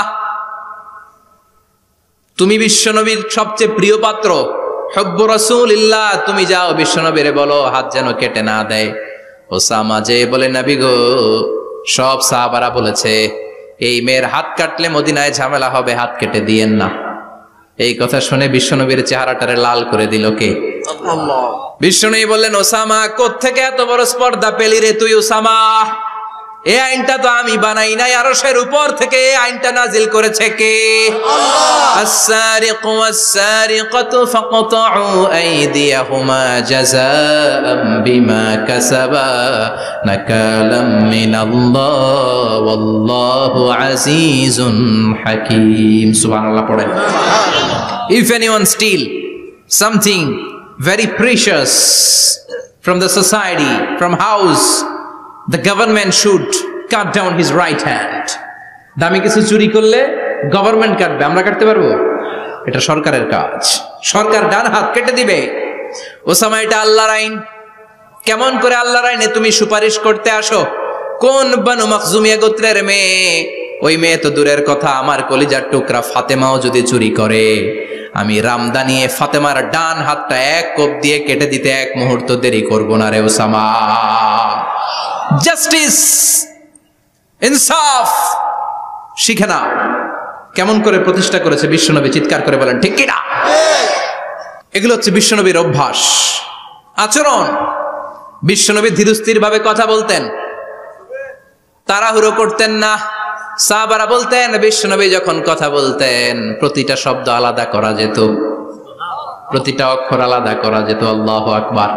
তুমি বিশ্বনবীর সবচেয়ে প্রিয় পাত্র, হুব্বু রাসূলিল্লাহ, তুমি যাও বিশ্বনবীরে বলো হাত যেন কেটে না দেয়। ওসামা যে বলে, নবী গো, সব সাহাবারা বলেছে এই মেয়ের হাত কাটলে মদিনায় ঝামেলা হবে, হাত কেটে দিয়েন না। এই কথা শুনে বিশ্বনবীর চেহারাটারে লাল করে দিল কে? আল্লাহ। বিশ্বনবী বললেন, ওসামা কোত্থেকে এত বড় স্পর্ধা পেলি রে তুই ওসামা? এই আইনটা তো আমি বানাই নাই, আরশের উপর থেকে এই আইনটা নাজিল করেছে কে? আল্লাহ। আস-সারিকু ওয়াস-সারিকাতু ফাকতাউ আইদিয়াহুমা জাযাআম বিমা কাসাবা নাকালাম মিনাল্লাহ ওয়াল্লাহু আজিজুন হাকীম। সুবহানাল্লাহ পড়েন। If anyone steal something very precious from the society, from house, the government should cut down his right hand. দামি কিছু চুরি করলে গভর্নমেন্ট কাটবে, আমরা কাটতে পারবো? এটা সরকারের কাজ, সরকার ডান হাত কেটে দিবে। ওসামা, এটা আল্লাহর আইন। কেমন করে আল্লাহর আইনে তুমি সুপারিশ করতে আসো? কোন বনু মাখজুমিয়া গোত্রের মেয়ে? ওই মেয়ে তো দূরের কথা, আমার কলিজার টুকরা ফাতেমাও যদি চুরি করে, আমি রামদানিয়ে ফাতেমার ডান হাতটা এক কোপ দিয়ে কেটে দিতে 1 মুহূর্ত দেরি করব না রে ওসামা। জাস্টিস, ইনসাফ শিখে নাও। কেমন করে প্রতিষ্ঠা করেছে বিশ্বনবী, চিৎকার করে বলেন ঠিক কি না? এগুলো হচ্ছে বিশ্বনবীর অভ্যাস, আচরণ। বিশ্বনবী ধীরস্থির ভাবে কথা বলতেন, তাড়াহুড়ো করতেন না। সাহাবারা বলতেন, বিশ্বনবী যখন কথা বলতেন প্রতিটা শব্দ আলাদা করা যেত, প্রতিটা অক্ষর আলাদা করা যেত। আল্লাহু আকবার।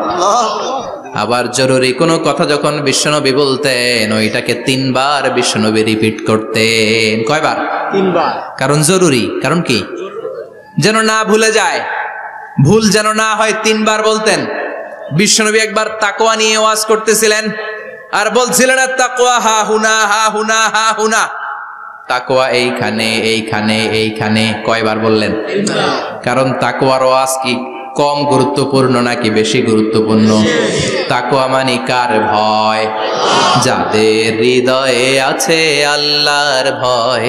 আবার জরুরি কোনো কথা যখন বিশ্বনবী বলতেন, ওইটাকে 3 বার বিশ্বনবী রিপিট করতেন। কয়বার? 3 বার। কারণ জরুরি। কারণ কি? যেন না ভুলে যায়, ভুল যেন না হয়, 3 বার বলতেন। বিশ্বনবী একবার তাকওয়া নিয়ে ওয়াজ করতেছিলেন, আর বলছিলেন, তাকওয়া হা হুনা হা হুনা হা হুনা, তাকওয়া এইখানে এইখানে এইখানে। কয়বার বললেন? কারণ তাকওয়ার ওয়াজ কি কম গুরুত্বপূর্ণ নাকি বেশি গুরুত্বপূর্ণ? তাকওয়া মানে কার ভয়? যাদের হৃদয়ে আছে আল্লাহর ভয়,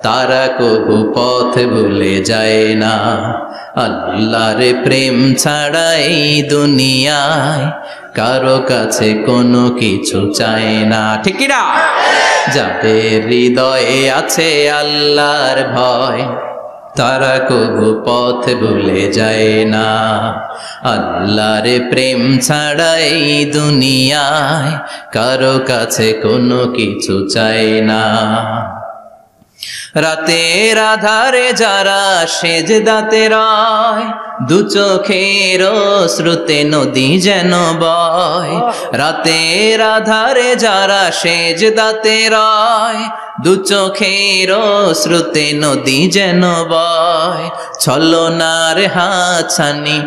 তারা কবু পথ ভুলে যায় না। আল্লাহর প্রেম ছাড়া এই দুনিয়ায় কারো কাছে কোনো কিছু চায় না। ঠিক না? যাদের হৃদয়ে আছে আল্লাহর ভয়, তারা কবু পথ ভুলে যায় না। আল্লাহর প্রেম ছাড়া এই দুনিয়ায় কারো কাছে কোনো কিছু চায় না। রাতের আধারে যারা সেজদাতে রয়, দু চোখের শ্রুতে নদী যেন বয়। রাতের আধারে যারা সেজদাতে রয়, দু চোখের শ্রুতে নদী যেন বয়। ছলনার হাতছানি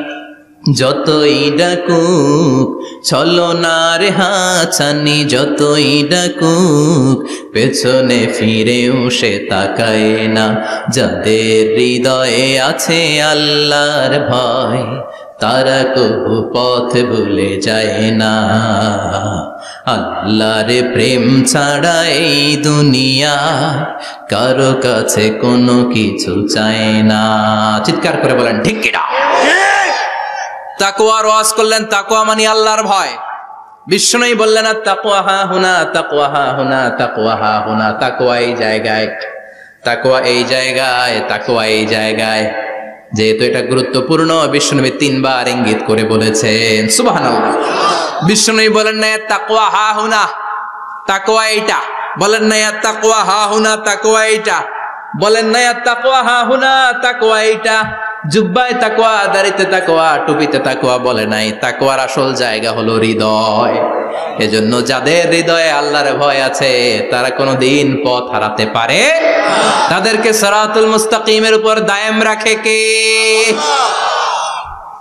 যতই ডাকুক, ছলনার হাতছানি যতই ডাকুক, পেছনে ফিরেও সে তাকায় না। যাদের হৃদয়ে আছে আল্লাহর ভয়, তারা কবু পথ ভুলে যায় না। আল্লাহর প্রেম ছাড়া এই দুনিয়া কারো কাছে কোনো কিছু চায় না। চিৎকার করে বলেন ঠিক কিনা? তাকওয়ার ওয়াজ করলেন, তাকওয়া মানে আল্লাহর ভয়। বিষ্ণুই বললেন তাকওয়া হা হুনা, তাকওয়া হা হুনা, তাকওয়া হা হুনা। তাকওয়া এই জায়গায়, তাকওয়া এই জায়গায়, তাকওয়া এই জায়গায়। যেহেতু এটা গুরুত্বপূর্ণ, বিষ্ণুনবী 3 বার ইঙ্গিত করে বলেছেন। সুবহানাল্লাহ। বিষ্ণুনবী বলেন না তাকওয়া হা হুনা, তাকওয়া এইটা। বলেন না তাকওয়া হা হুনা, তাকওয়া এইটা। বলেন না তাকওয়া হা হুনা, তাকওয়া এইটা। জুব্বায় তাকওয়া, দাড়িতে তাকওয়া, টুপিতে তাকওয়া বলে নাই। তাকওয়ার আসল জায়গা হলো হৃদয়। এজন্য যাদের হৃদয়ে আল্লাহর ভয় আছে, তারা কোনোদিন পথ হারাতে পারে না। তাদেরকে সিরাতুল মুস্তাকিমের উপর দায়েম রাখে কে?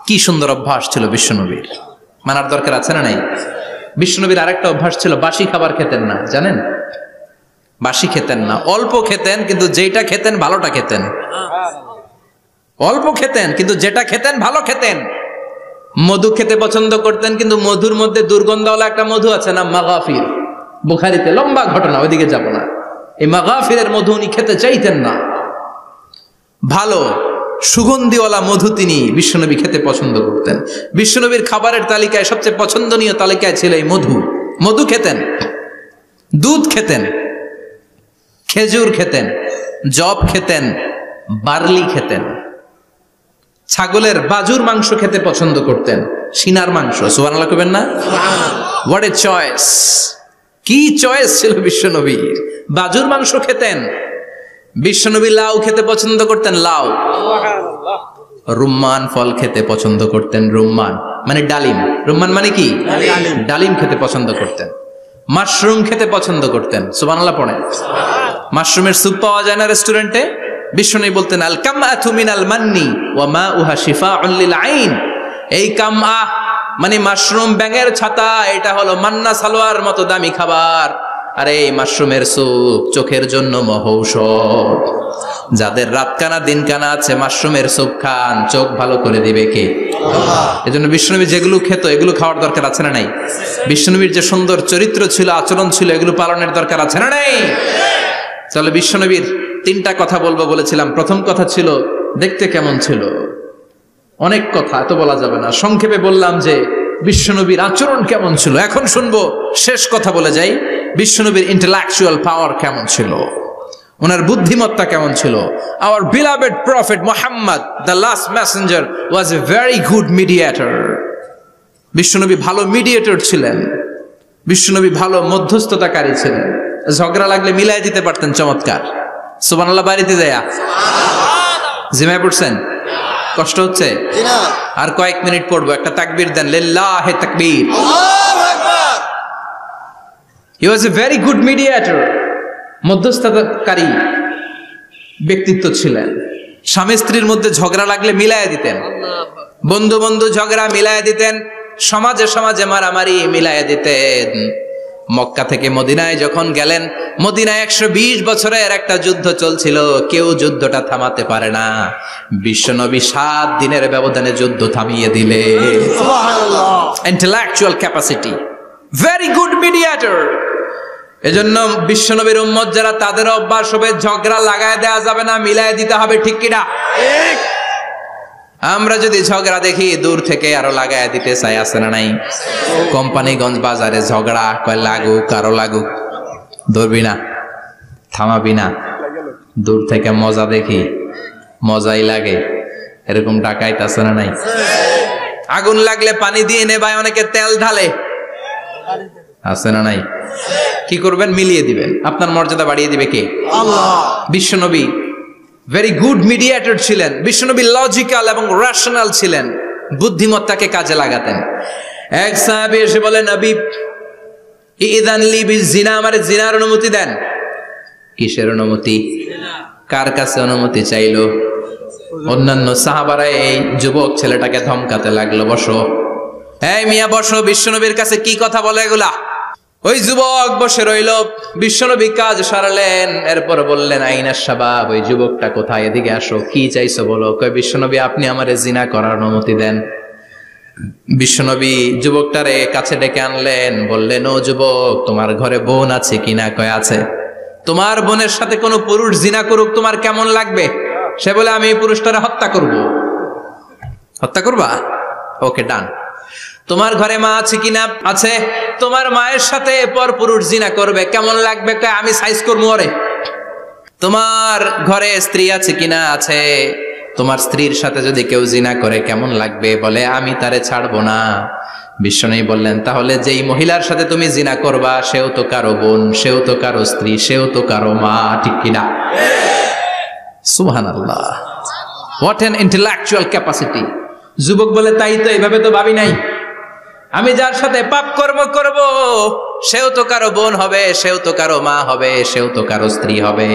কি সুন্দর অভ্যাস ছিল বিশ্বনবীর, মানার দরকার আছে না নাই? বিশ্বনবীর আরেকটা অভ্যাস ছিল, বাসি খাবার খেতেন না। জানেন? বাসি খেতেন না, অল্প খেতেন, কিন্তু যেটা খেতেন ভালোটা খেতেন। অল্প খেতেন কিন্তু যেটা খেতেন ভালো খেতেন। মধু খেতে পছন্দ করতেন, কিন্তু মধুর মধ্যে দুর্গন্ধওয়ালা একটা মধু আছে না, মাগাফির। বুখারীতে লম্বা ঘটনা, ওইদিকে যাব না। এই মাগাফিরের মধু উনি খেতে চাইতেন না। ভালো সুগন্ধিওয়ালা মধু তিনি বিশ্বনবী খেতে পছন্দ করতেন। বিশ্বনবীর খাবারের তালিকায় সবচেয়ে পছন্দনীয় তালিকায় ছিল এই মধু। মধু খেতেন, দুধ খেতেন, খেজুর খেতেন, জব খেতেন, বার্লি খেতেন, ছাগলের বাজুর মাংস খেতে পছন্দ করতেন, সিনার মাংস। সুবহানাল্লাহ কইবেন না? What a choice! কি চয়েস ছিল বিশ্বনবীর! বাজুর মাংস খেতেন। বিশ্বনবী লাউ খেতে পছন্দ করতেন, লাউ। রুম্মান ফল খেতে পছন্দ করতেন, রুম্মান মানে ডালিম। রুম্মান মানে কি? ডালিম খেতে পছন্দ করতেন। মাশরুম খেতে পছন্দ করতেন। সুবহানাল্লাহ পড়েন। মাশরুমের স্যুপ পাওয়া যায় না রেস্টুরেন্টে? বিশ্বনবী বলতেন আল কামআতু মিনাল মান্নি ওয়া মাউহা শিফাউন লিল আইন। এই কামআ মানে মাশরুম, ব্যাঙের ছাতা, এটা হলো মান্না সালোয়ার মতো দামি খাবার। আর এই মাশরুমের স্যুপ চোখের জন্য মহৌষধ। যাদের রাত কানা দিন কানা আছে, মাশরুমের স্যুপ খান, চোখ ভালো করে দিবে কে? আল্লাহ। এজন্য বিশ্বনবী যেগুলো খেত এগুলো খাওয়ার দরকার আছে না নাই? বিশ্বনবীর যে সুন্দর চরিত্র ছিল, আচরণ ছিল, এগুলো পালনের দরকার আছে না নাই? চলো বিশ্বনবীর 3টা কথা বলবো বলেছিলাম। প্রথম কথা ছিল দেখতে কেমন ছিল। অনেক কথা এত বলা যাবে না, সংক্ষেপে বললাম যে বিশ্বনবীর আচরণ কেমন ছিল। এখন শুনবো, শেষ কথা বলে যাই, বিশ্বনবীর ইন্টেলেকচুয়াল পাওয়ার কেমন ছিল, ওনার বুদ্ধিমত্তা কেমন ছিল। Hour beloved prophet Muhammad, the last Messenger, was a very good mediator. বিশ্বনবী ভালো মিডিয়েটর ছিলেন। বিশ্বনবী ভালো মধ্যস্থতাকারী ছিলেন। ঝগড়া লাগলে মিলাই দিতে পারতেন চমৎকার। সুবহানাল্লাহ। বাড়িতে যায়া জিমায় পড়ছেন? কষ্ট হচ্ছে? আর কয়েক মিনিট পড়বো, একটা তাকবীর দেন, লিল্লাহি তাকবীর। আল্লাহু আকবার। হি ওয়াজ এ ভেরি গুড মিডিয়েটর। মধ্যস্থতাকারী ব্যক্তিত্ব ছিলেন। স্বামী স্ত্রীর মধ্যে ঝগড়া লাগলে মিলাই দিতেন। বন্ধু বন্ধু ঝগড়া মিলাই দিতেন। সমাজে সমাজে মারামারি মিলাই দিতেন। মক্কা থেকে মদিনায় যখন গেলেন, মদিনায় 120 বছরের একটা যুদ্ধ চলছিল, কেউ যুদ্ধটা থামাতে পারে না। বিশ্বনবী 7 দিনের ব্যবধানে যুদ্ধ থামিয়ে দিলে। সুবহানাল্লাহ। Intellectual capacity, very good mediator. এজন্য বিশ্বনবীর উম্মত যারা, তাদের অভ্যাস হবে ঝগড়া লাগায় দেওয়া যাবে না, মিলায় দিতে হবে। ঠিক কিনা? ঠিক। আমরা যদি ঝগড়া দেখি দূর থেকে আরো লাগায় দিতে চাই, আছে না নাই? কোম্পানিগঞ্জ বাজারে ঝগড়া, কয় লাগুক, আরো লাগুক, ধরবি না, থামাবি না। দূর থেকে মজা দেখি, মজাই লাগে, এরকম ডাকাইত আছে না নাই? আগুন লাগলে পানি দিয়ে নেবায়, অনেকে তেল ঢালে, আছে না নাই? কি করবেন? মিলিয়ে দিবেন। আপনার মর্যাদা বাড়িয়ে দিবে কে? আল্লাহ। বিশ্বনবী ভেরি গুড মিডিয়েটর ছিলেন। বিশ্বনবী লজিক্যাল এবং রেশনাল ছিলেন, বুদ্ধিমত্তাকে কাজে লাগাতেন। এক সাহাবী এসে বলে, নবী ইযান লি বিজিনা, আমারে জিনার অনুমতি দেন। কিসের অনুমতি? কার কাছে অনুমতি চাইলো? অন্যান্য সাহাবারা এই যুবক ছেলেটাকে ধমকাতে লাগলো, বসো, এই মিয়া বসো, বিশ্বনবীর কাছে কি কথা বলে এগুলা? ওই যুবক বসে রইল। বিশ্বনবী কাজ সারালেন, এরপর বললেন, আইনা শাবাব, ওই যুবকটা কোথায়, এদিকে আসো, কি চাইছো বলো। কয়, বিশ্বনবী আপনি আমারে জিনা করার অনুমতি দেন। বিশ্বনবী যুবকটারে কাছে ডেকে আনলেন, বললেন, ও যুবক, তোমার ঘরে বোন আছে কিনা? কয় আছে। তোমার বোনের সাথে কোনো পুরুষ জিনা করুক, তোমার কেমন লাগবে? সে বলে, আমি এই পুরুষটারে হত্যা করব। হত্যা করবা? ওকে, ডান। তোমার ঘরে মা আছে কিনা? আছে। তোমার মায়ের সাথে পর পুরুষ জিনা করবে, কেমন লাগবে? কয়, আমি সাইজ করবো ওরে। তোমার ঘরে স্ত্রী আছে কিনা? আছে। তোমার স্ত্রীর সাথে যদি কেউ জিনা করে কেমন লাগবে? বলে, আমি তারে ছাড়বো না। বিশ্বনবী বললেন, তাহলে যেই মহিলার সাথে তুমি জিনা করবা সেও তো কারো বোন, সেও তো কারো স্ত্রী, সেও তো কারো মা, ঠিক কিনা? সুবহানাল্লাহ, হোয়াট অ্যান ইন্টেলেকচুয়াল ক্যাপাসিটি। যুবক বলে, তাই তো, এইভাবে তো ভাবি নাই। আমি যার সাথে পাপ কর্ম করব সেও তো কারো বোন হবে, সেও তো কারো মা হবে, সেও তো কারো স্ত্রী হবে।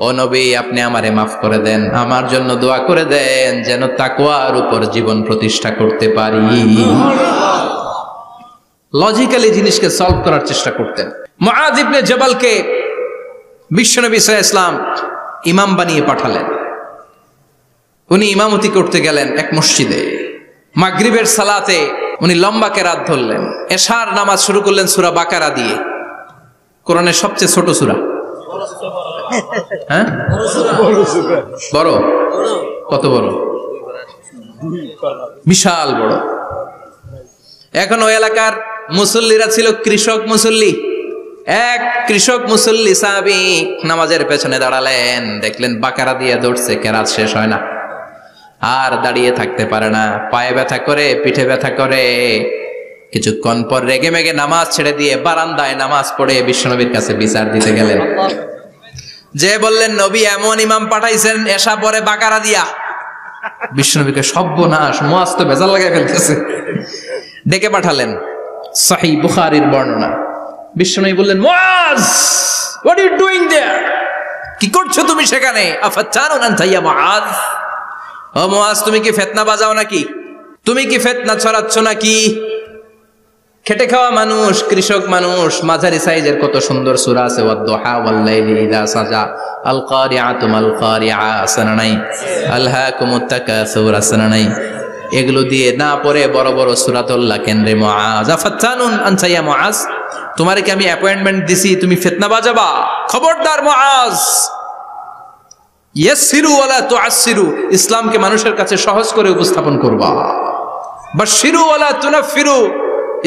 ও নবী, আপনি আমারে মাফ করে দেন, আমার জন্য দোয়া করে দেন যেন তাকওয়ার উপর জীবন প্রতিষ্ঠা করতে পারি। লজিক্যালি জিনিসকে সলভ করার চেষ্টা করতেন। মুআয ইবনে জবালকে বিশ্বনবী সাল্লাল্লাহু আলাইহি ওয়াসাল্লাম ইমাম বানিয়ে পাঠালেন। উনি ইমামতি করতে গেলেন এক মসজিদে। মাগরিবের সালাতে উনি লম্বা কেরাত ধরলেন। এশার নামাজ শুরু করলেন সূরা বাকারা দিয়ে, কোরআনের সবচেয়ে ছোট সূরা। হ্যাঁ, বড়? কত বড়? বিশাল বড়। এখন ওই এলাকার মুসল্লিরা ছিল কৃষক মুসল্লি। এক কৃষক মুসল্লি সাহাবী নামাজের পেছনে দাঁড়ালেন, দেখলেন বাকারা দিয়ে দৌড়ছে, কেরাত শেষ হয় না, আর দাঁড়িয়ে থাকতে পারে না, পায়ে ব্যথা করে, পিঠে ব্যথা করে। কিছুক্ষণ পর রেগে মেগে নামাজ ছেড়ে দিয়ে বারান্দায় নামাজ পড়ে বিশ্বনবীর কাছে বিচার দিতে গেলেন। যে বললেন, নবী এমন ইমাম পাঠাইছেন এশা পরে বাকারা দিয়া। বিশ্বনবীকে সর্বনাশ, মুআয তো ভেজাল লাগাই ফেলতেছে। ডেকে পাঠালেন, সহিহ বুখারীর বর্ণনা। বিশ্বনবী বললেন, মুআয, হোয়াট আর ইউ ডুইং দেয়ার? কি করছো তুমি সেখানে? আফাতানুন আনতা ইয়া মুআয? ও মুআয, তুমি কি ফিতনা বাজাও নাকি? তুমি কি ফিতনা ছড়াচ্ছ নাকি? খেটে খাওয়া মানুষ, কৃষক মানুষ, মাঝারি সাইজের কত সুন্দর সূরা আছে, ওয়াদ-দুহা ওয়াল-লাইলি ইযা সাজা, আল কারিআতু মাল কারিআ, আসনা নাই, আলহাকুমুত তাকাসুর, আসনা নাই। এগুলো দিয়ে না পড়ে বড় বড় সূরাতুল্লাহ কেন্দ্রে মুআয, আফাতানুন আনতা ইয়া মুআয, তোমারে কি আমি অ্যাপয়েন্টমেন্ট দিছি তুমি ফিতনা বাজাবা? খবরদার মুআয, ইয়াসসিরু ওয়ালা তুআসসিরু, ইসলামকে মানুষের কাছে সহজ করে উপস্থাপন করবা। বাশশিরু ওয়ালা তুনাফিরু,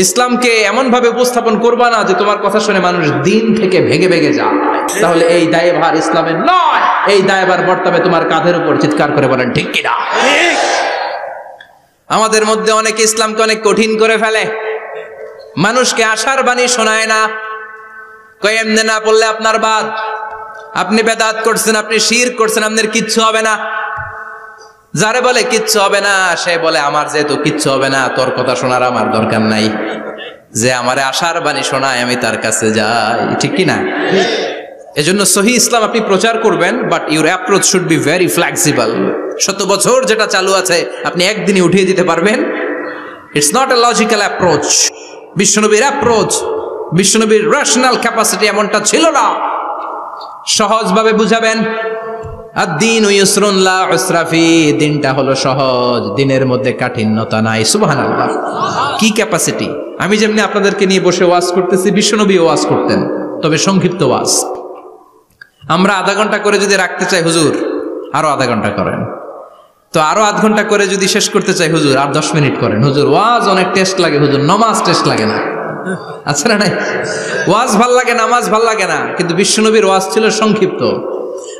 ইসলামকে এমন ভাবে উপস্থাপন করবা না যে তোমার কথা শুনে মানুষ দিন থেকে ভেগে ভেগে যায়। তাহলে এই দায়ভার ইসলামের নয়, এই দায়ভার বর্তাবে তোমার কাঁধের উপর। চিৎকার করে বলেন ঠিক কিনা? আমাদের মধ্যে অনেকে ইসলামকে অনেক কঠিন করে ফেলে, মানুষকে আশার বাণী শোনায় না। কয় এমনি না পড়লে আপনার বাদ, আপনি বেদাত করছেন, আপনি শিরক করছেন, আপনার কিচ্ছু হবে না। যারে বলে কিচ্ছু হবে না, সে বলে আমার যেহেতু কিচ্ছু হবে না, তোর কথা শোনার আমার দরকার নাই। যে আমারে আশার বাণী শোনায় আমি তার কাছে যাই, ঠিক কিনা? এজন্য সহিহ ইসলাম আপনি প্রচার করবেন, but your approach should be very flexible. 100 বছর যেটা চালু আছে আপনি একদিনে উঠিয়ে দিতে পারবেন? It's not a logical approach. বিশ্বনবীর অ্যাপ্রোচ, বিশ্বনবীর রেশনাল ক্যাপাসিটি এমনটা ছিল না। সহজভাবে বুঝাবেন। আদ-দীনু ইউসরুন লা উসরা ফি, দিনটা হলো সহজ, দিনের মধ্যে কাঠিন্যতা নাই। সুবহানাল্লাহ, কি ক্যাপাসিটি! আমি যেমনি আপনাদেরকে নিয়ে বসে ওয়াজ করতেছি, বিশ্বনবী ওয়াজ করতেন, তবে সংক্ষিপ্ত ওয়াজ। আমরা আধা ঘন্টা করে যদি রাখতে চাই, হুজুর আরো আধা ঘন্টা করেন। তো আরো আধ ঘন্টা করে যদি শেষ করতে চাই, হুজুর আর 10 মিনিট করেন। হুজুর ওয়াজ অনেক টেস্ট লাগে, হুজুর নামাজ টেস্ট লাগে না। আচ্ছা না? নাই, ওয়াজ ভাল লাগে, নামাজ ভাল লাগে না, কিন্তু বিশ্বনবীর ওয়াজ ছিল সংক্ষিপ্ত।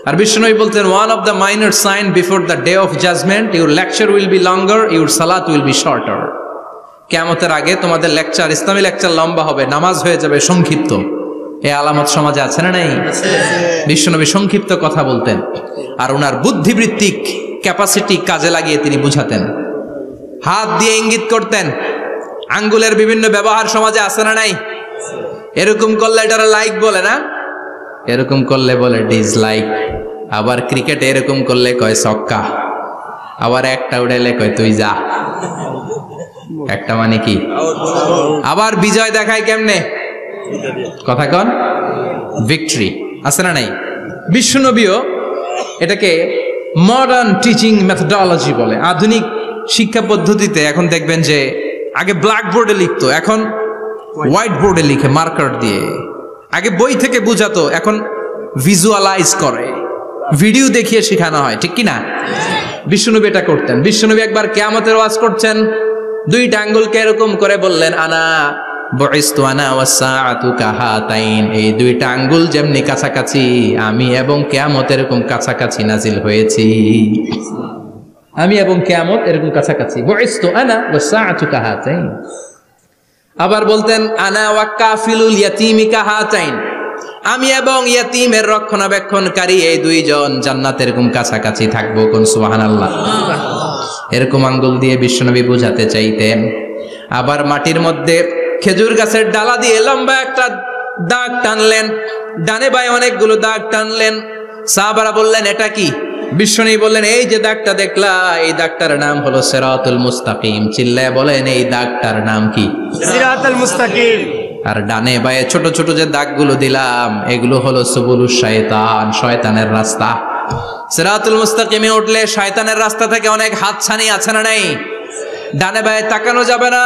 আর বিশ্বনবী বলতেন, one of the minor sign before the day of judgement, your lecture will be longer, your সালাত উইল বি শর্টার। কিয়ামতের আগে তোমাদের লেকচার, ইসলামী লেকচার লম্বা হবে, নামাজ হয়ে যাবে সংক্ষিপ্ত। এই আলামত সমাজে আছে না নাই? বিশ্বনবী সংক্ষিপ্ত কথা বলতেন, আর ওনার বুদ্ধিবৃত্তিক ক্যাপাসিটি কাজে লাগিয়ে তিনি বুঝাতেন। হাত দিয়ে ইঙ্গিত করতেন, আঙ্গুলের বিভিন্ন ব্যবহার সমাজে আছে না নাই? এরকম করলে এটারা লাইক বলে না, এরকম করলে বলে ডিসলাইক। আবার ক্রিকেটে এরকম করলে কয় ছক্কা, আবার একটা উড়াইলে কয় তুই যা। একটা মানে কি? আবার বিজয় দেখায় কেমনে? কথা কন, ভিক্টরি। আছে না নাই? বিশ্বনবীও এটাকে মডার্ন টিচিং মেথডোলজি বলে। আধুনিক শিক্ষা পদ্ধতিতে এখন দেখবেন যে আগে ব্ল্যাক বোর্ডে লিখতো, এখন হোয়াইট বোর্ডে লিখে মার্কার দিয়ে। আগে বই থেকে বুঝাতো, এখন ভিজুয়ালাইজ করে, ভিডিও দেখিয়ে শেখানো হয়, ঠিক কি না? বিশ্বনবী এটা করতেন। বিশ্বনবী একবার কিয়ামতের ওয়াজ করছেন, দুইটা আঙ্গুলকে এরকম করে বললেন, আনা বুইসতু আনা ওয়াসসাআতু কাহাতাইন। এই দুইটা আঙ্গুল যেমনি কাছাকাছি, আমি এবং কিয়ামত এরকম কাছাকাছি নাজিল হয়েছি। আমি এবং কিয়ামত এরকম কাছাকাছি। বুইসতু আনা ওয়াসসাআতু কাহাতাইন। আবার বলতেন, আনা ওয়া কাফিলুল ইয়াতীমি কাহাতাইন। আমি এবং ইয়াতীমের রক্ষণাবেক্ষণকারী এই দুইজন জান্নাতে এরকম কাছাকাছি থাকবো। কোন সুবহানাল্লাহ। এরকম আঙ্গুল দিয়ে বিশ্বনবী বুঝাতে চাইতেন। আবার মাটির মধ্যে খেজুর গাছের ডালা দিয়ে লম্বা একটা দাগ টানলেন, ডানে বায়ে অনেকগুলো দাগ টানলেন। সাহাবারা বললেন, এটা কি? বিশ্বনবী বললেন, এই যে দাগটা দেখলা, এই দাগটার নাম হলো সিরাতুল মুস্তাকিম। চিল্লায় বলেন, এই দাগটার নাম কি? সিরাতুল মুস্তাকিম। আর ডানে বায়ে ছোট ছোট যে দাগগুলো দিলাম, এগুলো হলো সুবুলুশ শয়তান, শয়তানের রাস্তা। সিরাতুল মুস্তাকিমে উঠলে শয়তানের রাস্তা থেকে অনেক হাতছানি আছে না নাই? ডানে বায়ে তাকানো যাবে না।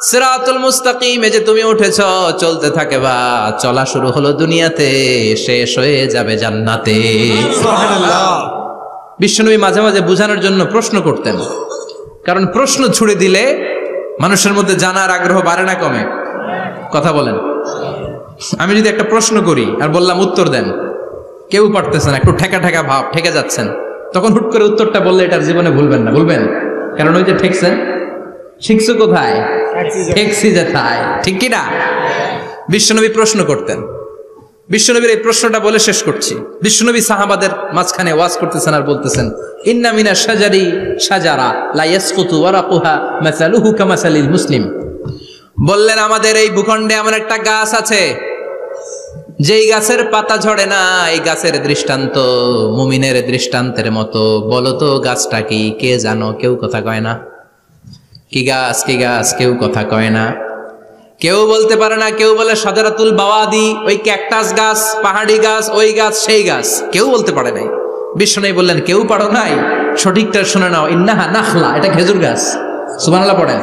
সিরাতুল মুস্তাকিমে যে তুমি উঠেছো, চলতে থাকে বা চলা শুরু হলো দুনিয়াতে, শেষ হয়ে যাবে জান্নাতে। সুবহানাল্লাহ। বিশ্বনবী মাঝে মাঝে বুঝানোর জন্য প্রশ্ন করতেন, কারণ প্রশ্ন ছুড়ে দিলে মানুষের মধ্যে জানার আগ্রহ বাড়ে না কমে? কথা বলেন। আমি যদি একটা প্রশ্ন করি আর বললাম উত্তর দেন, কেউ পারতেছেন, একটু ঠেকা ঠেকা ভাব, ঠেকে যাচ্ছেন, তখন হুট করে উত্তরটা বললে এটার জীবনে ভুলবেন না, বলবেন? কারণ ওই যে ঠেকছেন, শিখছো কোথায়? ঠেকছি যেথায়, ঠিক কি না? বিশ্বনবী প্রশ্ন করতেন। বিশ্বনবীর এই প্রশ্নটা বলে শেষ করছি। বিশ্বনবী সাহাবাদের মাঝখানে ওয়াজ করতেছেন আর বলতেছেন, ইন্না মিনা শাজারি শাজারা লা ইয়াসকুতু ওয়ারাকুহা মাসালুহু কামাসালিল মুসলিম। বললেন, আমাদের এই ভূখণ্ডে এমন একটা গাছ আছে, যেই গাছের পাতা ঝরে না। এই গাছের দৃষ্টান্ত মুমিনের দৃষ্টান্তের মতো। বলো তো গাছটা কি? কে জানো? কেউ কথা কয় না। কি গাছ? কি গাছ? কেউ কথা কয় না, কেউ বলতে পারে না। কেউ বলে শাজারাতুল বাওয়াদি, ওই ক্যাকটাস গাছ, পাহাড়ি গাছ, ওই গাছ, সেই গাছ। কেউ বলতে পারে নাই। বিশ্বনবী বললেন, কেউ পারো নাই? সঠিকটা শুনে নাও, ইন্নাহা নাখলা, এটা খেজুর গাছ। সুবহানাল্লাহ পড়েন।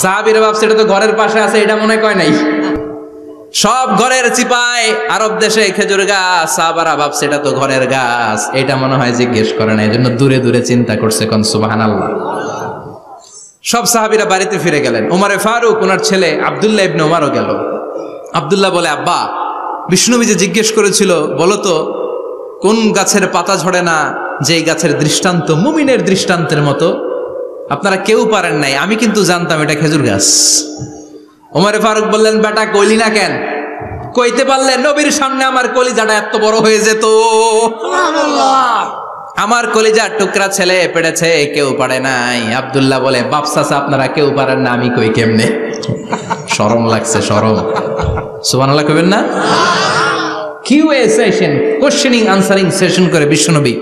সাহাবীরা ভাবছে এটা তো ঘরের পাশে আছে, এটা মনে কয় নাই। সব ঘরের চিপায় আরব দেশে খেজুর গাছ, সাহাবারা ভাবছে এটা তো ঘরের গাছ, এটা মনে হয় জিজ্ঞেস করে না, এই জন্য দূরে দূরে চিন্তা করছে। কোন সুবহানাল্লাহ। সব সাহাবীরা বাড়িতে ফিরে গেলেন। ওমরে ফারুক, ওনার ছেলে আব্দুল্লাহ ইবনে ওমরও গেল। আব্দুল্লাহ বলে, আব্বা, বিষ্ণুনবী যে জিজ্ঞেস করেছিল, বলো তো কোন গাছের পাতা ঝরে না, যেই গাছের দৃষ্টান্ত মুমিনের দৃষ্টান্তের মতো? আপনারা কেউ পারেন নাই, আমি কিন্তু জানতাম এটা খেজুর গাছ। ওমরে ফারুক বললেন, বেটা কইলি না কেন? কইতে পারলে নবীর সামনে আমার কলিজাটা এত বড় হয়ে যেত। সুবহানাল্লাহ। আমার কলিজার টুকরা ছেলে পেড়েছে, কেউ পারে নাই। আব্দুল্লাহ বলে, বাপ চাচা আপনারা কেউ পারেন না, আমি কই কেমনে? শরম লাগছে, শরম। সুবহানাল্লাহ কইবেন না? QA session, questioning answering session করে বিশ্বনবী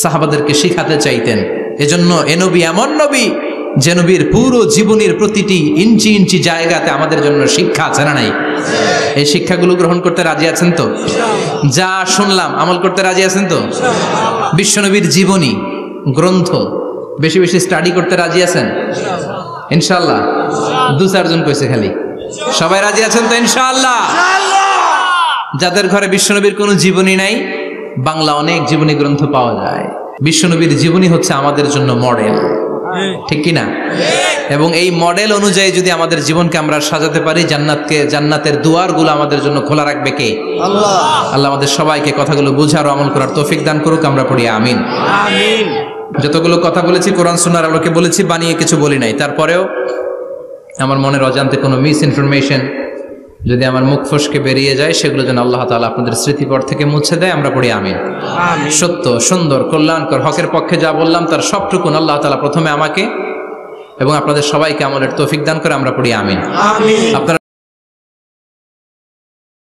সাহাবাদেরকে শিখাতে চাইতেন। এজন্য এ নবী এমন নবী যে নবীর পুরো জীবনের প্রতিটি ইঞ্চি ইঞ্চি জায়গাতে আমাদের জন্য শিক্ষা আছে না নাই? এই শিক্ষাগুলো গ্রহণ করতে রাজি আছেন তো? যা শুনলাম আমল করতে রাজি আছেন তো? বিশ্বনবীর জীবনী গ্রন্থ বেশি বেশি স্টাডি করতে রাজি আছেন ইনশাআল্লাহ? দু চারজন কইছে খালি, সবাই রাজি আছেন তো ইনশাআল্লাহ? যাদের ঘরে বিশ্বনবীর কোনো জীবনী নাই, বাংলা অনেক জীবনী গ্রন্থ পাওয়া যায়। বিশ্বনবীর জীবনী হচ্ছে আমাদের জন্য মডেল, ঠিক কি না? এবং এই মডেল অনুযায়ী যদি আমাদের জীবনকে আমরা সাজাতে পারি, জান্নাতের দুয়ারগুলো আমাদের জন্য খোলা রাখবে কে? আল্লাহ। আল্লাহ আমাদের সবাইকে কথাগুলো বুঝার ও আমল করার তৌফিক দান করুক। আমরা পড়ি আমিন। আমিন। যতগুলো কথা বলেছি কোরআন সুন্নাহর আলোকে বলেছি, বানিয়ে কিছু বলি নাই। তারপরেও আমার মনের অজান্তে কোনো মিস ইনফরমেশন, যদি আমার মুখ ফসকে বেরিয়ে যায় সেগুলো যেন আল্লাহ তাআলা আপনাদের স্মৃতিপট থেকে মুছে দেয়, আমরা পড়ি আমিন। আমিন। সত্য, সুন্দর, কল্যাণকর, হকের পক্ষে যা বললাম তার সবটুকুন আল্লাহ তাআলা প্রথমে আমাকে এবং আপনাদের সবাইকে আমলের তৌফিক দান করে, আমরা পড়ি আমিন। আমিন। আপনারা